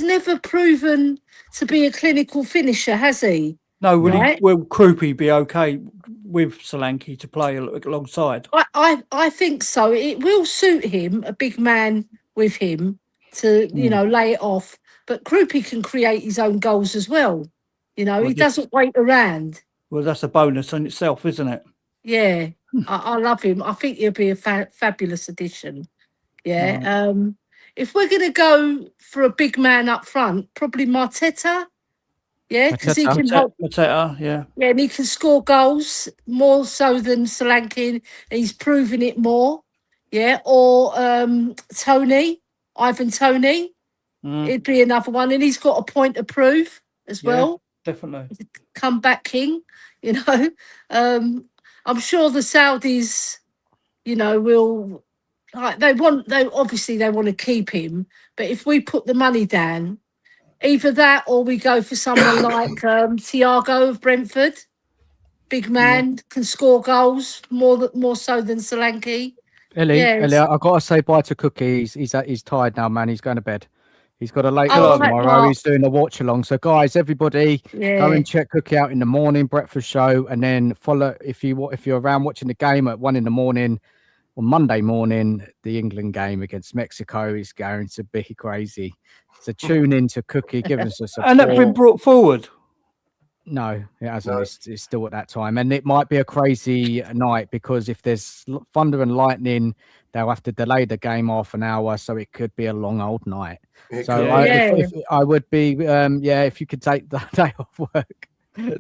never proven to be a clinical finisher, has he? No, will Krupi be okay with Solanke to play alongside? I think so. It will suit him, a big man with him, to lay it off. But Krupi can create his own goals as well. He doesn't wait around. Well, that's a bonus in itself, isn't it? Yeah, I love him. I think he'll be a fabulous addition. Yeah. Right. If we're going to go for a big man up front, probably Mateta. Yeah, because he can help. Mateta, yeah, and he can score goals more so than Solanke, and he's proven it more. Yeah, or Ivan Toney. It'd be another one, and he's got a point to prove as well. Definitely, comeback king. I'm sure the Saudis, will. They want to keep him, but if we put the money down. Either that or we go for someone like Thiago of Brentford. big man, can score goals more so than Solanke. Ellie, Yes. I gotta say bye to Cookie. He's tired now, man. He's going to bed. He's got a late Oh, night right, tomorrow. Mark. He's doing a watch along. So, guys, everybody, go Yeah. and check Cookie out in the morning breakfast show, and then follow if you're around watching the game at 1 a.m. on Monday morning. The England game against Mexico is going to be crazy. So tune in to Cookie, give us a support. And that's been brought forward. No, it hasn't. No. It's still at that time, and it might be a crazy night because if there's thunder and lightning, they'll have to delay the game half an hour, so it could be a long old night. It So could be. if I would be, if you could take the day off work,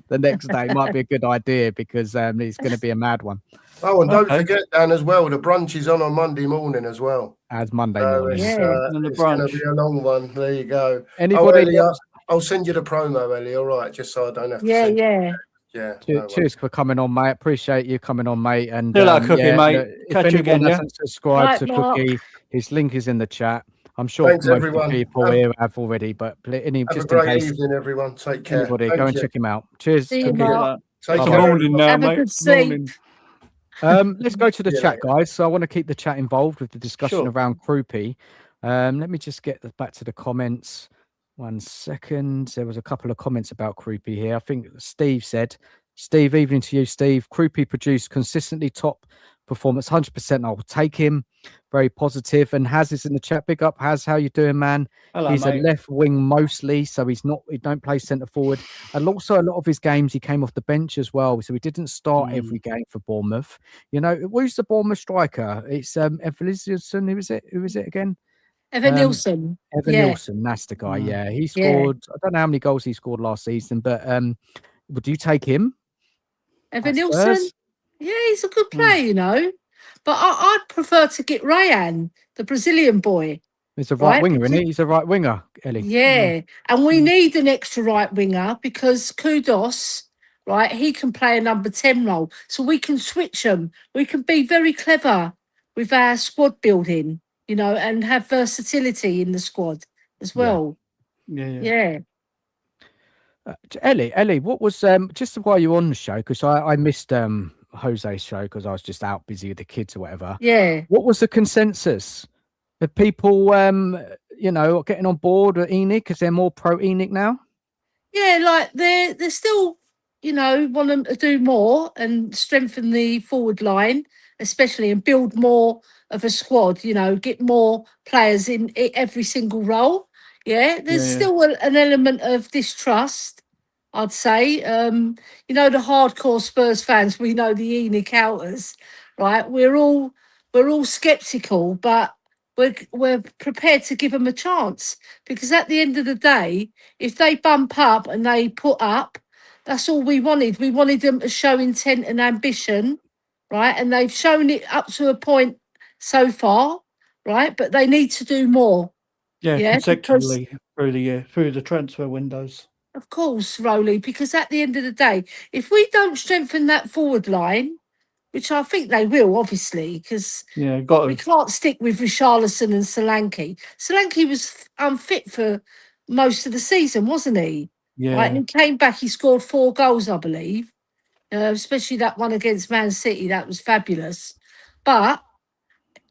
the next day might be a good idea because it's going to be a mad one. Oh, and don't Okay. forget, Dan, as well, the brunch is on Monday morning as well. As Monday So morning. it's, Yeah. And the it's going to brunch. be a long one. There you go. Anybody? Ellie, I'll send you the promo, Ellie. All right, just so I don't have to. Yeah, send you- yeah. Yeah. no Cheers for coming on, mate. Appreciate you coming on, mate. And See you later, Cookie, mate. look, if Catch you anyone again, yeah? hasn't subscribed Right, to Mark. Cookie, his link is in the chat. I'm sure Thanks, most everyone. of the people Have- here have already, but any Have a just in great case evening, everyone. Take care. anybody, Thank go and you. check him out. Cheers. See you, Cookie. Mark. Take Bye-bye. care. Good morning now, Have a mate. good Good sleep. morning. Let's go to the Yeah. chat, guys. So I want to keep the chat involved with the discussion Sure. around Croupy. Let me just get back to the comments. 1 second. There was a couple of comments about Croupy here. I think Steve said, Steve, evening to you, Steve. Croupy produced consistently top performance, 100%. I'll take him. Very positive. And Haz is in the chat. Big up, Haz. How you doing, man? Hello, He's mate. a left wing mostly, so he don't play centre forward. And also a lot of his games he came off the bench as well, so he didn't start every game for Bournemouth. You know, who's the Bournemouth striker? It's Evanilson. Who is it again? Evan Nielsen. Evan Yeah. Nielsen. That's the guy. Mm. Yeah, he Yeah. scored. I don't know how many goals he scored last season, but would you take him? Evan at Nielsen. Spurs? Yeah, he's a good player, you know. But I'd prefer to get Rayan, the Brazilian boy. He's a right Right, winger, isn't he? because- He's a right winger, Ellie. Yeah. And we need an extra right winger because Kudos, right, he can play a number 10 role. So we can switch them. We can be very clever with our squad building, you know, and have versatility in the squad as Yeah. well. Yeah. Yeah. Ellie, what was just while you're on the show, because I missed Jose's show because I was just out busy with the kids or whatever. Yeah. What was the consensus? Are people getting on board with ENIC because they're more pro ENIC now? Yeah, like they're still, you know, want them to do more and strengthen the forward line, especially, and build more of a squad. You know, get more players in every single role. Yeah, there's Yeah. still an element of distrust, I'd say. You know, the hardcore Spurs fans, we know the ENIC outers, right? We're all skeptical, but we're prepared to give them a chance because at the end of the day, if they bump up and they put up, that's all we wanted. We wanted them to show intent and ambition, right? And they've shown it up to a point so far, right? But they need to do more. Yeah, Yeah, because- consecutively through the year, through the transfer windows. Of course, Rowley, because at the end of the day, if we don't strengthen that forward line, which I think they will, obviously, because Yeah, got we to. can't stick with Richarlison and Solanke. Solanke was unfit for most of the season, wasn't he? Right, and Yeah, he came back. He scored 4 goals, I believe, especially that one against Man City. That was fabulous. But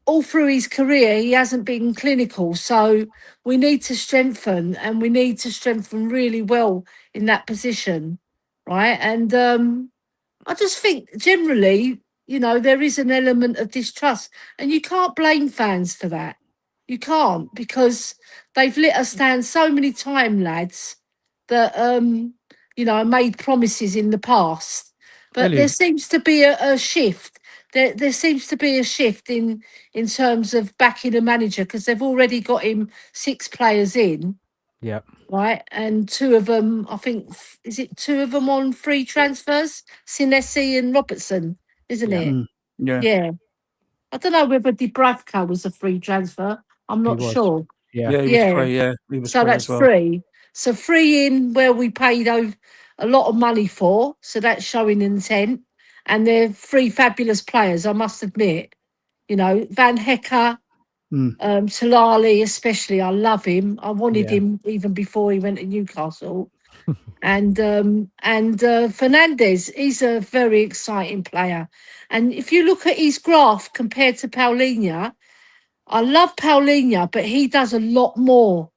all through his career, he hasn't been clinical. So we need to strengthen, and we need to strengthen really well in that position, right? And I just think generally, you know, there is an element of distrust, and you can't blame fans for that. You can't, because they've let us down so many times, lads, that you know, made promises in the past. But Ellie. there seems to be a shift. There seems to be a shift in terms of backing a manager, because they've already got him 6 players in. Yeah. Right, and 2 of them, I think, is it 2 of them on free transfers? Sinesi and Robertson, isn't Yeah. it? yeah. Yeah. I don't know whether Dubravka was a free transfer. I'm not was. sure. Yeah. Yeah, he was Yeah. free. Yeah, he was So free that's as well. 3. So 3 in where we paid over a lot of money for. So that's showing intent. And they're 3 fabulous players, I must admit. You know, Van Hecker, Talali especially, I love him. I wanted Yeah. him even before he went to Newcastle. And Fernandez, he's a very exciting player. And if you look at his graph compared to Paulinho, I love Paulinho, but he does a lot more.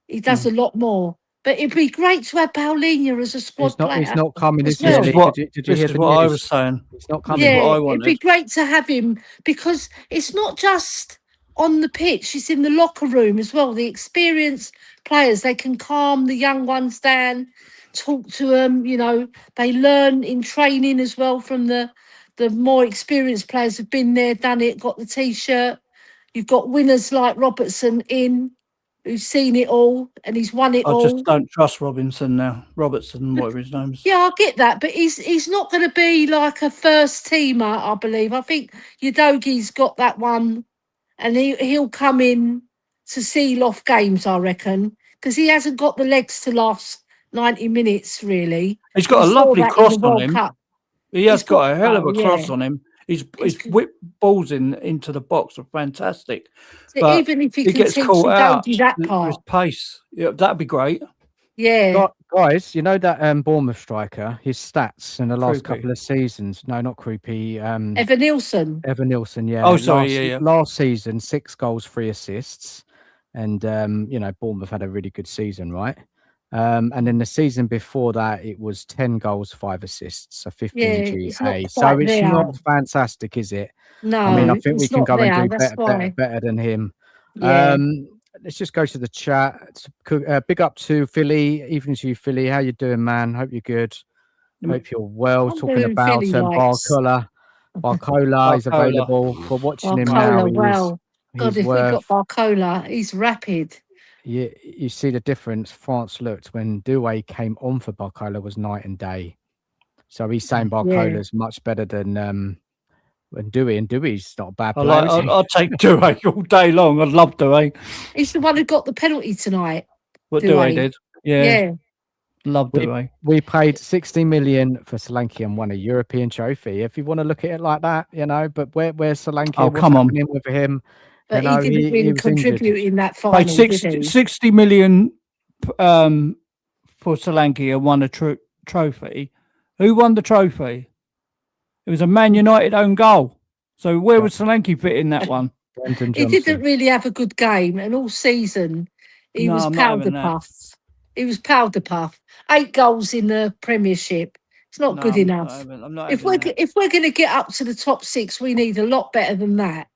He does a lot more. But it'd be great to have Paulinho as a squad He's player not coming, as is he, This well. is Ellie? what Did you this hear is the what I was news? saying. He's not This is coming. what I It'd be wanted. great to have him because it's not just on the pitch, it's in the locker room as well. The experienced players, they can calm the young ones down, talk to them, they learn in training as well from the more experienced players who've been there, done it, got the t-shirt. You've got winners like Robertson who's seen it all and he's won it I just all. don't trust Robinson now. Robertson, whatever his name's. Yeah, I get that, but he's not going to be like a first teamer, I believe. I think Udogi's got that one, and he'll come in to seal off games, I reckon, because he hasn't got the legs to last 90 minutes, really. He's got We a saw lovely that in cross the on World him. Cup. He has He's got got a hell of a cross yeah. on him. He's He's whipped balls into the box are fantastic. So But even if he he can gets teach caught out Udogi that with his part, pace. Yeah, that'd be great. yeah. Guys, you know that Bournemouth striker, his stats in the last Krupi. couple of seasons. No, not Krupi. Evan Nilsson. Evan Nilsson, yeah. Oh, sorry, yeah. Last season, 6 goals, 3 assists. And Bournemouth had a really good season, right? And then the season before that, it was 10 goals, 5 assists, so 15 Yeah, it's not GA. So quite it's there. not fantastic, is it? No, I mean, I think we it's can not go and there. do That's why. better than him. Yeah. Let's just go to the chat. Big up to Philly. Evening to you, Philly. How you doing, man? Hope you're good. Hope you're well. I'm Talking doing about Philly lights. Barcola is Barcola. available for watching him now. Barcola, wow. God, He's if we got worth. Barcola, he's rapid. You see the difference. France looked when Doué came on for Barcola was night and day. So he's saying Barcola's much better than Doué, and Doué's not a bad player. I'll take Doué all day long. I love Doué. He's the one who got the penalty tonight. What Doué did? Yeah. Love Doué. We paid 60 million for Solanke and won a European trophy. If you want to look at it like that, but where's Solanke? Oh, What's come on. happening with him? But he didn't really was injured. contribute in that Paid final, did he? 60 million for Solanke and won a trophy. Who won the trophy? It was a Man United own goal. So where would Solanke fit in that one? Brendan He Johnson. didn't really have a good game, and all season he was I'm not having powder that. puff. He was powder puff. 8 goals in the Premiership. It's not good enough. I'm not If having that. we're going to get up to the top 6, we need a lot better than that.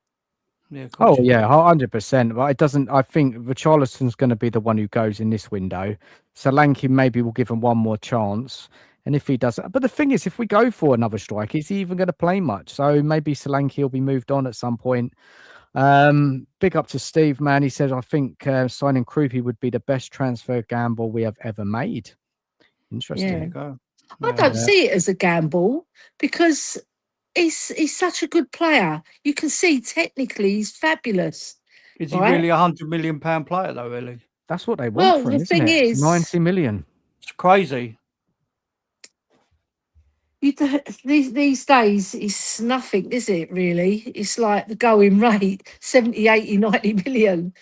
Yeah, Oh yeah, 100%. But it doesn't. I think Richarlison's going to be the one who goes in this window. Solanke maybe will give him one more chance, and if he doesn't, but the thing is, if we go for another striker, is he even going to play much? So maybe Solanke will be moved on at some point. Big up to Steve, man. He says I think signing Krupi would be the best transfer gamble we have ever made. Interesting. Yeah. I don't see it as a gamble because he's such a good player. You can see technically he's fabulous. Is he really £100 million player though? Really? That's what they want from him, the thing is, 90 million. It's crazy. These days, it's nothing, is it, really? It's like the going rate, 70, 80, 90 million.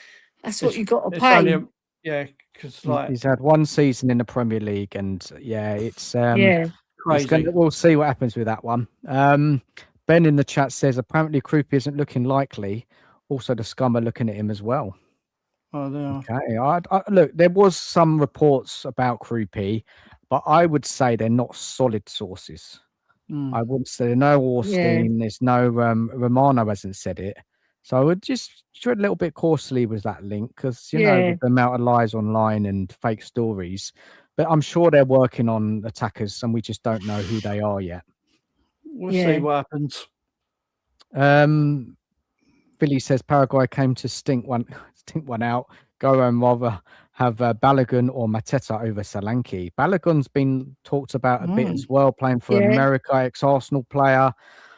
That's what you got to pay. Because he's had one season in the Premier League, and it's crazy. We'll see what happens with that one. Ben in the chat says apparently Krupi isn't looking likely. Also, the Scum are looking at him as well. Oh, they are. Okay. Look, there was some reports about Krupi, but I would say they're not solid sources. I wouldn't say there's no Orstein, there's no Romano hasn't said it. So I would just tread a little bit cautiously with that link because, with the amount of lies online and fake stories. But I'm sure they're working on attackers and we just don't know who they are yet. We'll see what happens. Billy says Paraguay came to stink one out. Go and rather have Balogun or Mateta over Solanke. Balogun's been talked about a bit as well, playing for America, ex-Arsenal player.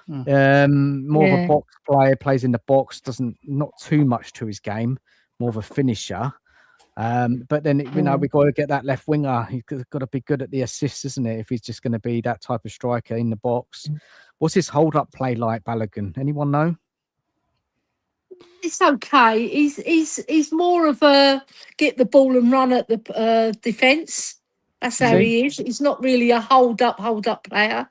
More of a box player, plays in the box, not too much to his game, more of a finisher. But then we got to get that left winger. He's got to be good at the assists, isn't it? If he's just going to be that type of striker in the box. What's his hold-up play like, Balogun? Anyone know? It's okay. He's more of a get the ball and run at the defence. That's Is how he? he is. He's not really a hold up player.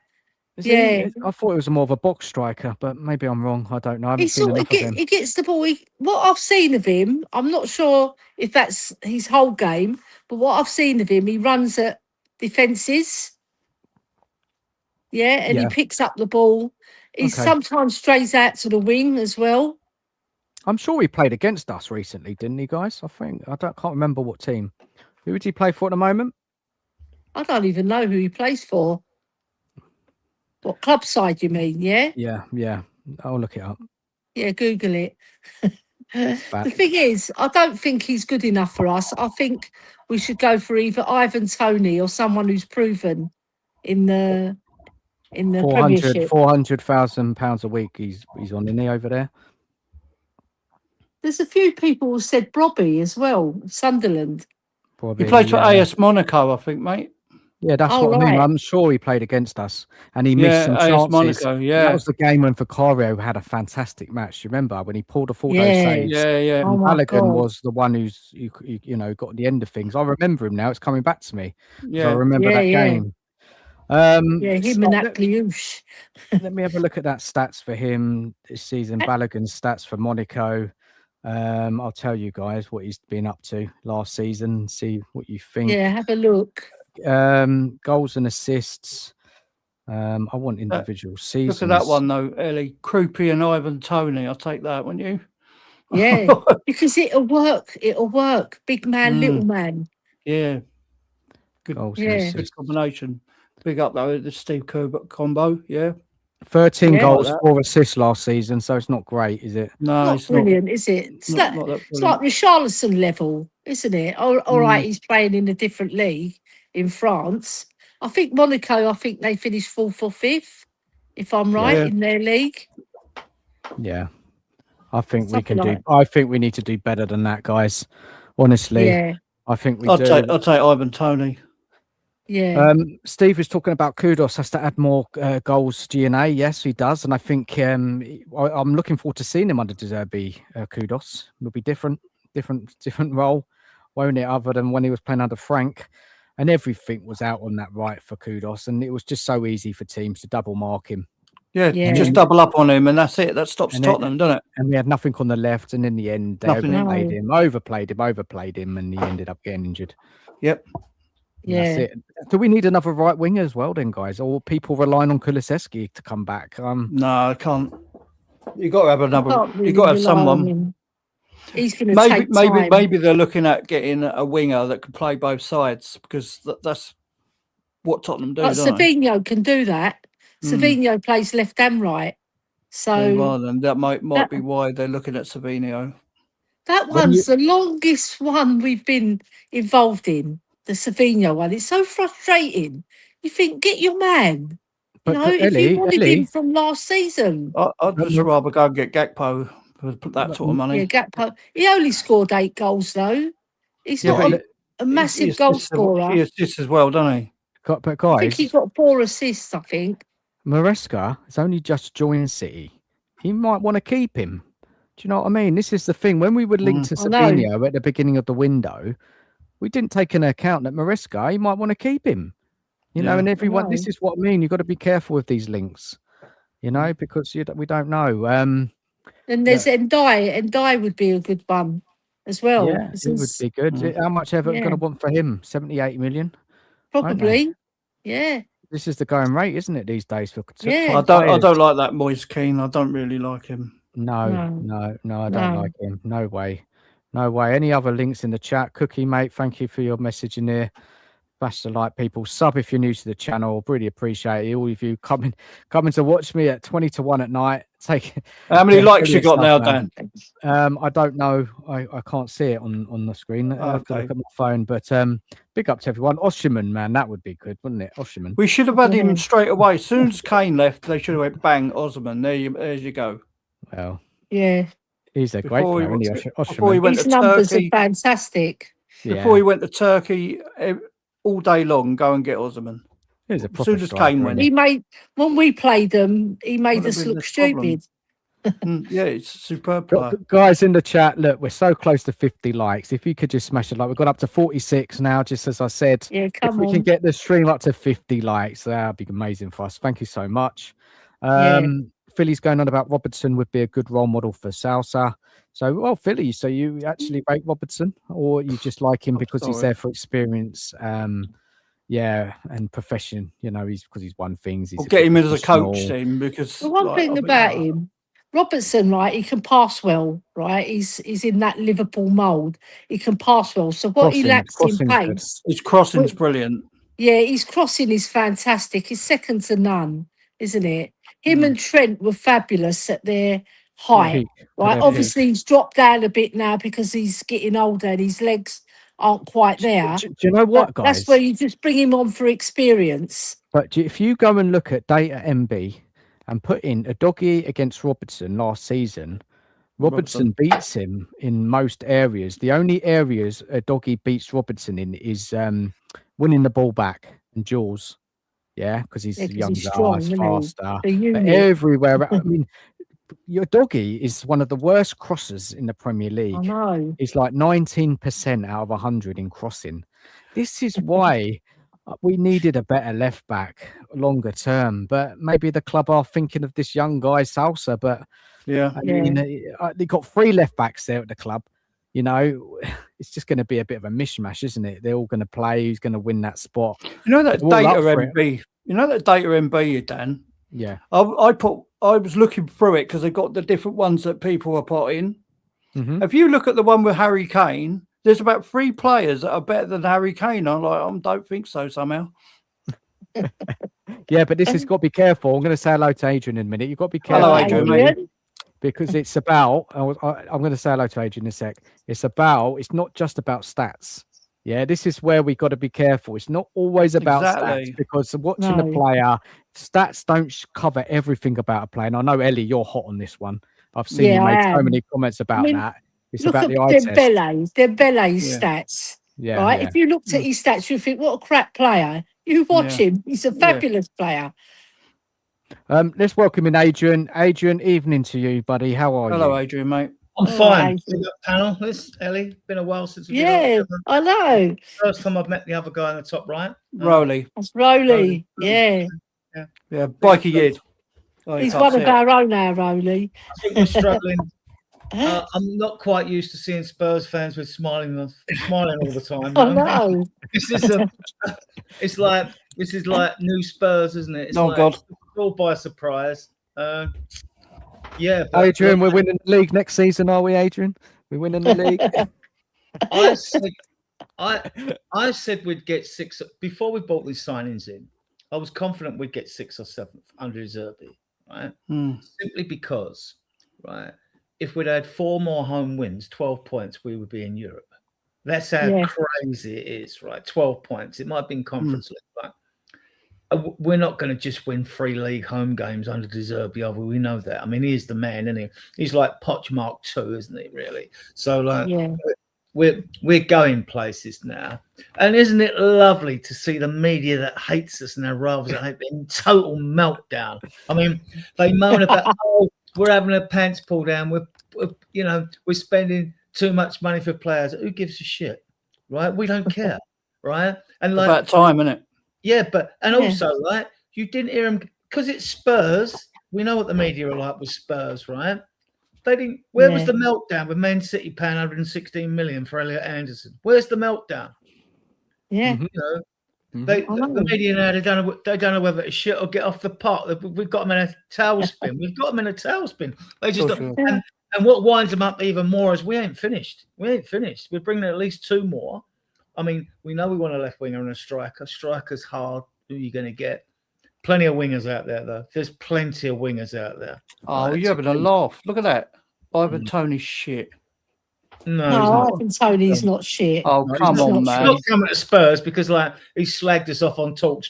Is Yeah. he? I thought it was more of a box striker, but maybe I'm wrong. I don't know. I haven't He seen sort enough of of him. he gets the ball. What I've seen of him, I'm not sure if that's his whole game, but what I've seen of him, he runs at defences. Yeah, and he Yeah. picks up the ball. He Okay. sometimes strays out to the wing as well. I'm sure he played against us recently, didn't he, guys? I think can't remember what team. Who would he play for at the moment? I don't even know who he plays for. What club side you mean? Yeah, Yeah. I'll look it up. yeah. Google it. Back. The thing is, I don't think he's good enough for us. I think we should go for either Ivan Toney or someone who's proven in the 400 Premiership. £400,000 a week. He's on, isn't he, over there? There's a few people who said Robbie as well, Sunderland. Probably. He played for yeah. AS Monaco, I think, mate. Yeah, that's Oh, what I mean. right. I'm sure he played against us, and he missed some AS chances. Monaco, That yeah. was the game when Vicario had a fantastic match. You remember when he pulled a full Yeah. saves? Yeah. Oh And my Balogun God. was the one who's got the end of things. I remember him now. It's coming back to me. So I Yeah. remember Yeah, that yeah. game. Yeah, So him and Akliouche. let me have a look at that stats for him this season. Balogun's stats for Monaco. I'll tell you guys what he's been up to last season. See what you think. Yeah, have a look. Goals and assists. I want individual seasons. Look at that one though, Ellie. Croupy and Ivan Toney. I'll take that, wouldn't you? Yeah, because it'll work. It'll work. Big man, little man. Yeah. Good, Goals and Yeah. assists. good combination. Big up though, the Steve Kerr combo. Yeah. 13 Yeah. goals, Like that. 4 assists last season, so it's not great, is it? No, Not it's not. brilliant, is it? It's Not like, that it's like Richarlison level, isn't it? All right, he's playing in a different league in France. I think Monaco, they finished 4th or 5th, if I'm right, Yeah. in their league. Yeah. I think we Something can do. like- I think we need to do better than that, guys. Honestly, Yeah, I think we I'll do. take Ivan Toney. yeah. Steve is talking about Kudos has to add more goals to GNA. Yes, he does, and I think I'm looking forward to seeing him under De Zerbi. Kudos will be different role, won't it? Other than when he was playing under Frank, and everything was out on that right for Kudos, and it was just so easy for teams to double mark him. Yeah, Yeah. just double up on him and that's it. That stops And then- Tottenham, doesn't it? And we had nothing on the left, and in the end, they Nothing. overplayed him, and he ended up getting injured. Yep. And that's Yeah. it. Do we need another right winger as well, then, guys? Or people relying on Kulusevski to come back? No, I can't. You got to have another. Can't You really got to have rely on someone. him. He's going to take time. Maybe they're looking at getting a winger that can play both sides because that's what Tottenham do. Like Don't they? Savinho can do that. Savinho plays left and right. So Well, then that might that- be why they're looking at Savinho. that When one's the longest one we've been involved in, the Savinho one. It's so frustrating. You think, get your man. But If you Ellie, wanted him from last season. I'd just rather go and get Gakpo for that sort of money. Yeah, Gakpo. He only scored 8 goals, though. He's Yeah, not but a massive He goal assists- scorer. He assists as well, doesn't he? but I guys, think he got 4 assists, I think. Maresca has only just joined City. He might want to keep him. Do you know what I mean? This is the thing. When we were linked to I know. Savinho at the beginning of the window, we didn't take into account that Maresca, he might want to keep him. You know, Yeah. and everyone, know. this is what I mean. You've got to be careful with these links, you know, because we don't know. And there's Ndai. Ndai would be a good one as well. Yeah, This it would is be good. How much Everton going to want for him? 70-80 million? probably. Yeah. This is the going rate, isn't it, these days? Yeah. I don't like that Moise Keane. I don't really like him. No, I don't No. like him. No way. Any other links in the chat? Cookie, mate, thank you for your message in there. Bash the like, people. Sub if you're new to the channel. Really appreciate it. All of you coming to watch me at 20 to 1 at night. How many likes you brilliant got stuff, now, man. Dan? I don't know. I can't see it on the screen. I have to Okay. look at my phone. But big up to everyone. Osherman, man, that would be good, wouldn't it? Osherman. We should have had him Yeah. straight away. As soon as Kane left, they should have went bang, Osman. There you go. Well, Yeah. he's a great Before he player, isn't he? before he Osherman. went His to numbers Turkey, are fantastic. before he went to Turkey all day long, go and get Osman. He's a as proper soon as striker, Kane isn't went he? He made when we played them, he made Wouldn't us have been look this problem. stupid. Yeah, it's a superb player. Guys in the chat, look, we're so close to 50 likes. If you could just smash it, like we've got up to 46 now, just as I said. Yeah, If come we can on. get the stream up to 50 likes, that'd be amazing for us. Thank you so much. Yeah. Philly's going on about Robertson would be a good role model for Salsa. So, well, Philly, so you actually rate Robertson, or you just like him because he's Sorry. there for experience? Yeah, and profession. You know, he's because he's won things. He's I'll a get good him in as a coach professional. then, because The one like, thing I think, about him, Robertson, right, he can pass well, right? He's in that Liverpool mould. He can pass well. So what he lacks in Crossing's good. pace, his crossing's brilliant. yeah, his crossing is fantastic. He's second to none, isn't it? Him and Trent were fabulous at their height, Peak, right? their peak. Obviously, he's dropped down a bit now because he's getting older and his legs aren't quite there. Do you know what, But guys? that's where you just bring him on for experience. But if you go and look at data MB and put in a doggy against Robertson last season, Robertson beats him in most areas. The only areas a doggy beats Robertson in is winning the ball back and duels. Yeah, because he's Yeah, 'cause younger, he's strong, he's isn't he? faster. The But unit. everywhere, I mean, your doggy is one of the worst crossers in the Premier I League. know. It's like 19% out of 100 in crossing. This is why we needed a better left back longer term. But maybe the club are thinking of this young guy, Salsa. But Yeah. I mean, they got 3 left backs there at the club. You know, it's just going to be a bit of a mishmash, isn't it? They're all going to play. Who's going to win that spot? You know that They're all data up for it. MB. You know that data MB, Dan. Yeah. I was looking through it because they got the different ones that people are putting. Mhm. If you look at the one with Harry Kane, there's about 3 players that are better than Harry Kane. I'm like, I don't think so somehow. Yeah, but this has got to be careful. I'm going to say hello to Adrian in a minute. You've got to be careful. Hello, Adrian, mate. Because it's about, I'm going to say hello to Adrian in a sec. It's not just about stats. Yeah, this is where we got to be careful. It's not always about Exactly. stats, because watching a No. player, stats don't cover everything about a player. And I know, Ellie, you're hot on this one. I've seen Yeah, you make I so am. many comments about mean, that. It's Look about at the eye test. Dembele's Yeah. stats. Yeah, Right? yeah. If you looked at his stats, you think, what a crap player. You watch Yeah. him. He's a Yeah. fabulous player. Let's welcome in Adrian. Adrian, evening to you, buddy. How are Hello, you? Adrian, mate. I'm All fine. right, Big up panel. This Ellie. Been a while since we've Yeah, been on. I know. First time I've met the other guy in the top right. Rowley. That's Rowley. Rowley. Yeah. Yeah, Bikey Yid. Oh, He's can't one see of it. our own now, Rowley. I think we're struggling. I'm not quite used to seeing Spurs fans with smiling all the time. I you know? know. This is like new Spurs, isn't it? It's Oh, like, God. it's all by surprise. Yeah, but Adrian, we're winning the league next season, are we, Adrian? We're winning the league. I said we'd get 6 before we brought these signings in. I was confident we'd get 6th or 7th under Zerbi, right? Simply because, right, if we'd had 4 more home wins, 12 points, we would be in Europe. That's how Yeah. crazy it is, right? 12 points. It might have been Conference League, but we're not going to just win 3 league home games under De Zerbi, are we? We know that. I mean, he is the man, isn't he? He's like Poch Mark II, isn't he, really? So, like, Yeah. we're going places now. And isn't it lovely to see the media that hates us and our rivals that hate in total meltdown? I mean, they moan about, oh, we're having a pants pull down. We're spending too much money for players. Who gives a shit, right? We don't care, right? And like, About time, isn't it? yeah, and Yeah. also, right, you didn't hear them because it's Spurs. We know what the media are like with Spurs, right? They didn't. Where was Yeah. the meltdown with Man City paying 116 million for Elliot Anderson? Where's the meltdown? Yeah. Mhm. You know, Mhm. the media now, they don't know whether to shit or get off the pot. We've got them in a tailspin. We've got them in a tailspin. They just For don't, sure. and what winds them up even more is we ain't finished. We're bringing at least 2 more. I mean, we know we want a left winger and a striker. Striker's hard. Who are you going to get? Plenty of wingers out there, though. There's plenty of wingers out there. Oh, Right? you're having a laugh. Look at that. Ivan Tony's shit. No, No, he's I not. think Tony's not shit. Oh, No, come he's on, not He's man. not coming to Spurs because, like, he slagged us off on talk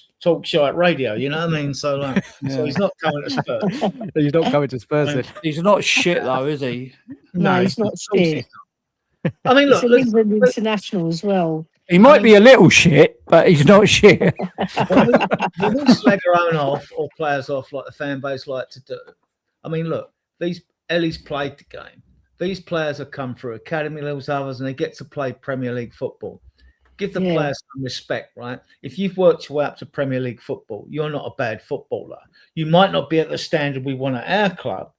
shite radio. You know what I mean? So, like, so Yeah. he's not coming to Spurs. He's not coming to Spurs. then. He's not shit, though, is he? No, he's not of course he's shit. not. I mean, He's look, an England international as well. He might be a little shit, but he's not shit. when we slag our own off or players off like the fan base like to do. I mean, look, these Ellie's played the game. These players have come through academy levels, others, and they get to play Premier League football. Give the players some respect, right? If you've worked your way up to Premier League football, you're not a bad footballer. You might not be at the standard we want at our club,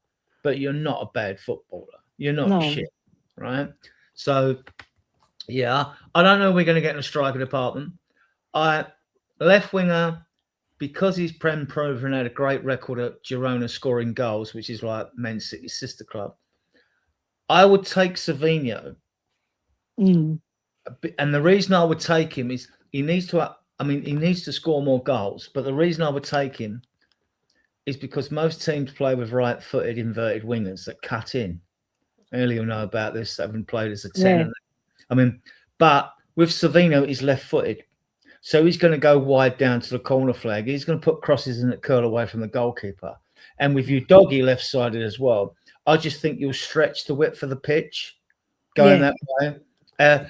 but you're not a bad footballer. You're not shit, right? So, yeah, I don't know we're going to get in a striker department. Left winger, because he's Prem proven had a great record at Girona scoring goals, which is like Man City's sister club. I would take Savinho. And the reason I would take him is he needs to score more goals. But the reason I would take him is because most teams play with right-footed inverted wingers that cut in. Ellie will know about this, having played as a 10. Yeah. But with Savinho, he's left-footed. So he's going to go wide down to the corner flag. He's going to put crosses in that curl away from the goalkeeper. And with you doggy left-sided as well, I just think you'll stretch the width of the pitch going that way. And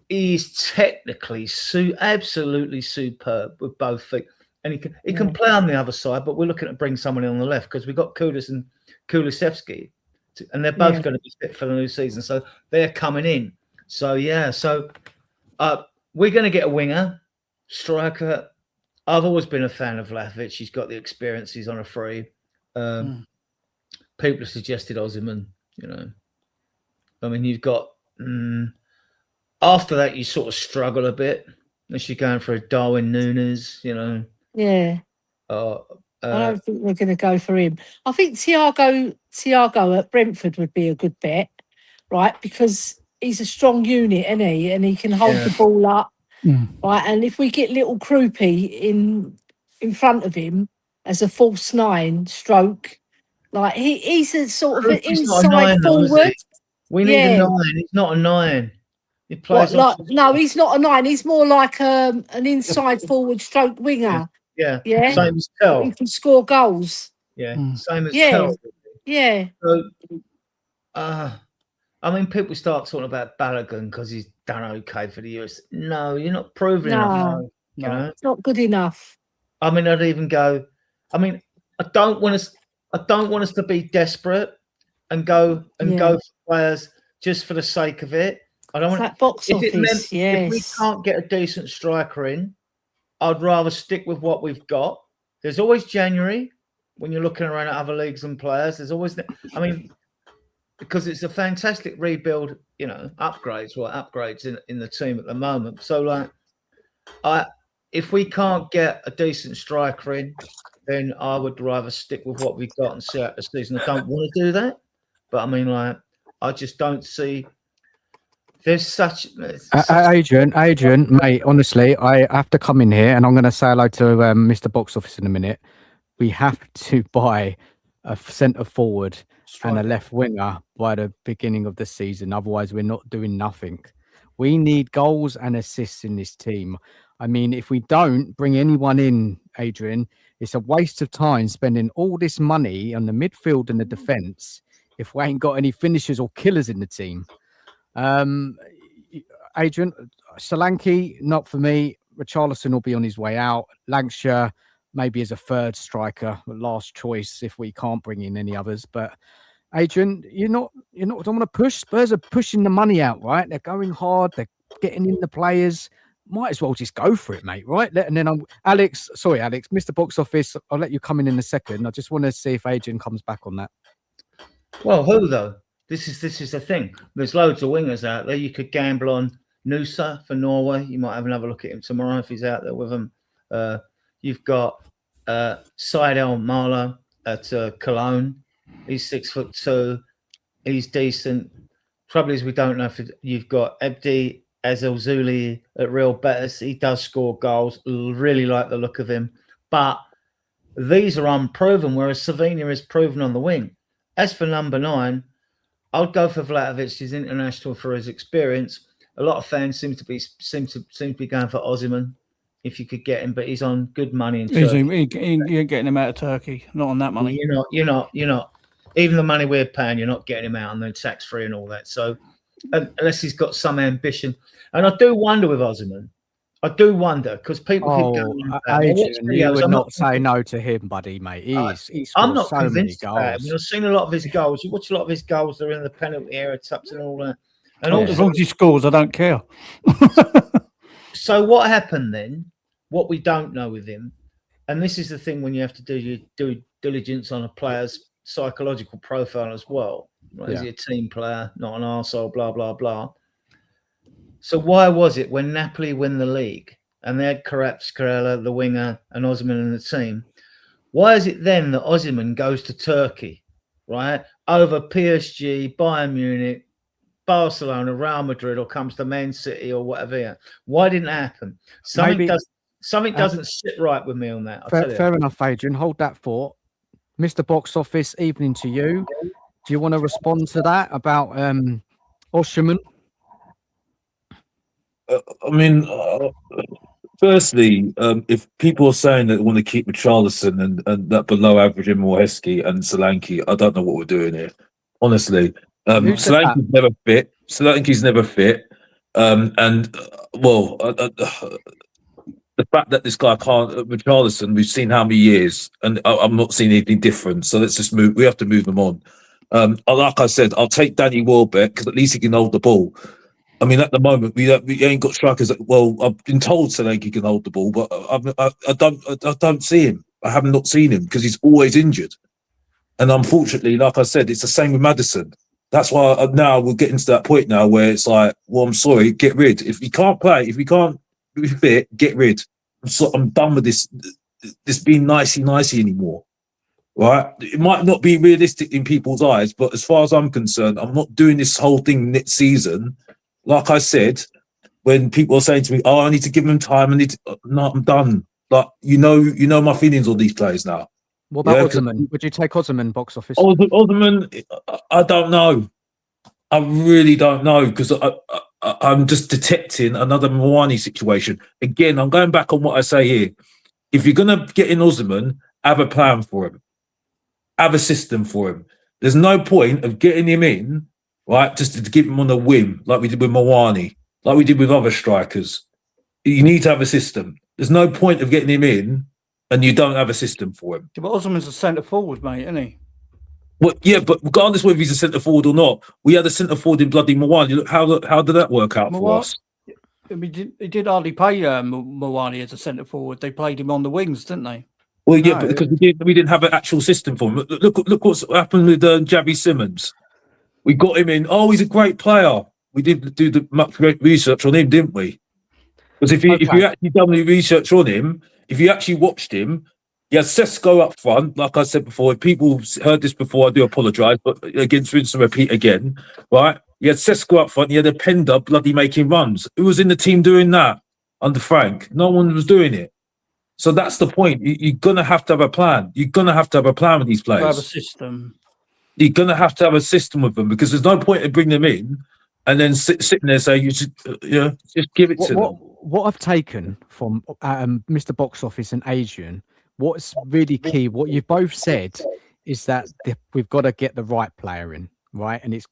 he's technically absolutely superb with both feet. And he can play on the other side, but we're looking to bring someone in on the left because we've got Kudus and Kulusevski, and they're both going to be fit for the new season. So they're coming in. So, we're going to get a winger, striker. I've always been a fan of Vlahovic. He's got the experience. He's on a free. People have suggested Osimhen, you've got... after that, you sort of struggle a bit unless you're going for a Darwin Núñez, Yeah. I don't think they're going to go for him. I think Thiago at Brentford would be a good bet, right? Because he's a strong unit, isn't he? And he can hold the ball up, right? And if we get little Krupi in front of him as a false 9 stroke, like he's a sort of an inside forward. We need a 9. He's not a 9. He plays no, he's not a 9. He's more like an inside forward stroke winger. Yeah. Same as Tell. He can score goals. Yeah. Same as Tell. Yeah. So, people start talking about Balogun because he's done okay for the US. No, you're not proving enough. No, it's not good enough. I'd even go. I don't want us to be desperate and go for players just for the sake of it. I don't want box office. If we can't get a decent striker in, I'd rather stick with what we've got. There's always January when you're looking around at other leagues and players. There's always, because it's a fantastic rebuild, upgrades in the team at the moment. So, if we can't get a decent striker in, then I would rather stick with what we've got and see out the season. I don't want to do that, but I just don't see. There's such Adrian, mate. Honestly, I have to come in here, and I'm going to say hello to Mr. Box Office in a minute. We have to buy a centre forward and a left winger by the beginning of the season. Otherwise, we're not doing nothing. We need goals and assists in this team. If we don't bring anyone in, Adrian, it's a waste of time spending all this money on the midfield and the defence if we ain't got any finishers or killers in the team. Adrian, Solanke, not for me. Richarlison will be on his way out. Lancashire, maybe as a third striker, last choice if we can't bring in any others. But Adrian, don't want to push. Spurs are pushing the money out, right? They're going hard. They're getting in the players. Might as well just go for it, mate, right? And then Alex, Mr. Box Office, I'll let you come in a second. I just want to see if Adrian comes back on that. Well, who though? This is the thing. There's loads of wingers out there. You could gamble on Nusa for Norway. You might have another look at him tomorrow if he's out there with them. You've got Seidel Marlow at Cologne. He's 6'2". He's decent. Trouble is we don't know if you've got Abdi Azalzuli at Real Betis. He does score goals. Really like the look of him. But these are unproven, whereas Savinho is proven on the wing. As for number 9, I'd go for Vlahovic. He's international for his experience. A lot of fans seem to be going for Osimhen if you could get him, but he's on good money in Turkey. You're getting him out of Turkey, not on that money. You're not. Even the money we're paying, you're not getting him out, and then tax free and all that. So unless he's got some ambition, and I do wonder with Osimhen, I do wonder because people keep Oh, going on about. I watch Adrian, you videos. would I'm not say convinced- no to him, buddy, mate. He I'm scores not so many convinced about him. goals. I've seen a lot of his goals. You watch a lot of his goals; they're in the penalty area, tucks and all that. And Yeah. As also, long as he scores, I don't care. so what happened then? What we don't know with him, and this is the thing when you have to do your due diligence on a player's psychological profile as well. Right? Is Yeah. he a team player, not an arsehole, blah, blah, blah. So why was it when Napoli win the league and they had Kvaratskhelia, the winger, and Osimhen in the team, why is it then that Osimhen goes to Turkey, right, over PSG, Bayern Munich, Barcelona, Real Madrid, or comes to Man City or whatever? Why didn't it happen? Something doesn't sit right with me on that. Fair enough, Adrian. Hold that thought. Mr. Box Office, evening to you. Do you want to respond to that about Osimhen? I mean, firstly, if people are saying that they want to keep Richarlison and that below average in Moheski and Solanke, I don't know what we're doing here. Honestly, Who said that? Solanke's never fit. Solanke's never fit. The fact that this guy can't, Richarlison, we've seen how many years, and I'm not seeing anything different. So let's just move. We have to move them on. Like I said, I'll take Danny Welbeck because at least he can hold the ball. I mean, at the moment, we ain't got strikers. Well, I've been told Solanke can hold the ball, but I don't see him. I have not seen him because he's always injured. And unfortunately, like I said, it's the same with Maddison. That's why now we're getting to that point now where it's like, well, I'm sorry, get rid. If he can't play, if he can't be fit, get rid. I'm done with this being nicey anymore. Right? It might not be realistic in people's eyes, but as far as I'm concerned, I'm not doing this whole thing next season. Like I said, when people are saying to me, "Oh, I need to give them time," no, I'm done. Like you know my feelings on these players now. What about Osimhen? Would you take Osimhen, Box Office? Osimhen, I don't know. I really don't know because I'm just detecting another Mwani situation. Again, I'm going back on what I say here. If you're going to get in Osimhen, have a plan for him. Have a system for him. There's no point of getting him in, right, just to give him on a whim, like we did with Mwani, like we did with other strikers. You need to have a system. There's no point of getting him in and you don't have a system for him. But Osimhen's a centre forward, mate, isn't he? Well, yeah, but regardless whether he's a centre forward or not, we had a centre forward in bloody Mwani. Look, how did that work out for us? I mean, he did hardly play Mwani as a centre forward. They played him on the wings, didn't they? Well, yeah, but because we didn't have an actual system for him. Look what's happened with Javi Simmons. We got him in. Oh, he's a great player. We didn't do the much research on him, didn't we? Because if you actually done the research on him, if you actually watched him, he had Sesko up front. Like I said before, if people heard this before, I do apologise, but against rinse and repeat again, right? He had Sesko up front. He had a Pender bloody making runs. Who was in the team doing that under Frank? No one was doing it. So that's the point. You're going to have a plan. You're going to have a plan with these players. Have a system. You're going to have a system with them because there's no point in bringing them in and then sitting there saying, just give it to them. What I've taken from Mr. Box Office and Adrian, what's really key, what you've both said is that we've got to get the right player in, right? And they've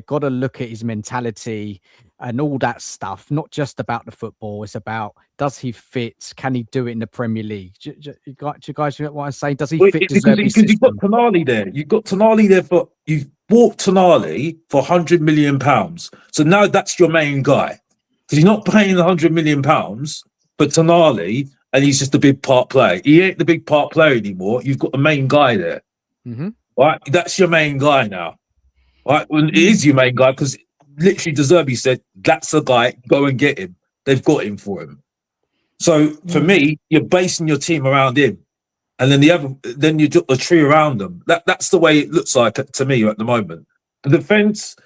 got to look at his mentality and all that stuff, not just about the football. It's about, does he fit? Can he do it in the Premier League? Do you guys know what I'm saying? Does he fit? Because you've got Tonali there. You've got Tonali there you've bought Tonali for £100 million. So now that's your main guy. Because you're not paying £100 million for Tonali and he's just a big part player. He ain't the big part player anymore. You've got the main guy there. Mm-hmm. Right? That's your main guy now. Right? Well, it is your main guy because literally De Zerbi said, that's the guy, go and get him. They've got him for him. So for me, you're basing your team around him. And then you do a tree around them. That's the way it looks like to me at the moment. The defence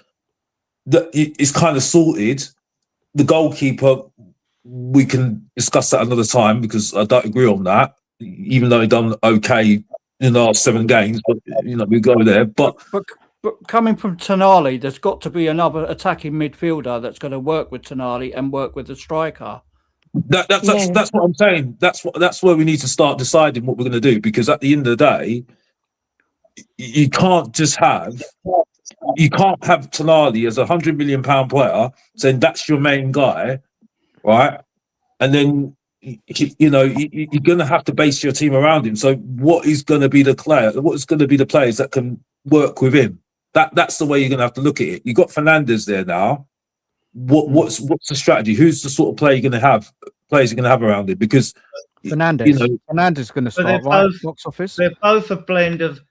is kind of sorted. The goalkeeper, we can discuss that another time because I don't agree on that, even though he done okay in the last 7 games. But we go there. But coming from Tonali, there's got to be another attacking midfielder that's going to work with Tonali and work with the striker. That's what I'm saying. That's where we need to start deciding what we're going to do, because at the end of the day, you can't have Tonali as £100 million player saying that's your main guy, right? and then you're going to have to base your team around him. So what is going to be the player? What is going to be the players that can work with him? That's the way you're going to have to look at it. You got Fernandes there now. What's the strategy? Who's the sort of player you're going to have? Players you're going to have around it, because Fernandes is going to start right box office. They're both a blend of.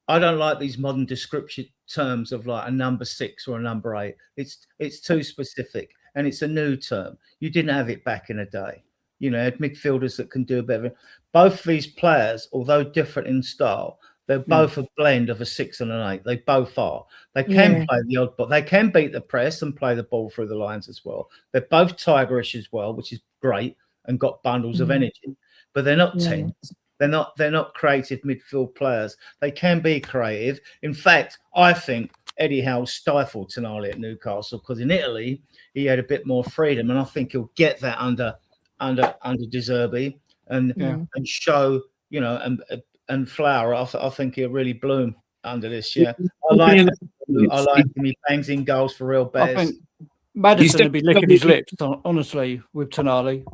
I don't like these modern description terms of like a number 6 or a number 8. It's too specific, and it's a new term. You didn't have it back in the day. Had midfielders that can do a bit of it. Both these players, although different in style, they're both a blend of a 6 and an 8. They both are. They can play the odd ball. They can beat the press and play the ball through the lines as well. They're both tigerish as well, which is great, and got bundles of energy. But they're not tense. They're not creative midfield players. They can be creative. In fact, I think Eddie Howe stifled Tonali at Newcastle, because in Italy he had a bit more freedom, and I think he'll get that under De Zerbi and show, and flower. I think he'll really bloom under this. Yeah, I like him. He bangs in goals for real betters. I think Maddison would be licking his lips, honestly, with Tonali.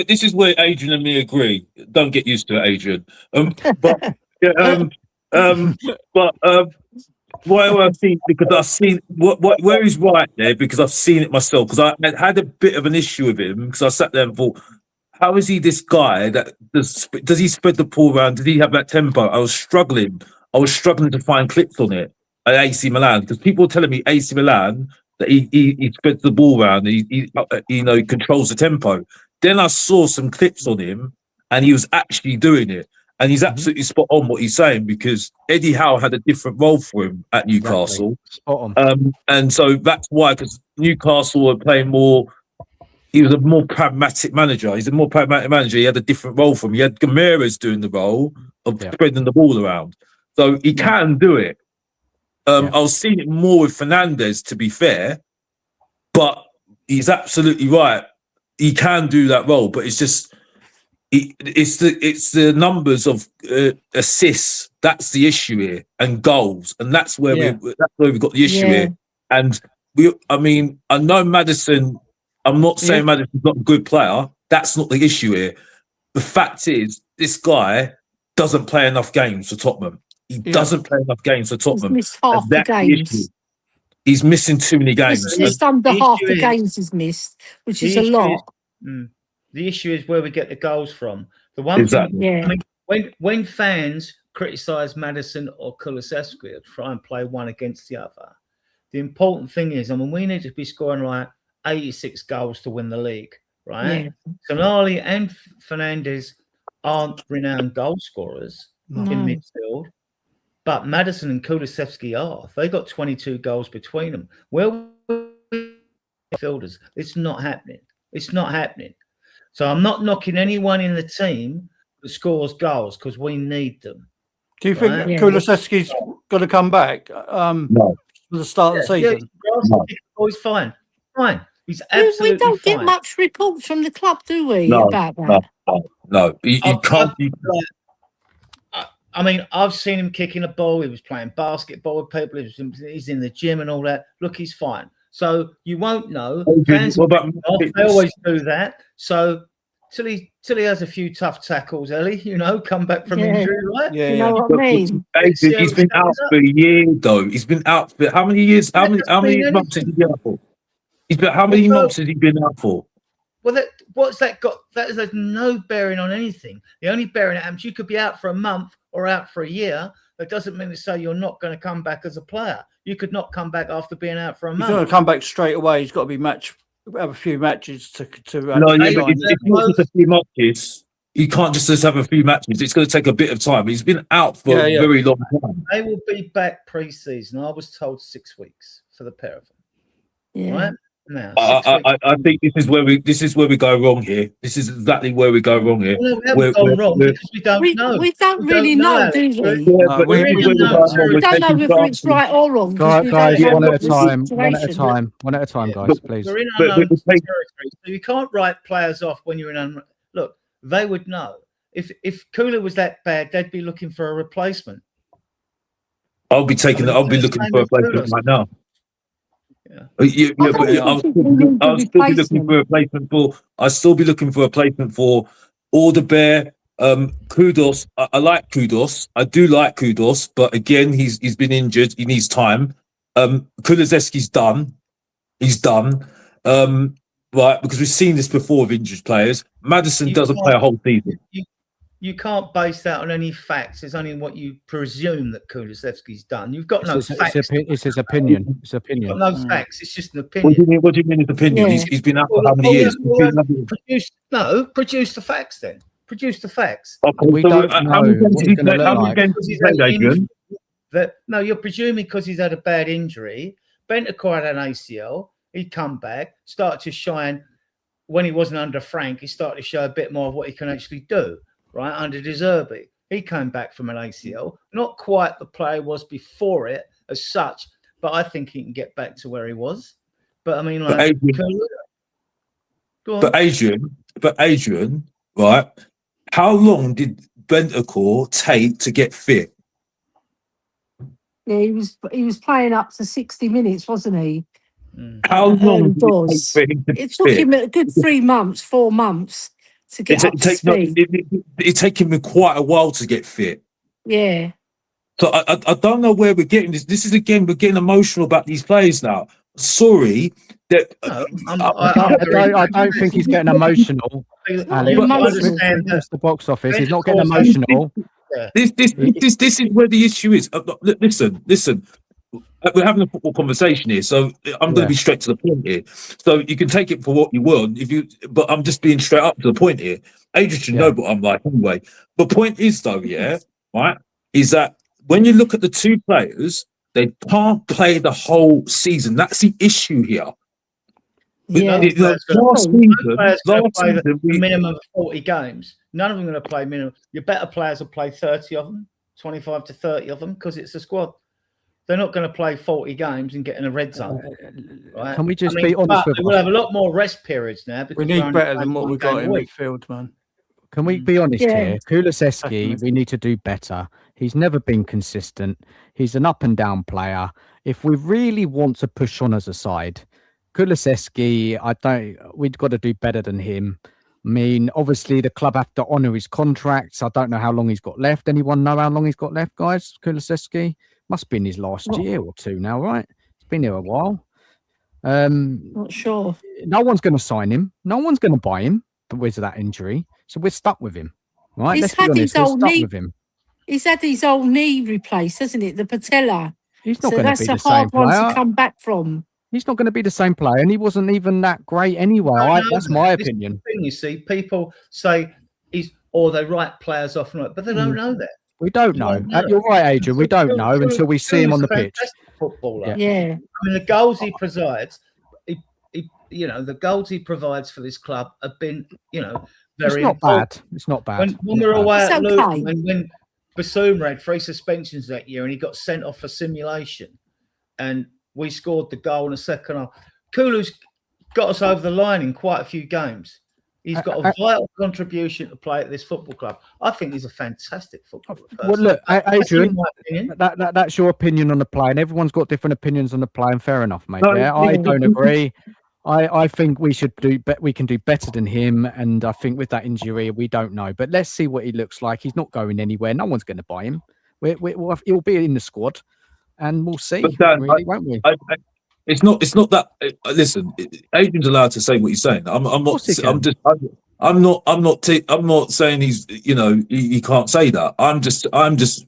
This is where Adrian and me agree. Don't get used to it, Adrian. Why I've seen, because I've seen where he's right there, because I've seen it myself. Because I had a bit of an issue with him, because I sat there and thought, how is he this guy that does he spread the ball around? Did he have that tempo? I was struggling to find clips on it at AC Milan, because people were telling me AC Milan that he spreads the ball around, he controls the tempo. Then I saw some clips on him, and he was actually doing it. And he's absolutely spot on what he's saying, because Eddie Howe had a different role for him at Newcastle. Spot on. And so that's why, because Newcastle were playing more, he was a more pragmatic manager. He's a more pragmatic manager. He had a different role for him. He had Gameras doing the role of spreading the ball around. So he can do it. I was seeing it more with Fernandes, to be fair, but he's absolutely right. He can do that role, but it's just it's the numbers of assists. That's the issue here, and goals, and that's where we've got the issue here. And I know Maddison. I'm not saying Maddison's not a good player. That's not the issue here. The fact is, this guy doesn't play enough games for Tottenham. He doesn't play enough games for Tottenham. He's missed half the games. He's missing too many games. He's under half the games he's missed, which is a lot. The issue is where we get the goals from. The one thing, when fans criticise Maddison or Kulusevski or try and play one against the other, the important thing is, we need to be scoring like 86 goals to win the league, right? Tonali and Fernandes aren't renowned goal scorers in midfield, but Maddison and Kulusevski are. They got 22 goals between them. Well, midfielders, it's not happening. It's not happening. So I'm not knocking anyone in the team that scores goals, because we need them. Do you think Kulusevski's going to come back for the start of the season? He's fine. He's absolutely We don't fine. get much reports from the club, do we, about that? No. You can't. I've seen him kicking a ball. He was playing basketball with people. He's in the gym and all that. Look, he's fine. So you won't know. Fans, they always do that. So till he has a few tough tackles, Ellie, come back from injury, right? You know what I mean? He's been out for a year, though. He's been out for how many years? How many months has he been out for? How many months has he been out for? Well, what's that got? That has no bearing on anything. The only bearing it happens, you could be out for a month or out for a year. That doesn't mean to say you're not going to come back as a player. You could not come back after being out for a month. He's not going to come back straight away. He's got to be have a few matches to it's not just a few matches. You can't just have a few matches. It's going to take a bit of time. He's been out for a very long time. They will be back pre-season. I was told 6 weeks for the pair of them. Yeah. Right? Now, I think this is where we go wrong here. This is exactly where we go wrong here. Well, we haven't gone wrong because we don't know. We don't really know, do we? We don't know whether it's right or wrong. Guys, one at a time. One at a time, guys, please. We're in unknown territory, so you can't write players off when you're in unknown. Look, they would know. If Kula was that bad, they'd be looking for a replacement. I'll be looking for a replacement right now. I don't even think we need a I'll still be looking replacement. for a replacement for. I'll still be looking for a replacement for Alderbear. Kudos. I like Kudos. I do like Kudos, but again, he's been injured. He needs time. Kulusevski's done. He's done. Right, because we've seen this before with injured players. Maddison doesn't play a whole season. You can't base that on any facts. It's only what you presume that Kulusevski's done. You've got no facts. It's his opinion. It's opinion. You've got no facts. It's just an opinion. What do you mean his opinion? Yeah. He's been out for how many years? Produce the facts then. Produce the facts. Okay, We don't know how many games what did he's he gonna play? look How many like. games did he play, Adrian? No, you're presuming because he's had a bad injury. Bentancur had an ACL. He'd come back, started to shine. When he wasn't under Frank, he started to show a bit more of what he can actually do, right? Under De Zerbi. He came back from an ACL. Not quite the player he was before it as such, but I think he can get back to where he was. But I mean, like, but Adrian, right? How long did Bentancur take to get fit? Yeah, he was playing up to 60 minutes, wasn't he? How long did it take Doors. for him to It took fit? him a good 3 months, 4 months to get up to speed. It take him quite a while to get fit. Yeah. So I don't know where we're getting this. This is again, we're getting emotional about these players now. Sorry that I don't think he's getting emotional. Alex. Understand That's the box office. He's not getting emotional. This is where the issue is. Listen. We're having a football conversation here, so I'm going to be straight to the point here. So you can take it for what you want, but I'm just being straight up to the point here. Adrian should know what I'm like anyway. The point is, though, right, is that when you look at the two players, they can't play the whole season. That's the issue here. Yeah. Last season, a minimum of 40 games. None of them are going to play minimum. Your better players will play 30 of them, 25 to 30 of them, because it's a squad. They're not going to play 40 games and get in a red zone. Right? Can we just be honest with we'll have a lot more rest periods now. We need better than what we got in midfield, man. Can we be honest here? Kulusevski, we need to do better. He's never been consistent. He's an up and down player. If we really want to push on as a side, Kulusevski, we've got to do better than him. I mean, obviously the club have to honour his contracts. I don't know how long he's got left. Anyone know how long he's got left, guys? Kulusevski must be in his last year or two now, right? He's been here a while. Not sure. No one's going to sign him. No one's going to buy him with that injury. So we're stuck with him, right? He's Let's be had honest. his We're old stuck knee. with him. He's had his old knee replaced, hasn't it? The patella. He's not So going to that's be a the same hard one player. to come back from. He's not going to be the same player, and he wasn't even that great anyway. That's my This is opinion. the thing, you see, people say they write players off, but they don't know that. We don't know. You're right, Adrian. We don't know until we see him on the pitch. Footballer. Yeah. I mean, the goals he provides, the goals he provides for this club have been, very It's not important. bad. It's not bad. When we were away It's at okay. Luton, when Basuma had 3 suspensions that year and he got sent off for simulation, and we scored the goal in the second half. Kulu's got us over the line in quite a few games. He's got a vital contribution to play at this football club. I think he's a fantastic footballer. Well, look, Adrian, my opinion. that's your opinion on the play, and everyone's got different opinions on the play, and fair enough, mate. No, Yeah, I don't agree. I think we can do better than him, and I think with that injury, we don't know. But let's see what he looks like. He's not going anywhere. No one's going to buy him. He'll be in the squad, and we'll see. But Dan, really, won't we? It's not that. Listen, Adrian's allowed to say what he's saying. I'm not saying he's. He can't say that. I'm just. I'm just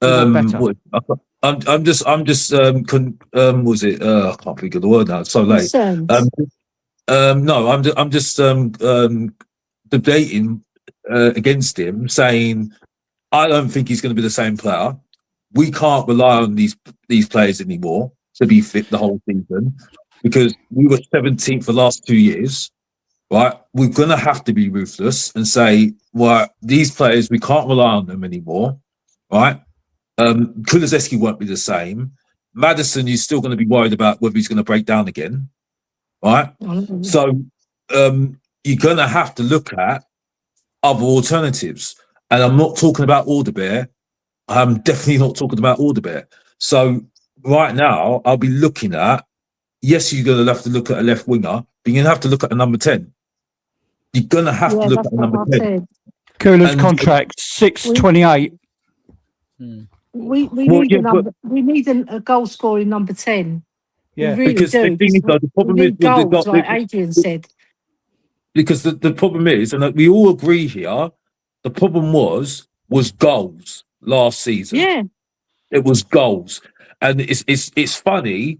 was it? I can't think of the word now. It's so late. No, I'm just debating against him, saying I don't think he's going to be the same player. We can't rely on these players anymore to be fit the whole season because we were 17th the last 2 years, right? We're going to have to be ruthless and say, well, these players, we can't rely on them anymore, right? Kulusevski won't be the same. Maddison, you're still going to be worried about whether he's going to break down again, right? So you're going to have to look at other alternatives. And I'm not talking about Alderbear. I'm definitely not talking about Alderbear. So right now, I'll be looking at. Yes, you're going to have to look at a left winger, but you're going to have to look at a number 10. You're going to have to Yeah, look that's at a what number I 10. said. Kula's And contract, 628. We well, need yeah, but a goal scoring number 10. We Yeah. really because the do. thing is, though, the We problem is need with goals, like Adrian said. because the problem is, and we all agree here, the problem was goals last season. Yeah, It was goals, and it's funny,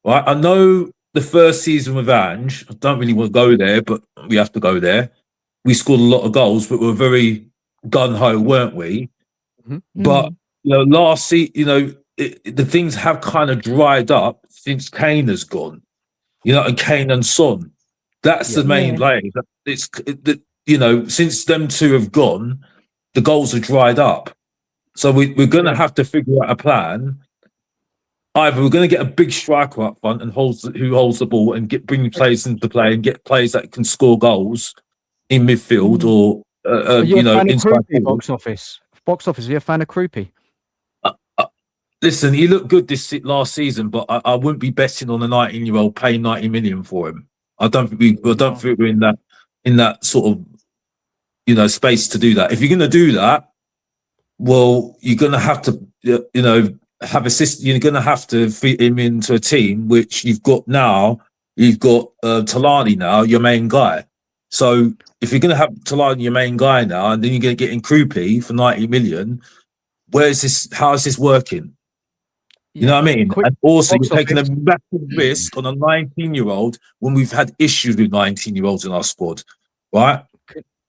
right? I know the first season with Ange. I don't really want to go there, but we have to go there. We scored a lot of goals, but we were very gun ho, weren't we? Mhm. But last season, the things have kind of dried up since Kane has gone. And Kane and Son. That's Yeah. the main Yeah. play. Since them two have gone, the goals have dried up. So we're going to Yeah. have to figure out a plan. Either we're going to get a big striker up front and who holds the ball and bring players into play and get players that can score goals in midfield or Are you a fan of inside Krupi, forward. box office? Box office, are you a fan of Krupi? Listen, he looked good this last season, but I wouldn't be betting on a 19-year-old paying 90 million for him. I don't think we're in that sort of space to do that. If you're going to do that, well, you're going to have to have a system. You're going to have to fit him into a team which you've got now. You've got Talani now, your main guy. So if you're going to have Talani your main guy now, and then you're going to get in Krupi for 90 million, where is this? How is this working? You know what I mean? Quick And also, box you're taking a office. massive risk on a 19-year-old when we've had issues with 19-year-olds in our squad, right?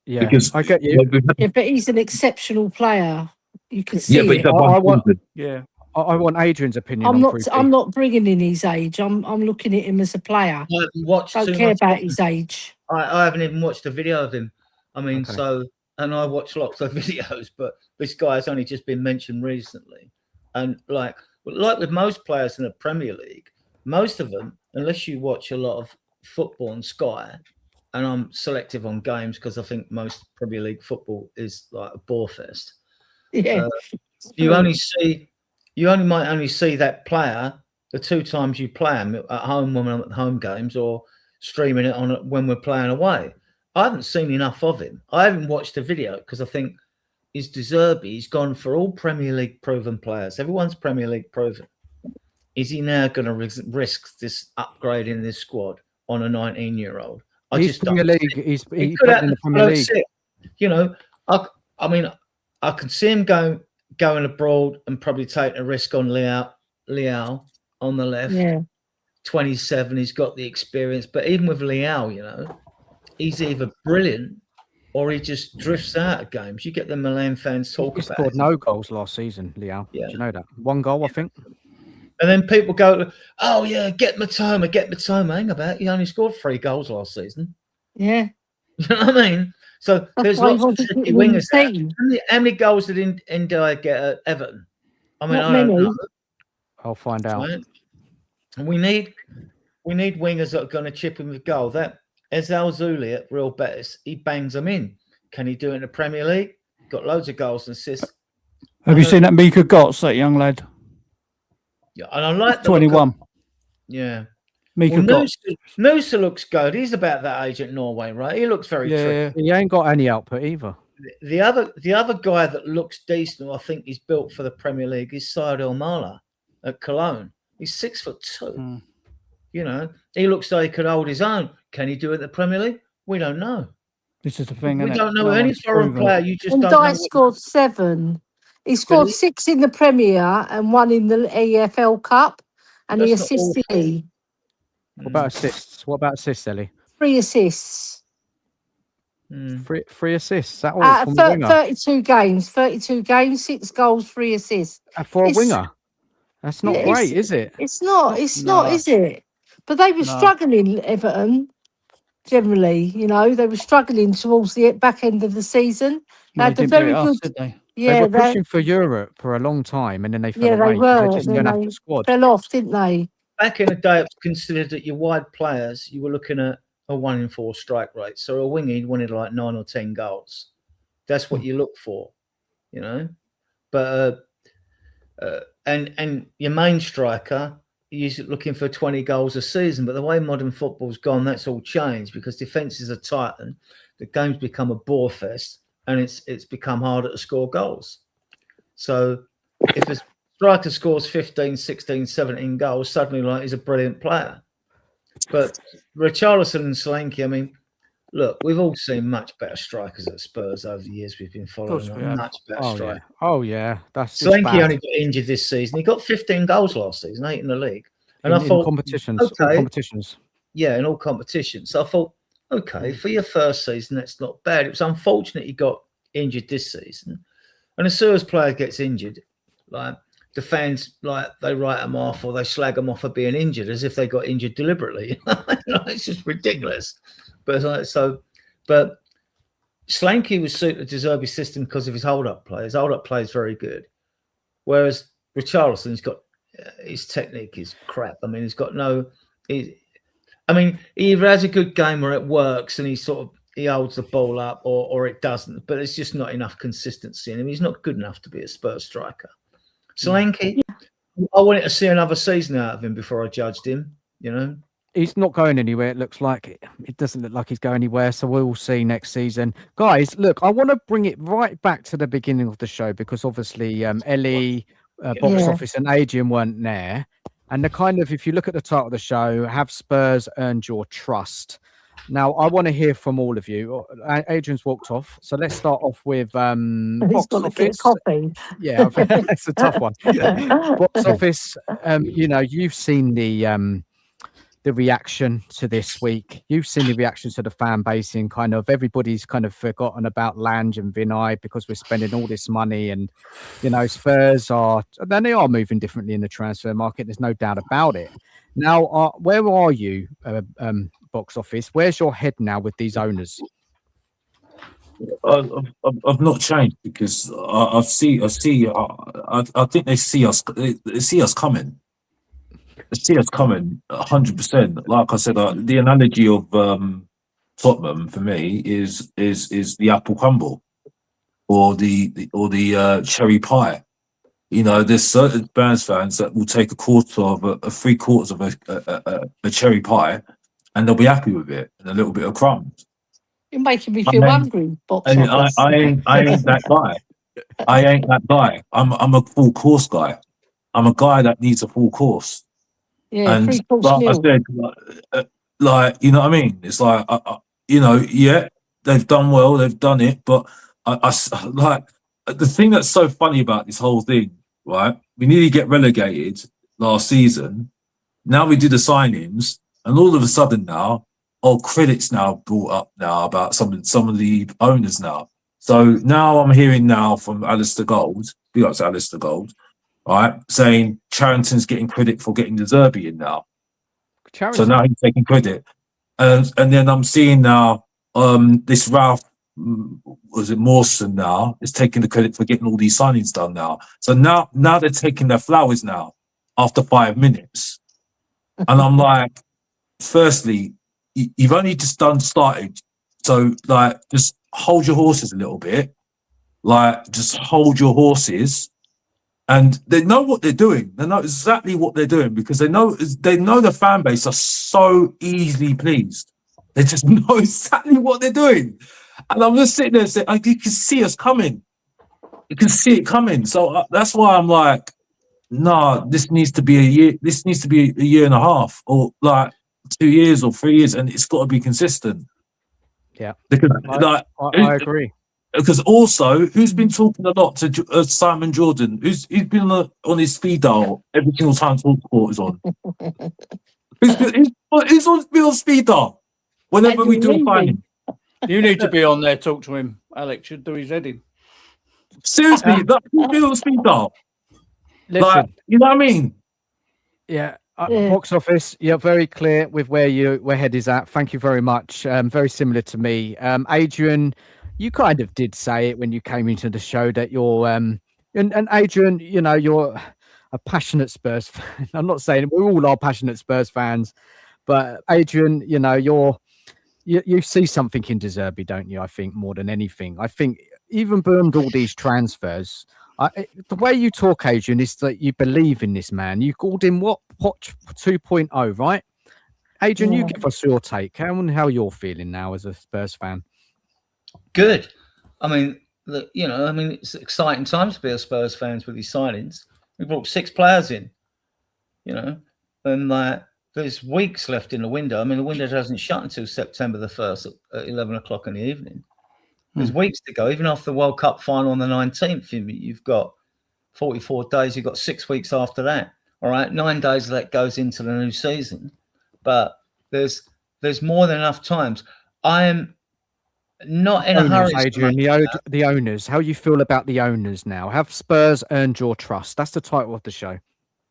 Yeah, Because I get you. we've had, Yeah, but he's an exceptional player. You can yeah, see but he's it. had one I want season. Yeah. I want Adrian's opinion I'm on not. Krupi. I'm not bringing in his age. I'm looking at him as a player. I haven't watched Don't too care much. about his age. I haven't even watched a video of him. I mean, Okay. and I watch lots of videos, but this guy's only just been mentioned recently. And like with most players in the Premier League, most of them, unless you watch a lot of football on Sky, and I'm selective on games because I think most Premier League football is like a bore fest. Yeah. You might only see that player the 2 times you play him at home when I'm at home games or streaming it on when we're playing away. I haven't seen enough of him. I haven't watched a video because I think he's deserved. He's gone for all Premier League proven players. Everyone's Premier League proven. Is he now going to risk this upgrade in this squad on a 19-year-old? I He's just Premier don't. League. He's He playing in the Premier League. I mean, I can see him going abroad and probably taking a risk on Liao on the left. Yeah. 27, he's got the experience, but even with Liao, he's either brilliant or he just drifts out of games. You get the Milan fans talk He about scored him. no goals last season, Liao. Yeah. Do you know that? 1 goal, I think. And then people go, oh yeah, get Matoma. Hang about, he only scored 3 goals last season. Yeah. You know what I mean? So That's there's why he lots of wanted tricky him in the wingers there. team. How many goals did Ndiaye get at Everton? I mean, Not I don't many. know. I'll find out. Right? And we need wingers that are going to chip him with goal. That Ezal Zuli at Real Betis, he bangs them in. Can he do it in the Premier League? Got loads of goals and assists. Have you seen that Mika Gotts, that young lad? Yeah, and I like the 21. Yeah. Mika Well, Gotts. Noosa looks good. He's about that age at Norway, right? He looks very tricky. He ain't got any output either. The other guy that looks decent, I think he's built for the Premier League, is Syed El Mala at Cologne. He's 6'2". He looks like he could hold his own. Can he do it at the Premier League? We don't know. This is the thing, We isn't don't it? know No any one's foreign proven player. it. You just And don't know. Dye scored 7. He scored he? 6 in the Premier and 1 in the EFL Cup, and he That's not assisted awful. What about assists? What about assists, Ellie? 3 assists. Three assists. That all Out from of a winger. 32 games, 6 goals, 3 assists. For a It's- winger. That's not Yeah, great, is it? It's not, No. is it? But they were No. struggling, Everton, generally. They were struggling towards the back end of the season. They Well, had they a didn't beat very us, good. did they? They Yeah, were they pushing for Europe for a long time, and then they fell they away. 'cause were. They just And don't then have they the squad. fell off, didn't they? Back in the day, it was considered that your wide players, you were looking at a 1 in 4 strike rate. So a winger, you wanted like 9 or 10 goals. That's what you look for, But And your main striker, he's looking for 20 goals a season. But the way modern football's gone, that's all changed because defences are tightened, the game's become a bore fest, and it's become harder to score goals. So if a striker scores 15, 16, 17 goals, suddenly like he's a brilliant player. But Richarlison and Solanke, I mean, look, we've all seen much better strikers at Spurs over the years we've been following. we have. Much better Oh strikers. yeah, oh yeah. That's Solanke bad. only got injured this season. He got 15 goals last season, 8 in the league. And I in thought, competitions, all okay, competitions. yeah, in all competitions. So I thought, okay, for your first season, that's not bad. It was unfortunate he got injured this season. And as soon as a player gets injured, like the fans, like they write them off or they slag them off for being injured as if they got injured deliberately. It's just ridiculous. But but Solanke was suited to De Zerbi's system because of his hold-up play. His hold-up play is very good. Whereas Richarlison's got his technique is crap. I mean, he's got no. He either has a good game where it works and he holds the ball up, or it doesn't. But it's just not enough consistency in him. He's not good enough to be a Spurs striker. Solanke, I wanted to see another season out of him before I judged him. You know, he's not going anywhere. It looks like it doesn't look like he's going anywhere. So we'll see next season, guys. Look, I want to bring it right back to the beginning of the show because obviously Ellie, Box Office, and Adrian weren't there. And the kind of, if you look at the title of the show, have Spurs earned your trust? Now, I want to hear from all of you. Adrian's walked off, so let's start off with Box Office. Yeah, that's a tough one. Box Office. You've seen the reaction to this week. You've seen the reaction to the fan base in kind of everybody's kind of forgotten about Lange and Vinay because we're spending all this money, and Spurs they are moving differently in the transfer market. There's no doubt about it. Now, where are you, Box Office? Where's your head now with these owners? I've not changed because I think they see us. They see us coming. They see us coming 100%. Like I said, the analogy of Tottenham for me is the apple crumble or the cherry pie. There's certain Spurs fans that will take three quarters of a cherry pie, and they'll be happy with it and a little bit of crumbs. You're making me feel hungry, Box And Office. I ain't that guy. I ain't that guy. I'm a full course guy. I'm a guy that needs a full course. Yeah, And 3-course like meal. I said, you know what I mean? It's like, yeah, they've done well, they've done it, but I like the thing that's so funny about this whole thing, right? We nearly get relegated last season. Now we do the signings, and all of a sudden now, credits now brought up now about some of the owners now. So now I'm hearing now from Alistair Gold, big up to Alistair Gold, right, saying Charrington's getting credit for getting De Zerbi in now. So now he's taking credit. And then I'm seeing now this Ralph, was it Mawson now, is taking the credit for getting all these signings done now. So now they're taking their flowers now after 5 minutes. And I'm like, firstly, you've only just started. So like, just hold your horses a little bit. Like, just hold your horses. And they know what they're doing. They know exactly what they're doing because they know the fan base are so easily pleased. They just know exactly what they're doing. And I'm just sitting there saying, you can see us coming. You can see it coming. So that's why I'm like, nah, this needs to be a year. This needs to be a year and a half, or like 2 years or 3 years, and it's got to be consistent. Yeah, because I agree. Because also, who's been talking a lot to Simon Jordan? He's been on his speed dial every single time TalkSport is on. He's been on speed dial whenever we do a signing. You need to be on there. Talk to him. Alex should do his heading. Seriously, he's been on speed dial. Listen, you know what I mean? Yeah. Box Office, you're very clear with where head is at. Thank you very much. Very similar to me. Adrian, you kind of did say it when you came into the show that you're and Adrian, you're a passionate Spurs fan. I'm not saying we all are passionate Spurs fans, but Adrian, you see something in De Zerbi, don't you? I think more than anything. I think even beyond all these transfers, The way you talk, Adrian, is that you believe in this man. You called him what? Poch 2.0, right? Adrian, you Yeah. give us your take. How you're feeling now as a Spurs fan? Good. I mean, it's exciting times to be a Spurs fans with these signings. We brought 6 players in, and there's weeks left in the window. I mean, the window doesn't shut until September the 1st at 11 o'clock in the evening. There's weeks to go. Even after the World Cup final on the 19th, you've got 44 days. You've got 6 weeks after that. All right, 9 days of that goes into the new season. But there's more than enough times. I am not in a hurry. Adrian, the owners. How you feel about the owners now? Have Spurs earned your trust? That's the title of the show.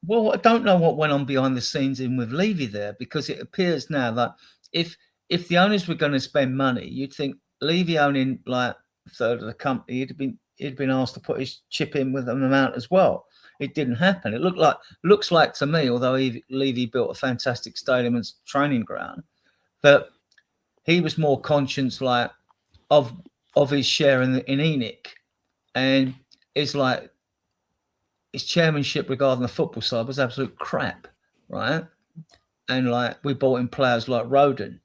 Well, I don't know what went on behind the scenes in with Levy there, because it appears now that if the owners were going to spend money, you'd think Levy owning like a third of the company, he'd been asked to put his chip in with an amount as well. It didn't happen. It looks like to me, although Levy built a fantastic stadium and training ground, that he was more conscious of his share in ENIC, and it's like his chairmanship regarding the football side was absolute crap, right? And like we bought in players like Roden,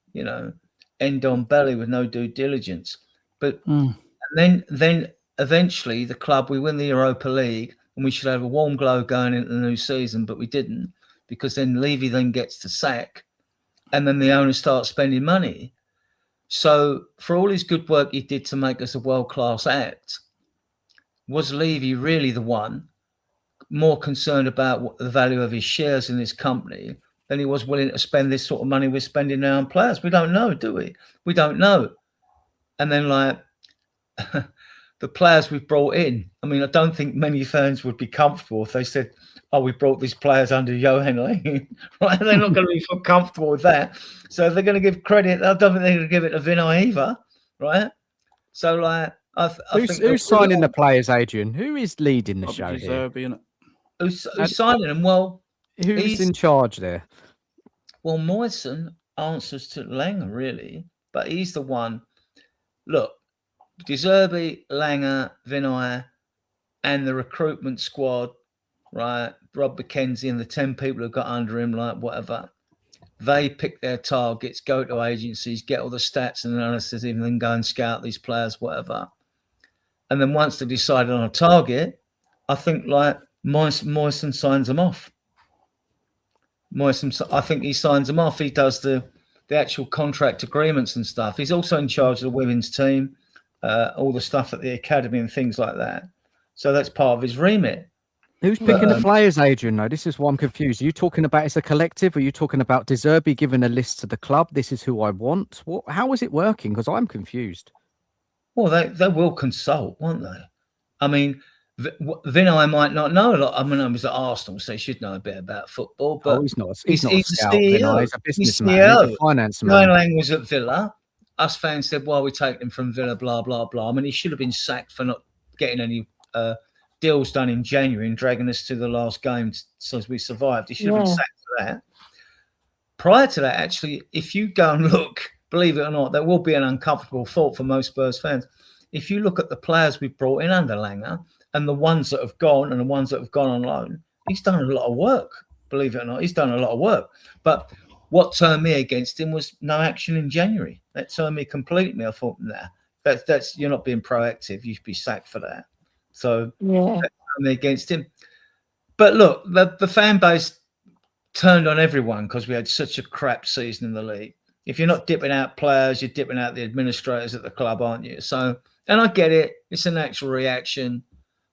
end on belly with no due diligence. But and then eventually the club, we win the Europa League and we should have a warm glow going into the new season, but we didn't, because then Levy then gets to sack and then the owners start spending money. So for all his good work he did to make us a world-class act, was Levy really the one more concerned about what the value of his shares in this company than he was willing to spend this sort of money we're spending now on players? We don't know, do we? We don't know. And then the players we've brought in, I mean, I don't think many fans would be comfortable if they said, oh, we brought these players under Johan Leyen, right? They're not going to be comfortable with that. So if they're going to give credit, I don't think they're going to give it to Vinay either, right? So I think who's signing the players, Adrian? Who is leading the show here? Who's signing them? Well, who's in charge there? Well, Moyson answers to Langer, really, but he's the one. Look, De Zerbi, Langer, Vinay, and the recruitment squad, right? Rob McKenzie and the 10 people who got under him, like whatever. They pick their targets, go to agencies, get all the stats and analysis, even then go and scout these players, whatever. And then once they decided on a target, I think Moyson signs them off. I think he signs them off. He does the actual contract agreements and stuff. He's also in charge of the women's team, all the stuff at the academy and things like that. So that's part of his remit. Who's picking the players, Adrian? No, this is why I'm confused. Are you talking about as a collective? Or are you talking about De Zerbi giving a list to the club? This is who I want. How is it working? Because I'm confused. Well, they will consult, won't they? I mean, Vinay might not know a lot. I mean, I was at Arsenal, so he should know a bit about football. But he's not a scout. CEO. He's a businessman. He's a finance man. Lang was at Villa. Us fans said, "Why are we taking him from Villa?" Blah blah blah. I mean, he should have been sacked for not getting any deals done in January and dragging us to the last game so we survived. He should have been sacked for that. Prior to that, actually, if you go and look, believe it or not, there will be an uncomfortable thought for most Spurs fans. If you look at the players we brought in under Langer and the ones that have gone and the ones that have gone on loan, he's done a lot of work. Believe it or not, he's done a lot of work. But what turned me against him was no action in January. That turned me completely. I thought, nah, that's you're not being proactive. You should be sacked for that. So that turned me against him. But look, the fan base turned on everyone because we had such a crap season in the league. If you're not dipping out players, you're dipping out the administrators at the club, aren't you? So, and I get it. It's a natural reaction.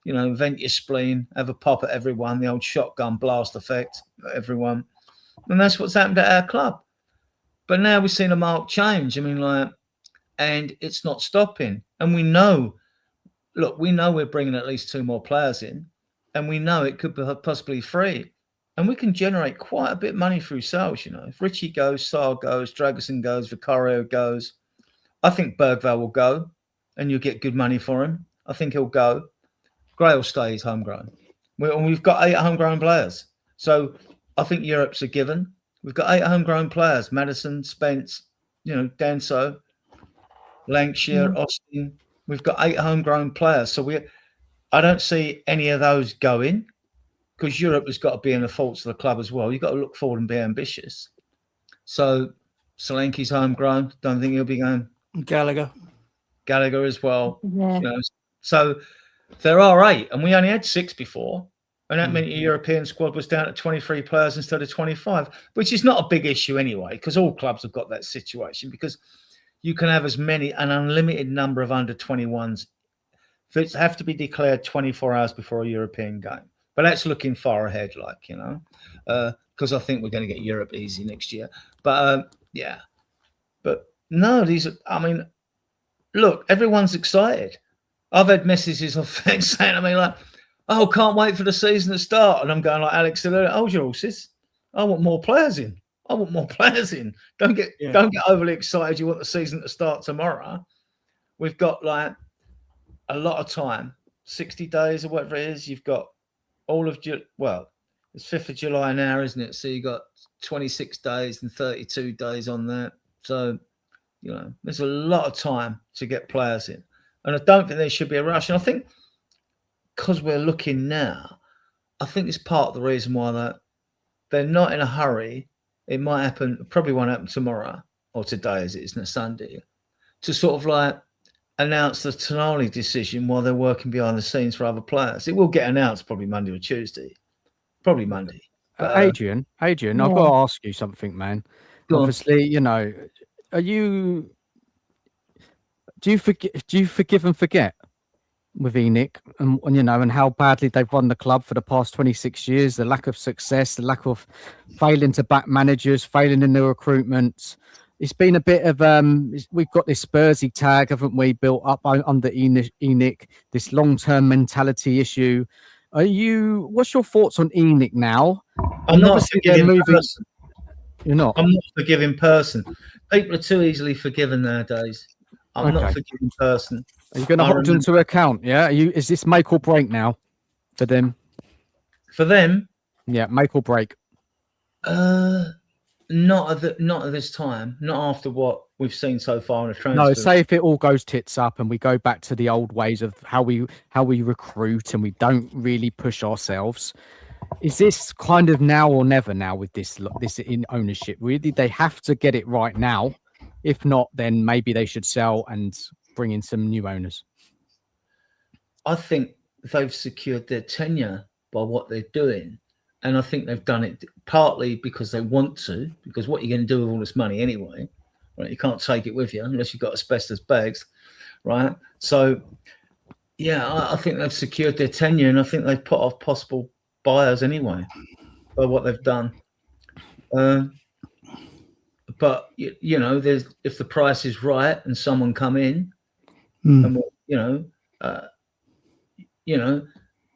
Vent your spleen, have a pop at everyone, the old shotgun blast effect at everyone. And that's what's happened at our club. But now we've seen a marked change. I mean, and it's not stopping. And we know we're bringing at least 2 more players in, and we know it could be possibly 3. And we can generate quite a bit of money through sales, If Richie goes, Sarr goes, Dragerson goes, Vicario goes, I think Bergvall will go, and you'll get good money for him. I think he'll go. Gray will stay, he's homegrown. We've got 8 homegrown players. So I think Europe's a given. We've got 8 homegrown players: Madison, Spence, Danso, Lancashire, Austin. We've got 8 homegrown players. So I don't see any of those going because Europe has got to be in the thoughts of the club as well. You've got to look forward and be ambitious. So Solanke's homegrown. Don't think he'll be going. Gallagher as well. Yeah. You know, so there are 8, and we only had 6 before. And that meant the European squad was down to 23 players instead of 25, which is not a big issue anyway, because all clubs have got that situation, because you can have as many, an unlimited number of under 21s that have to be declared 24 hours before a European game. But that's looking far ahead, like, you know, because I think we're going to get Europe easy next year. But yeah, but no, I mean, look, everyone's excited. I've had messages of fans saying to me like, "Oh, can't wait for the season to start," and I'm going like, "Alex, hold your horses. I want more players in. I want more players in. Don't get overly excited. You want the season to start tomorrow. We've got like a lot of time, 60 days or whatever it is. You've got all of it's 5th of July now, isn't it? So you got 26 days and 32 days on that. So, you know, there's a lot of time to get players in, and I don't think there should be a rush. And I think because we're looking now, I think it's part of the reason why they're not in a hurry. It might happen, probably won't happen tomorrow or today as it is on a Sunday, to sort of like announce the Tonali decision while they're working behind the scenes for other players. It will get announced probably Monday or Tuesday. Probably Monday. But, Adrian, I've got to ask you something, man. Obviously, you know, do you forgive and forget with ENIC and you know, and how badly they've run the club for the past 26 years, the lack of success, the lack of failing to back managers, failing in the recruitment. It's been a bit of we've got this Spursy tag, haven't we, built up under ENIC, this long-term mentality issue. What's your thoughts on ENIC now? I'm not a forgiving person. You're not? I'm not a forgiving person. People are too easily forgiven nowadays. I'm not a forgiving person. Are you going to hold them to account? Yeah. Is this make or break now for them? For them? Yeah, make or break. Not at this time. Not after what we've seen so far in the transfer. No, say if it all goes tits up and we go back to the old ways of how we recruit and we don't really push ourselves. Is this kind of now or never now with this in ownership? Really, they have to get it right now. If not, then maybe they should sell and bring in some new owners. I think they've secured their tenure by what they're doing. And I think they've done it partly because they want to, because what you're going to do with all this money anyway, right? You can't take it with you unless you've got asbestos bags, right? So, yeah, I think they've secured their tenure, and I think they've put off possible buyers anyway by what they've done. But, you know, if the price is right and someone come in, and,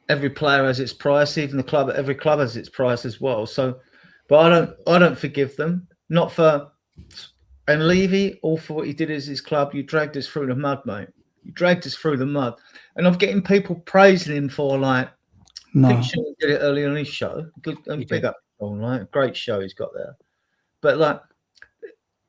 every player has its price, even every club has its price as well. So, but I don't forgive them. Not for, and Levy, all for what he did as his club. You dragged us through the mud, mate. You dragged us through the mud. And I'm getting people praising him for like, I think Sean did it early on his show. Good, and big up Sean, right? Great show he's got there. But like,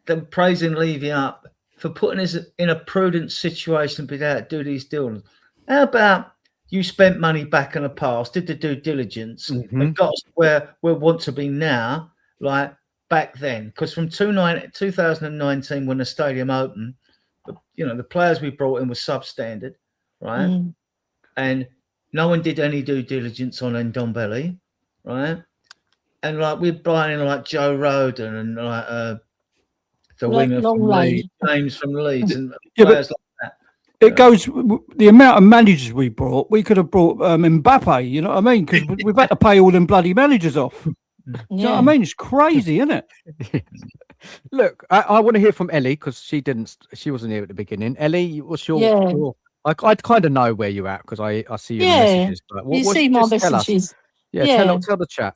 them praising Levy up for putting us in a prudent situation to be able to do these deals. How about you spent money back in the past, did the due diligence, and got us where we want to be now, like back then? Because from 2019, when the stadium opened, the players we brought in were substandard, right? And no one did any due diligence on Ndombele, right? And like we're buying in like Joe Roden and like the winger from Leeds, James from Leeds, and players like that. It goes the amount of managers we brought. We could have brought Mbappe. You know what I mean? Because we've had to pay all them bloody managers off. You know what I mean? It's crazy, isn't it? Look, I want to hear from Ellie because she wasn't here at the beginning. Ellie, what's your? I kind of know where you're at because I see your messages. But you see my messages. Tell the chat.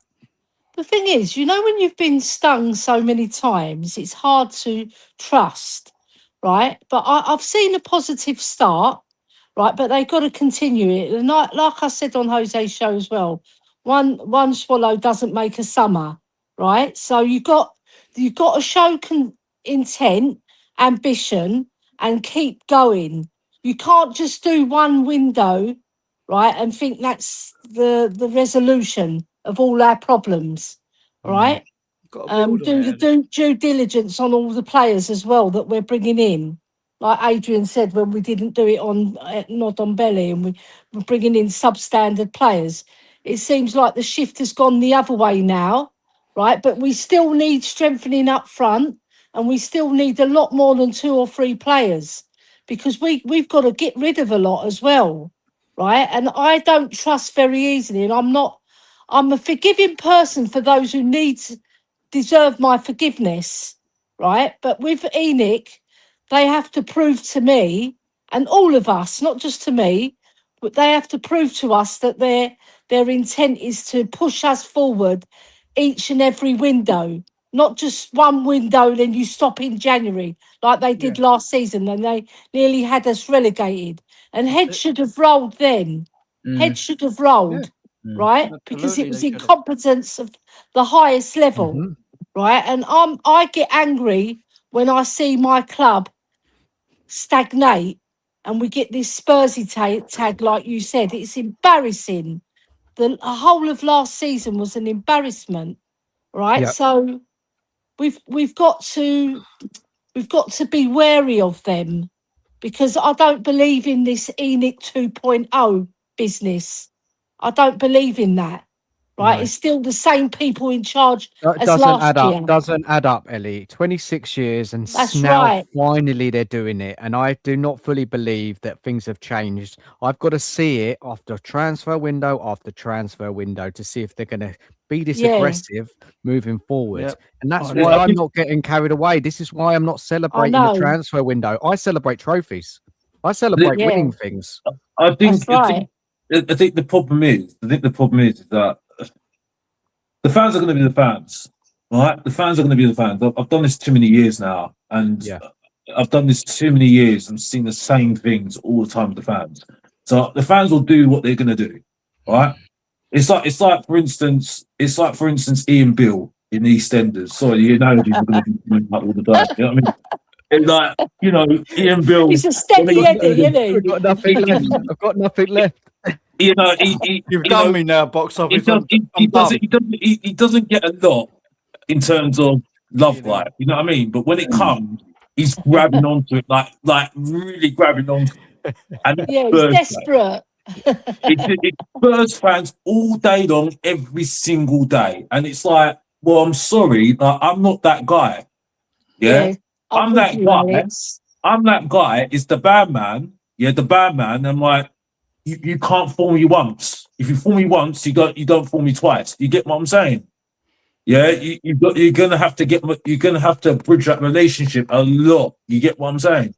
The thing is, when you've been stung so many times, it's hard to trust, right? But I've seen a positive start, right? But they've got to continue it. And like I said on Jose's show as well, one swallow doesn't make a summer, right? So you got to show intent, ambition, and keep going. You can't just do one window right, and think that's the resolution of all our problems, right? Got to build Do on the it. due diligence on all the players as well that we're bringing in. Like Adrian said, when we didn't do it on Nod on Belly, and we're bringing in substandard players, it seems like the shift has gone the other way now, right? But we still need strengthening up front, and we still need a lot more than 2 or 3 players, because we've got to get rid of a lot as well, right? And I don't trust very easily, and I'm a forgiving person for those who deserve my forgiveness, right? But with Enoch, they have to prove to me, and all of us, not just to me, but they have to prove to us that their intent is to push us forward each and every window, not just one window, then you stop in January, like they did last season, and they nearly had us relegated. And head should have rolled then. Head should have rolled, right? Because it Absolutely, was they should have. incompetence of the highest level, Mhm. right? And I get angry when I see my club stagnate and we get this Spursy tag, like you said. It's embarrassing. The whole of last season was an embarrassment, right? Yep. So we've got to be wary of them, because I don't believe in this Enoch 2.0 business. I don't believe in that. Right? No. It's still the same people in charge That as doesn't add last up. year. Doesn't add up, Ellie. 26 years, and That's now right. finally they're doing it. And I do not fully believe that things have changed. I've got to see it after transfer window after transfer window to see if they're going to be this Yeah, aggressive moving forward. Yep. And that's I why agree. I'm not getting carried away. This is why I'm not I celebrating the know. transfer window. I celebrate trophies. I celebrate Yeah, winning things. I that's think right. I think the problem is that the fans are going to be the fans, right? The fans are going to be the fans. I've done this too many years now, and Yeah. I've done this too many years and seen the same things all the time with the fans. So the fans will do what they're going to do, right? It's like for instance, Ian Bill in EastEnders. Sorry, the analogies are going to be coming up all the time. You know what I mean? It's like, Ian Bill. He's a when steady Eddie, isn't I've got nothing left. I've got nothing left. he, You've you done know, me now, box he office. does. He I'm doesn't. done. He doesn't get a lot in terms of love life. You know what I mean? But when it comes, he's grabbing onto it, like really grabbing onto it. And it's Yeah, he's Spurs fans. desperate. It's Spurs fans all day long, every single day, and it's like, well, I'm sorry, like, I'm not that guy. Yeah, Yeah, I'm I'm with that you, guy. Alex. I'm that guy. It's the bad man. Yeah, the bad man. I'm like, you can't fool me once. If you fool me once, you don't fool me twice. You get what I'm saying? Yeah, you're gonna have to bridge that relationship a lot. You get what I'm saying?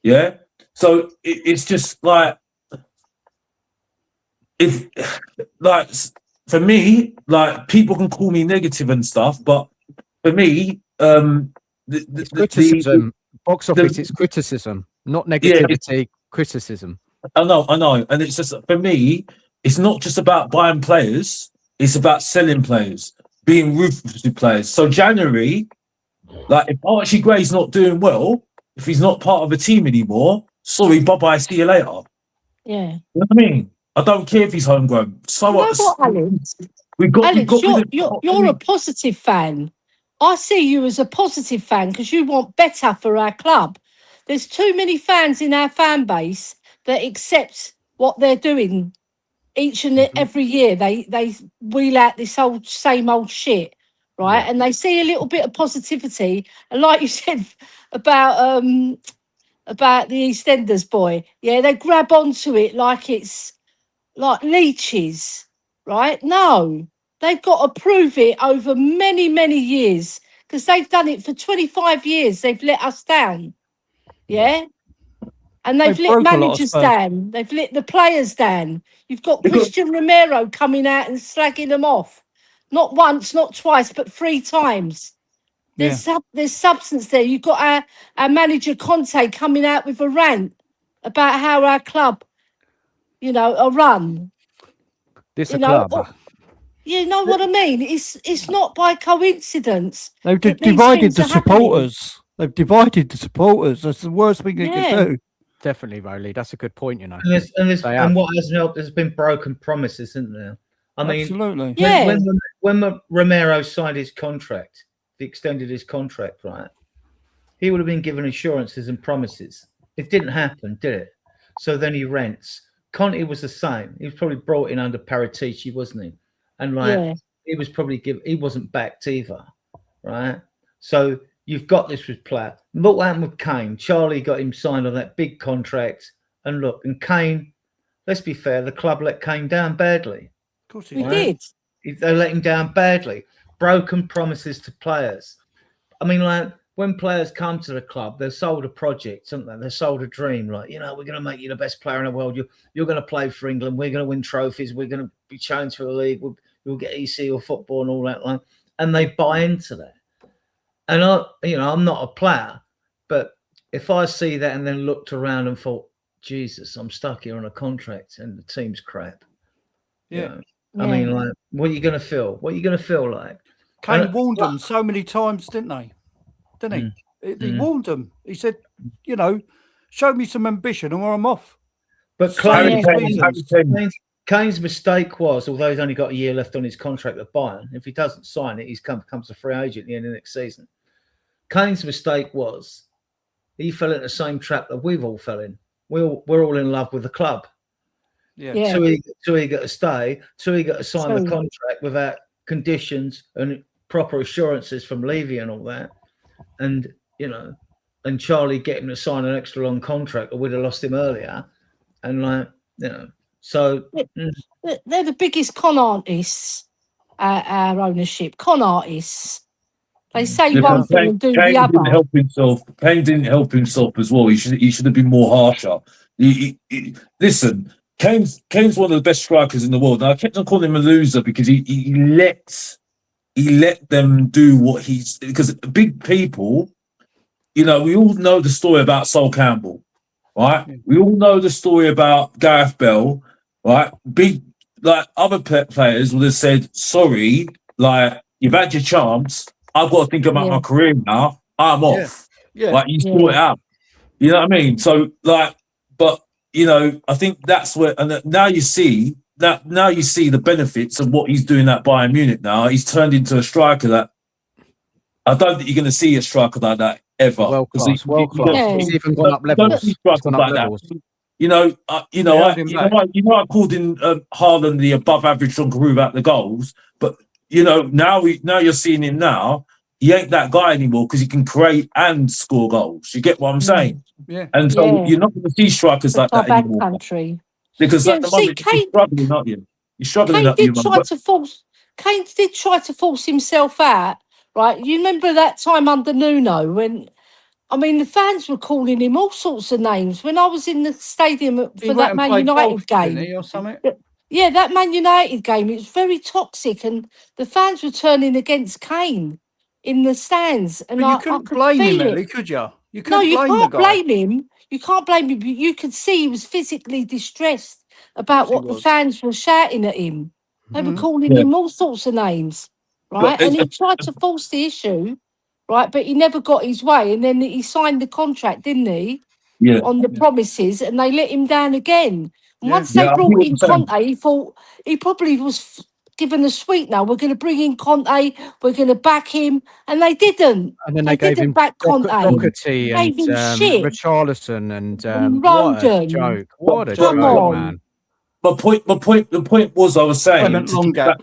Yeah. So it's just like, if like, for me, like, people can call me negative and stuff, but for me, It's criticism. Box office, it's criticism, not yeah, negativity, criticism. I know, and it's just, for me, it's not just about buying players; it's about selling players, being ruthless with players. So January, like, if Archie Gray's not doing well, if he's not part of a team anymore, sorry, bye bye, see you later. Yeah. You know what I mean? I don't care if he's homegrown. So You know what? what, Alex? We got Alex, rid of. you're a positive fan. I see you as a positive fan because you want better for our club. There's too many fans in our fan base that accept what they're doing each and every year. They wheel out this same old shit, right? Yeah. And they see a little bit of positivity. And like you said about the EastEnders boy, yeah, they grab onto it like it's like leeches, right? No, they've got to prove it over many, many years, because they've done it for 25 years. They've let us down, yeah? And they've They let broke a lot of managers Spurs. down. They've let the players down. You've got They got- Christian Romero coming out and slagging them off. Not once, not twice, but 3 times. Yeah. There's substance there. You've got our manager Conte coming out with a rant about how our club, are run. This You a know, club. you know what I mean? It's not by coincidence. They've that these divided things the are happening. supporters. They've divided the supporters. That's the worst thing they Yeah. could do. Definitely, Rowley. That's a good point. You know, And what hasn't helped, there's been broken promises, isn't there? I mean, Absolutely. Yeah. when Romero signed his contract, he extended his contract, right? He would have been given assurances and promises. It didn't happen, did it? So then he rents. Conte was the same. He was probably brought in under Paratici, wasn't he? And like he was probably he wasn't backed either, right? So you've got this with Platt. Look what happened with Kane. Charlie got him signed on that big contract. And look, and Kane, let's be fair, the club let Kane down badly. Of course We did. They let him down badly. Broken promises to players. I mean, like when players come to the club, they're sold a project, aren't they? They're sold a dream. Like, you know, we're going to make you the best player in the world. You're going to play for England. We're going to win trophies. We're going to be shown through the league. We'll get ECL football and all that. Like, and they buy into that. And I'm not a player, but if I see that and then looked around and thought, Jesus, I'm stuck here on a contract and the team's crap. Yeah. You know? I mean, like, what are you going to feel? What are you going to feel like? Kane warned them so many times, didn't they? Didn't he? He warned them. He said, you know, show me some ambition or I'm off. But Kane's mistake was, although he's only got a year left on his contract at Bayern, if he doesn't sign it, he becomes a free agent at the end of next season. Kane's mistake was he fell in the same trap that we've all fell in. We're all in love with the club. Yeah. Too eager to stay, too eager to sign the contract without conditions and proper assurances from Levy and all that. And, you know, and Charlie get him to sign an extra long contract or we'd have lost him earlier. And, like, you know, so. They're the biggest con artists at our ownership. Con artists. They say one thing and do the other. Kane didn't help himself as well. He should have been more harsher. Listen, Kane's one of the best strikers in the world. Now, I kept on calling him a loser because he let them do what because big people, you know, we all know the story about Sol Campbell, right? We all know the story about Gareth Bell, right? Big, like, other players would have said, sorry, like, you've had your chance. I've got to think about my career now. I'm off. Yeah. Like, you sort it out. You know what I mean? So, like, but, you know, I think that's where, and now you see the benefits of what he's doing at Bayern Munich now. He's turned into a striker that I don't think you're going to see a striker like that ever. World class. He's even gone up levels. You know, I called in Haaland the above-average Giroud without the goals, but you know now you're seeing him now. He ain't that guy anymore because he can create and score goals. You get what I'm saying? Yeah. And so you're not going to see strikers like that anymore. Country. Because at the moment you're struggling, aren't you? You're struggling. Kane did try to force himself out, right? You remember that time under Nuno when, I mean, the fans were calling him all sorts of names. When I was in the stadium for that Man United game, or something. Yeah, that Man United game, it was very toxic, and the fans were turning against Kane in the stands. And you couldn't blame him, Ellie, could you? You can't blame him. You can't blame him. But you could see he was physically distressed about what the fans were shouting at him. They were calling him all sorts of names, right? And he tried to force the issue, right? But he never got his way. And then he signed the contract, didn't he? Yeah. On the promises, and they let him down again. And once they brought in Conte, he thought he probably was given a sweetener. We're going to bring in Conte. We're going to back him, and they didn't. And then they gave him back Conte. Doherty and Richarlison and what a joke! What a joke, man! The point was, I was saying to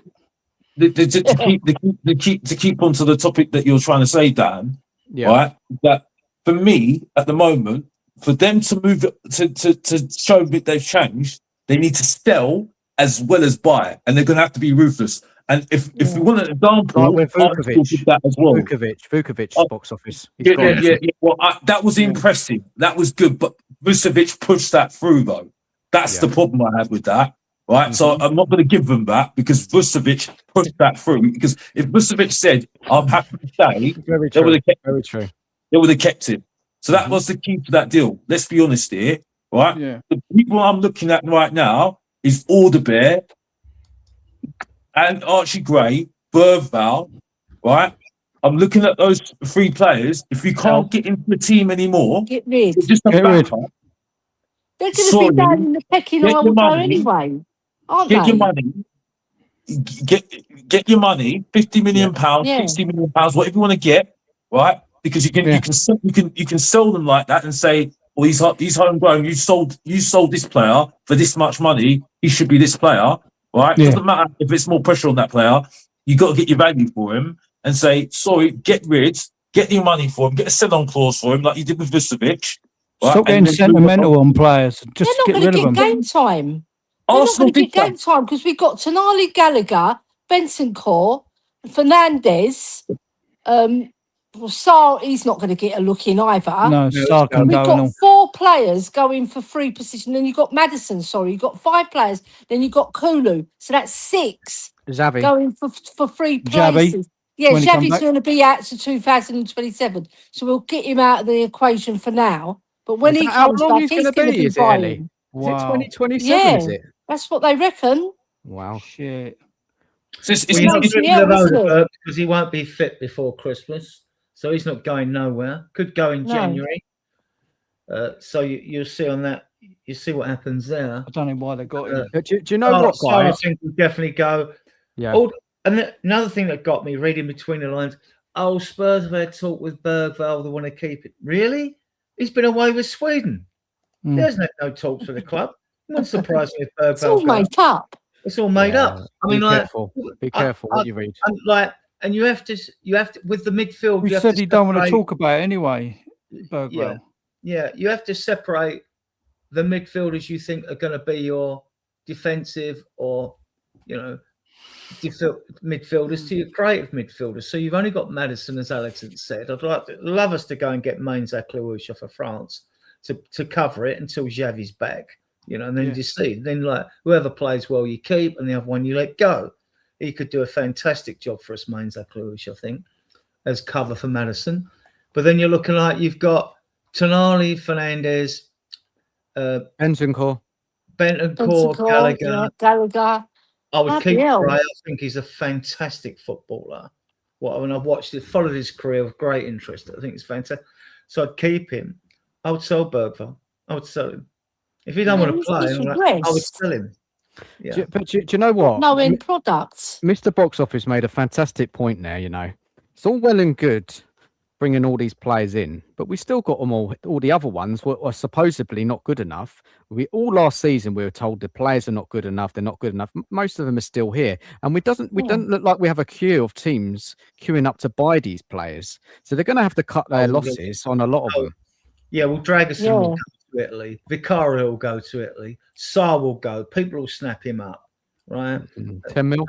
keep onto the topic that you're trying to say, Dan. Yeah. Right. That for me at the moment, for them to move to show that they've changed, they need to sell as well as buy, and they're going to have to be ruthless. And if we want an example, like with Vukovic, that as well. Vukovic box office. Yeah. Well, that was impressive. That was good, but Vukovic pushed that through, though. That's the problem I had with that. Right, so I'm not going to give them that because Vukovic pushed that through. Because if Vukovic said, "I'm happy to stay," they would have kept. Very true. They would have kept him. So that was the key to that deal. Let's be honest here, right? Yeah. The people I'm looking at right now is Alderbear and Archie Gray, Bergvall, right? I'm looking at those three players. If you can't get into the team anymore, get rid. just a backup. They're going to be down in the pecking get your order money. anyway, aren't Get they? your money. Get your money. 50 million pounds, Yeah. 60 million pounds, whatever you want to get, right? Because you can sell them like that and say, well, he's homegrown. You sold this player for this much money. He should be this player, right? Yeah. Doesn't matter if it's more pressure on that player. You got to get your value for him and say, sorry, get your money for him, get a sell-on clause for him, like you did with Vucevic. Right? Stop getting sentimental on players. Just They're not get going rid to of get them. game time. They're not Arsenal going to did get game time because we've got Tonali, Gallagher, Bentancur, Fernandez. Sarr, he's not going to get a look in either. No, Sarr can And we've go got and all. 4 players going for free position. Then you've got Madison, you've got 5 players. Then you've got Kulu. So that's 6 Xavi. going for free Xavi, places. Yeah, when he come Xavi's back. going to be out to 2027. So we'll get him out of the equation for now. But when Is he that how comes long back, he's he's gonna going to be, be is it, Ellie? buying. Is it Wow. 2027? Is Yeah. it? That's what they reckon. Wow. Shit. It's Well, you're not It's getting yeah, rid of isn't it? Odegaard because he won't be fit before Christmas, so he's not going nowhere. Could go in No. January. So you'll see on that. You see what happens there. I don't know why they got him. Do you know what, guys? I think will definitely go. Yeah. Another thing that got me reading between the lines. Oh, Spurs have had talk with Bergvall. They want to keep it. Really? He's been away with Sweden. Mm. There's no talks with the club. It wouldn't surprise me if It's all Bergvall goes. made up. It's all made up. I mean, be like, careful. Be careful what you read. and you have to with the midfield. We you have said to he don't want to separate- talk about it anyway, Bergwell. Yeah, you have to separate the midfielders you think are going to be your defensive or, midfielders to your creative midfielders. So you've only got Maddison, as Alex had said. Love us to go and get Mainza Clouche for France to cover it until Xavi's back, and then you see. Then like whoever plays well you keep, and the other one you let go. He could do a fantastic job for us, Mainza Clouche, I think, as cover for Maddison. But then you're looking like you've got Tonali, Fernandez, Bentancur, Gallagher. I would Bloody keep hell. Gray. I think he's a fantastic footballer. When I've watched it, followed his career with great interest. I think it's fantastic. So I'd keep him. I would sell Bergvall. I would sell him. If he don't want to play, he's I would regressed. sell him. Yeah. But do you know what? No end products. Mr. Box Office made a fantastic point there. It's all well and good bringing all these players in, but we still got them all. All the other ones were supposedly not good enough. Last season we were told the players are not good enough. They're not good enough. Most of them are still here, and we don't look like we have a queue of teams queuing up to buy these players. So they're going to have to cut their losses on a lot of them. Yeah, well, Dragusin will go to Italy. Vicario will go to Italy. Sarr will go. People will snap him up, right? 10 mil.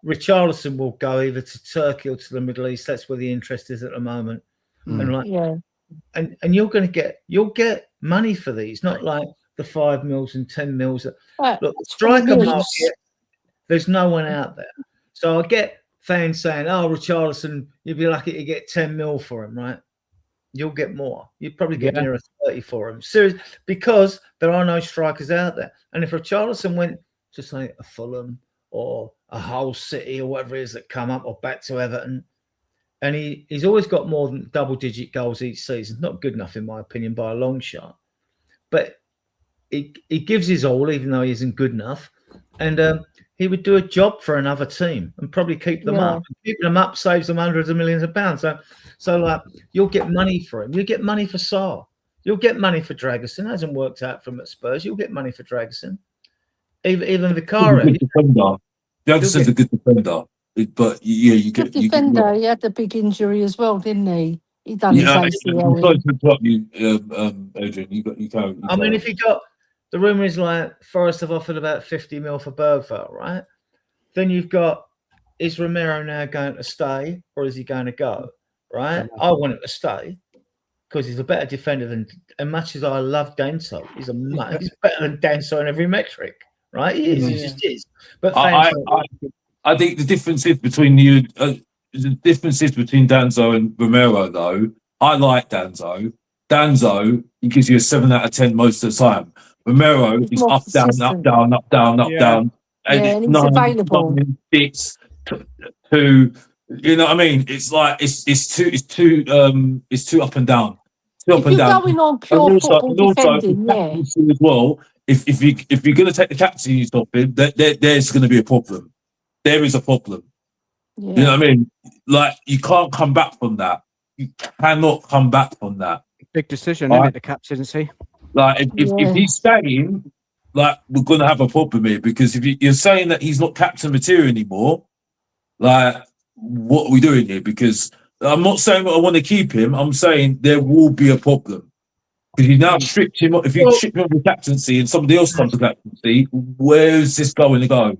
Richarlison will go either to Turkey or to the Middle East. That's where the interest is at the moment. And you'll get money for these, not like the 5 mils and 10 mils. Look, striker market, there's no one out there. So I get fans saying, "Oh, Richarlison, you'd be lucky to get 10 mil for him, right?" You'll get more. You'd probably get nearer 30 for him. Seriously, because there are no strikers out there. And if Richarlison went to say a Fulham or a Hull City or whatever it is that come up, or back to Everton, and he's always got more than double-digit goals each season. Not good enough, in my opinion, by a long shot. But he gives his all, even though he isn't good enough. And he would do a job for another team and probably keep them up. And keeping them up saves them hundreds of millions of pounds. So like, you'll get money for him. You'll get money for Sarr. You'll get money for Dragusin. Hasn't worked out for him at Spurs. You'll get money for Dragusin. Even Vicario. Dragusin's a good defender. But you Good get defender. He had the big injury as well, didn't he? He done his ACL. Adrian, you go. I mean, if he got the rumor is like Forest have offered about 50 mil for Bergvall, right? Then you've got, is Romero now going to stay or is he going to go? Right? I want him to stay because he's a better defender than, as much as I love Danso, he's better than Danso in every metric, right? He is, he just is. But I think the difference is between Danzo and Romero, though. I like Danzo. Danzo, he gives you a 7 out of 10 most of the time. Romero is up, down, up, down, up, down, up, down. And and it's available. 6, 2. You know what I mean? It's like it's too up and down. If you're going on pure football defending, yeah. As well, if you're going to take the captaincy off him, there's going to be a problem. There is a problem. Yeah. You know what I mean? Like, you can't come back from that. You cannot come back from that. Big decision, isn't it? The captaincy. Like, if he's staying, like, we're going to have a problem here, because if you're saying that he's not captain material anymore, like, what are we doing here? Because I'm not saying I want to keep him. I'm saying there will be a problem. Because you now stripped him. If you strip him of the captaincy and somebody else comes to captaincy, where's this going to go?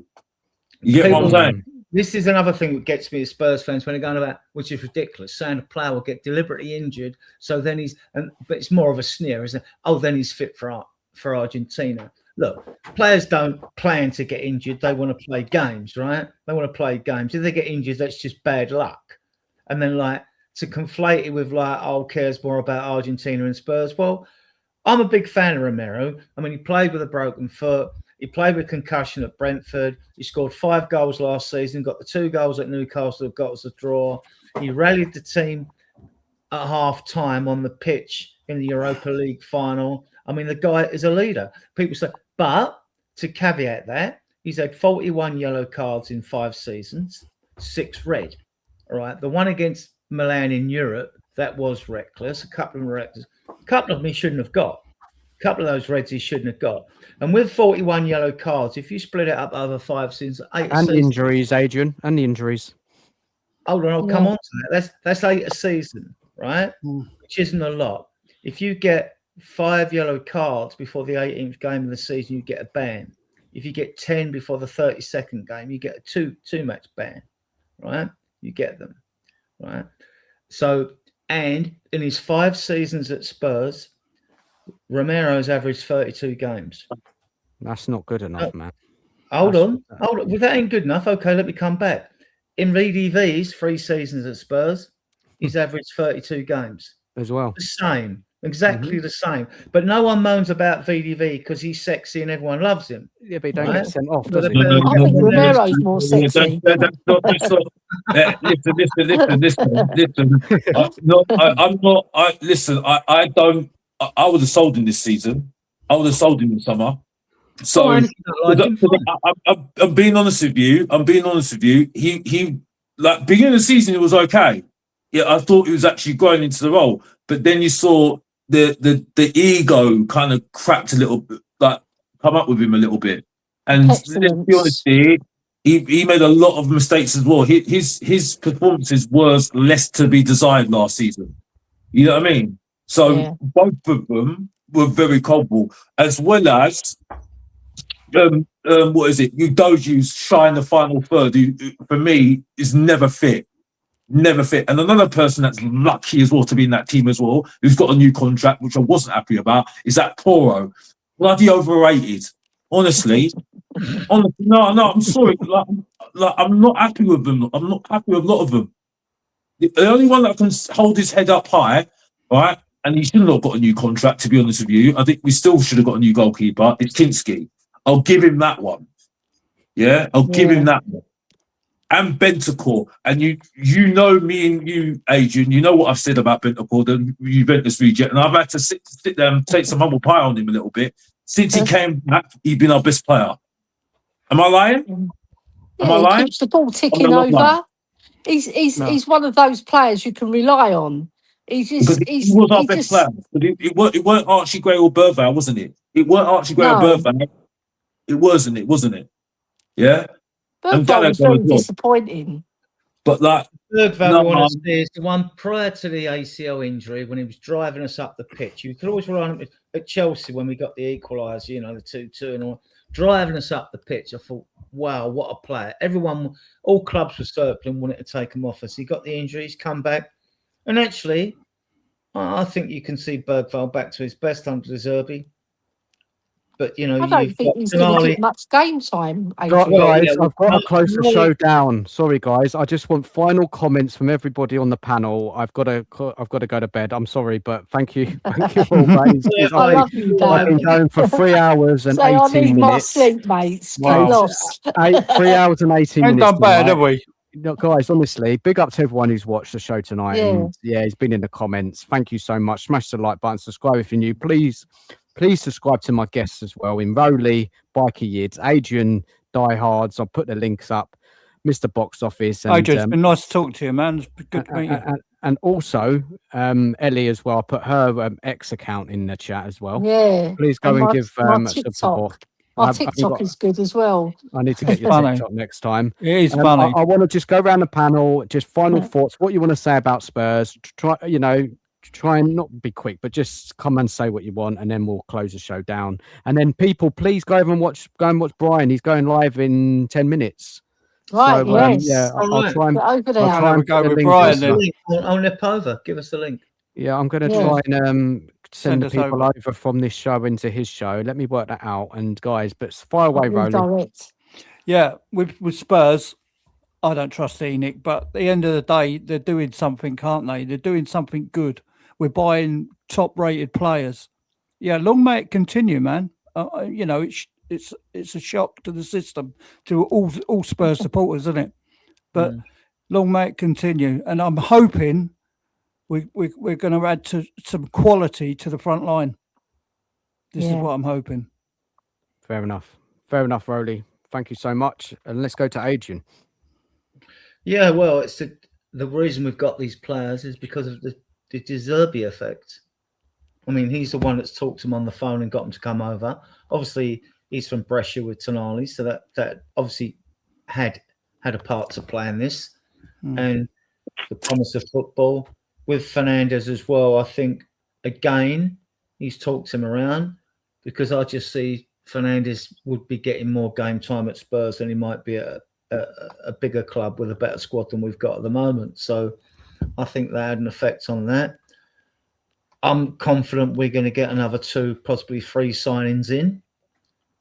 You get what I'm saying? This is another thing that gets me as Spurs fans when they're going about, which is ridiculous, saying a player will get deliberately injured, so then but it's more of a sneer, isn't it? Oh, then he's fit for Argentina. Look, players don't plan to get injured. They want to play games, right? They want to play games. If they get injured, that's just bad luck. And then, like, to conflate it with, like, oh, cares more about Argentina and Spurs. Well, I'm a big fan of Romero. I mean, he played with a broken foot. He played with concussion at Brentford. He scored 5 goals last season, got the 2 goals at Newcastle, got us a draw. He rallied the team at half-time on the pitch in the Europa League final. I mean, the guy is a leader. People say, but to caveat that, he's had 41 yellow cards in 5 seasons, 6 red. All right, the one against Milan in Europe, that was reckless. A couple of them reckless. A couple of them he shouldn't have got. A couple of those reds he shouldn't have got. And with 41 yellow cards, if you split it up over 5 seasons, 8 and seasons, injuries, Adrian, and the injuries. Hold on, I'll come on to that. That's 8 a season, right? Which isn't a lot. If you get 5 yellow cards before the 18th game of the season, you get a ban. If you get 10 before the 32nd game, you get a two-match ban, right? You get them, right? So, and in his 5 seasons at Spurs, Romero's averaged 32 games. That's not good enough, man. Hold on. Well, that ain't good enough. Okay, let me come back. In VDV's 3 seasons at Spurs, he's averaged 32 games. As well. The same. Exactly the same. But no one moans about VDV because he's sexy and everyone loves him. Yeah, but he don't get sent off, does he? I think Romero's more sexy. That's not. Listen. I'm not. I don't. I would have sold him this season. I would have sold him in summer. So I'm being honest with you. He like beginning of the season, it was okay. Yeah, I thought he was actually growing into the role, but then you saw the ego kind of cracked a little bit, like come up with him a little bit. And let's be honest here, he made a lot of mistakes as well. His performances was less to be desired last season. You know what I mean? So both of them were very culpable, as well as what is it? Udoji's shine the final third, who for me is never fit. Never fit. And another person that's lucky as well to be in that team as well, who's got a new contract, which I wasn't happy about, is that Poro. Bloody overrated. Honestly. No, I'm sorry. Like, I'm not happy with them. I'm not happy with a lot of them. The only one that can hold his head up high, right, and he shouldn't have got a new contract, to be honest with you. I think we still should have got a new goalkeeper. It's Kinski. I'll give him that one. Yeah, I'll give him that one. And Bentancur, and you know me and you, Adrian, you know what I've said about Bentancur, the Juventus reject, and I've had to sit there and take some humble pie on him a little bit. Since he came back, he's been our best player. Am I lying? Yeah, Am I lying? He keeps the ball ticking over. He's one of those players you can rely on. He was our best player. But it weren't Archie Gray or Burval, wasn't it? It weren't Archie Gray or Burval. It wasn't it? Yeah? Burval was very disappointing. But like Burval is the one prior to the ACL injury when he was driving us up the pitch. You could always rely on him at Chelsea when we got the equaliser, you know, the 2-2 and all, driving us up the pitch. I thought, wow, what a player. All clubs were circling, wanted to take him off us. He got the injury, he's come back. And actually, I think you can see Burval back to his best under De Zerbi. But, you know, I don't think he's going to get much game time. Guys, I've got to close the show down. Sorry, guys. I just want final comments from everybody on the panel. I've got to go to bed. I'm sorry, but thank you all, guys. I love you, I've been going for 3 hours and 18 minutes. I need my sleep, mates. Get lost. 3 hours and 18 minutes. Ain't done bad, have we? guys, honestly, big up to everyone who's watched the show tonight. Yeah. And yeah, he's been in the comments. Thank you so much. Smash the like button, subscribe if you're new. Please subscribe to my guests as well. In Rowley, Biker Yids, Adrian Diehards. I'll put the links up. Mr. Box Office. And Adrian, it's been nice to talk to you, man. It's been good to meet you. and also Ellie as well. I put her X account in the chat as well. Yeah. Please go and my, give my some TikTok. support. My I've TikTok got- is good as well. I need to get your funny. TikTok next time. It is funny. I want to just go around the panel. Just final Yeah. thoughts. What you want to say about Spurs? Try and not be quick, but just come and say what you want, and then we'll close the show down. And then people, please go and watch Brian. He's going live in 10 minutes. Right, So, yes. yeah, I'll try and Get over there. I'll try and go put the with link Brian as then. well. I'll nip over. Give us the link. Yeah, I'm going to Yeah. try and send Send the us people over. over from this show into his show. Let me work that out. And guys, but fire away, Rowley. Redirect. Yeah, with Spurs, I don't trust Enoch, but at the end of the day, they're doing something, can't they? They're doing something good. We're buying top-rated players. Yeah, long may it continue, man. It's a shock to the system, to all Spurs supporters, isn't it? But long may it continue, and I'm hoping we're going to add to some quality to the front line. This is Yeah. what I'm hoping. Fair enough, Rowley. Thank you so much. And let's go to Adrian. Yeah, well, it's the reason we've got these players is because of the De Zerbi effect. I mean, he's the one that's talked to him on the phone and got him to come over. Obviously, he's from Brescia with Tonali, so that obviously had a part to play in this. And the promise of football with Fernandes as well. I think again he's talked him around, because I just see Fernandes would be getting more game time at Spurs than he might be at a bigger club with a better squad than we've got at the moment. So I think that had an effect on that. I'm confident we're going to get another 2, possibly 3 signings in.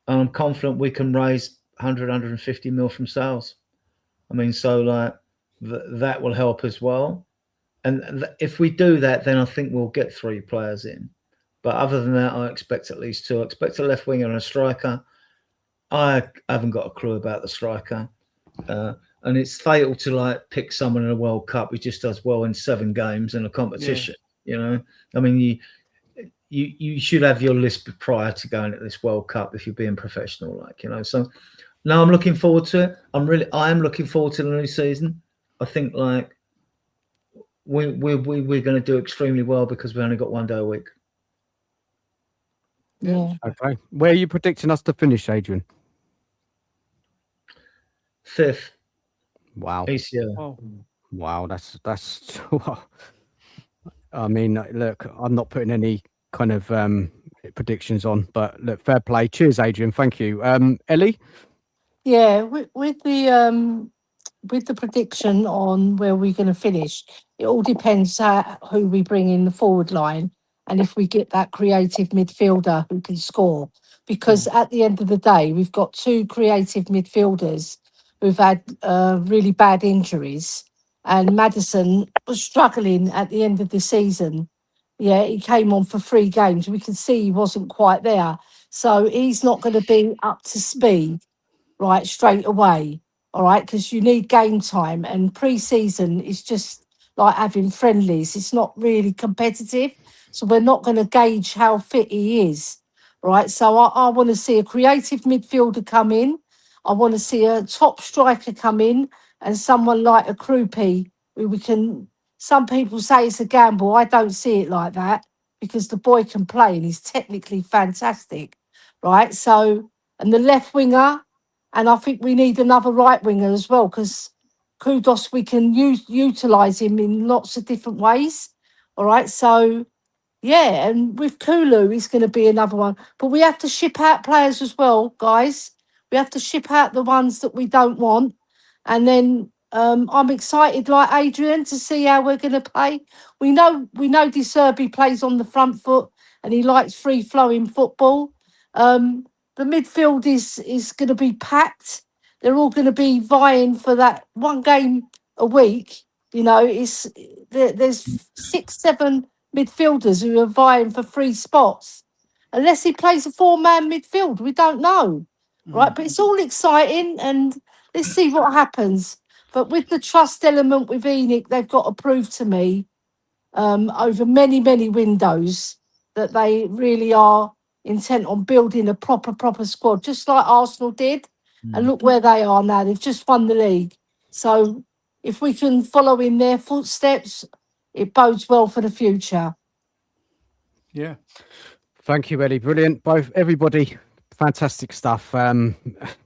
I'm confident we can raise 100, 150 mil from sales. I mean, so like that will help as well. And if we do that, then I think we'll get 3 players in. But other than that, I expect at least 2. I expect a left winger and a striker. I haven't got a clue about the striker. And it's fatal to like pick someone in a World Cup who just does well in 7 games in a competition. You know, I mean, you should have your list prior to going at this World Cup if you're being professional, like, you know. So no, I'm looking forward to it. I am looking forward to the new season. I think like we're going to do extremely well because we only got 1 day a week. Yeah. Okay, where are you predicting us to finish, Adrian? 5th. Wow. ACL. Wow, that's I mean, look, I'm not putting any kind of predictions on, but look, fair play. Cheers, Adrian. Thank you. Ellie? Yeah, with the prediction on where we're going to finish, it all depends who we bring in the forward line, and if we get that creative midfielder who can score. Because at the end of the day, we've got 2 creative midfielders who've had really bad injuries, and Maddison was struggling at the end of the season. Yeah, he came on for 3 games. We can see he wasn't quite there, so he's not going to be up to speed right straight away. All right, because you need game time, and pre-season is just like having friendlies. It's not really competitive, so we're not going to gauge how fit he is. Right, so I want to see a creative midfielder come in. I want to see a top striker come in, and someone like a Krupi who we can. Some people say it's a gamble. I don't see it like that, because the boy can play and he's technically fantastic. Right, so, and the left winger. And I think we need another right winger as well, because Kudos, we can utilise him in lots of different ways. All right. So, yeah. And with Kulu, he's going to be another one. But we have to ship out players as well, guys. We have to ship out the ones that we don't want. And then I'm excited, like Adrian, to see how we're going to play. We know De Zerbi plays on the front foot and he likes free-flowing football. The midfield is going to be packed. They're all going to be vying for that 1 game a week. You know, there's 6, 7 midfielders who are vying for 3 spots. Unless he plays a 4-man midfield, we don't know, right? But it's all exciting, and let's see what happens. But with the trust element with Enoch, they've got to prove to me over many, many windows that they really are intent on building a proper squad, just like Arsenal did. And look where they are now. They've just won the league. So if we can follow in their footsteps, it bodes well for the future. Yeah. Thank you, Ellie. Brilliant. Both, everybody, fantastic stuff.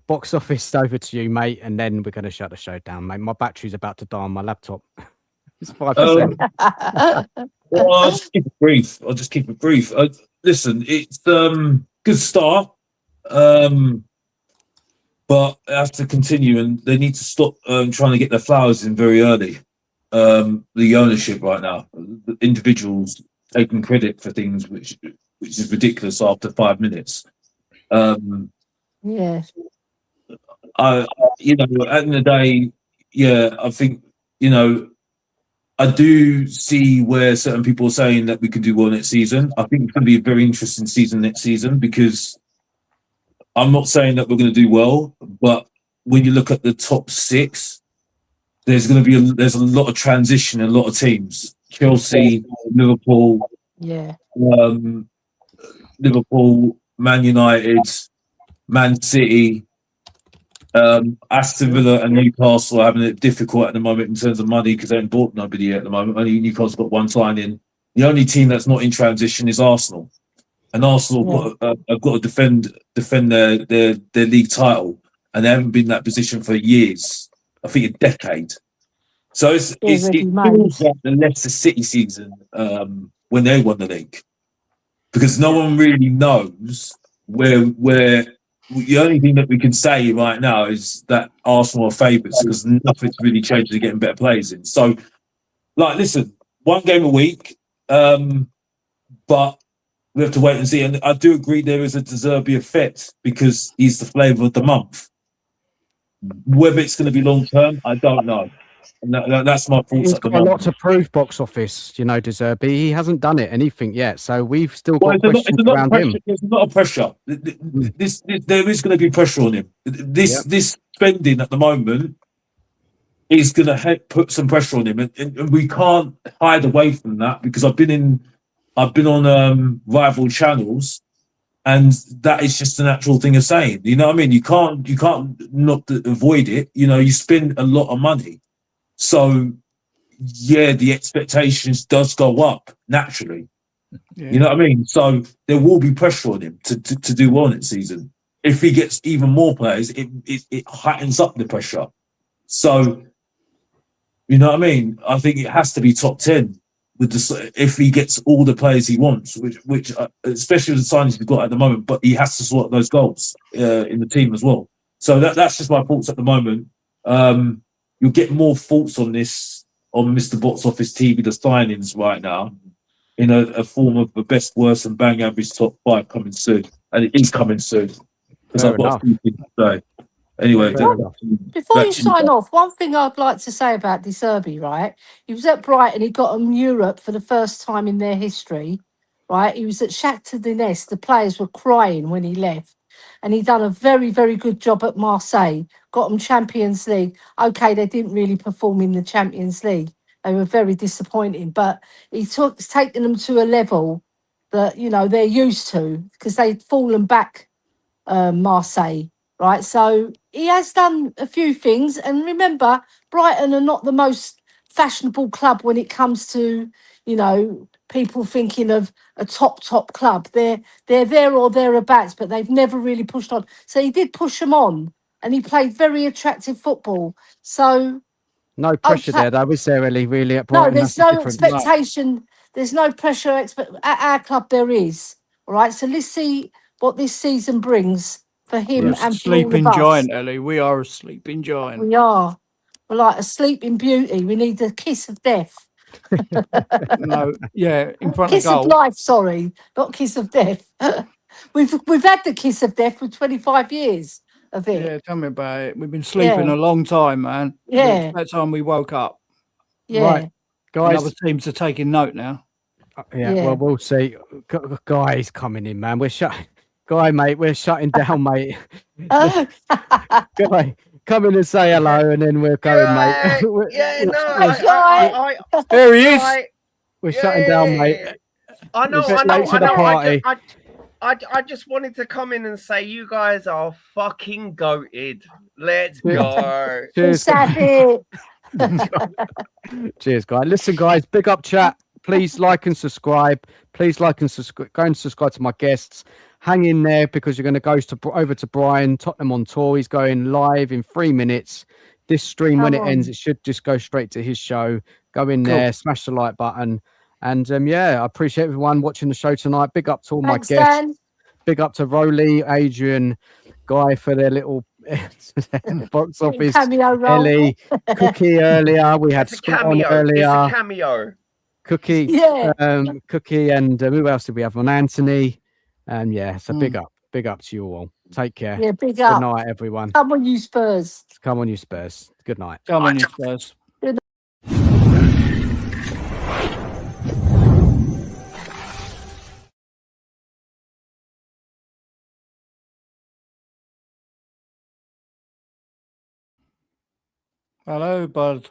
Box office over to you, mate, and then we're going to shut the show down, mate. My battery's about to die on my laptop. It's 5%. Well, I'll just keep it brief. Listen, it's good start, but it has to continue, and they need to stop trying to get their flowers in very early. The ownership right now, the individuals taking credit for things which is ridiculous after 5 minutes. Yeah. At the end of the day, yeah, I think, I do see where certain people are saying that we can do well next season. I think it's going to be a very interesting season next season, because I'm not saying that we're going to do well, but when you look at the top 6, there's a lot of transition in a lot of teams. Chelsea, Liverpool, Yeah. Liverpool, Man United, Man City, Aston Villa and Newcastle are having it difficult at the moment in terms of money because they haven't bought nobody at the moment. Only Newcastle got one signing. The only team that's not in transition is Arsenal, and Arsenal have got to defend their league title, and they haven't been in that position for years. I think a decade. So it feels like the Leicester City season when they won the league, because no one really knows where. The only thing that we can say right now is that Arsenal are favourites, because nothing's really changed. They're getting better players in. So, listen, one game a week, but we have to wait and see. And I do agree there is a De Zerbi effect, because he's the flavour of the month. Whether it's going to be long term, I don't know. And that's my thoughts. He's got a lot to prove, box office. De Zerbi, he hasn't done anything yet, so we've still got questions around him. There's a lot of pressure. There is going to be pressure on him. This spending at the moment is going to put some pressure on him, and we can't hide away from that, because I've been on rival channels, and that is just a natural thing of saying. You know what I mean? You can't not avoid it. You spend a lot of money. So, yeah, the expectations does go up naturally. Yeah. You know what I mean? So there will be pressure on him to do well next season. If he gets even more players, it heightens up the pressure. So, you know what I mean? I think it has to be top 10 if he gets all the players he wants, which especially the signings he's got at the moment. But he has to sort those goals in the team as well. So that's just my thoughts at the moment. You'll get more thoughts on this on Mr. Box Office TV, the signings right now, in a form of the best, worst, and bang average top 5 coming soon, and it is coming soon. Because I've got a few things to say. Anyway, before you sign off, one thing I'd like to say about De Zerbi, right? He was at Brighton. He got them Europe for the first time in their history, right? He was at Shakhtar Donetsk. The players were crying when he left. And he done a very, very good job at Marseille. Got them Champions League. Okay, they didn't really perform in the Champions League. They were very disappointing. But he's taken them to a level that, they're used to, because they'd fallen back, Marseille, right? So he has done a few things. And remember, Brighton are not the most fashionable club when it comes to, people thinking of a top club. They're there or thereabouts, but they've never really pushed on. So he did push them on, and he played very attractive football. So no pressure there, though, is there, Ellie? Really, at Brighton? No, there's no expectation. There's no pressure. At our club, there is. All right. So let's see what this season brings for him and for all of us. Sleeping giant, Ellie. We are a sleeping giant. We are. We're like a sleeping beauty. We need a kiss of death. No, yeah, in front kiss of goal. Kiss of life, sorry, not kiss of death. We've had the kiss of death for 25 years of it. Yeah, tell me about it. We've been sleeping a long time, man. Yeah. It's that time we woke up. Yeah. Right, guys. Other teams are taking note now. Well, we'll see. Guy's coming in, man. We're shutting down, mate. come in and say hello, and then we're going, Yeah, mate. we're, yeah, we're- no, we're- There he is. I, we're shutting down, mate. I know, You're a I bit know, late to I the know. party. I just wanted to come in and say you guys are fucking goated. Let's Yeah. go. Cheers, Savage. cheers, guys. Listen, guys, big up chat. Please like and subscribe. Please like and subscribe. Go and subscribe to my guests. Hang in there because you're going to go over to Brian Tottenham on tour. He's going live in 3 minutes. This stream, when it ends, it should just go straight to his show. Go in there, smash the like button. And yeah, I appreciate everyone watching the show tonight. Big up to all my guests. Dan. Big up to Rowley, Adrian, Guy for their little box office. Cameo role. Ellie, Cookie earlier. We had It's a Scott on cameo. It's earlier. a cameo. Cookie, Yeah. Cookie, and who else did we have on? Anthony. And yeah, so big up to you all. Take care. Yeah, big Good up. night, everyone. Come on, you Spurs. Come on, you Spurs. Good night. Come on, you Spurs. Hello, bud.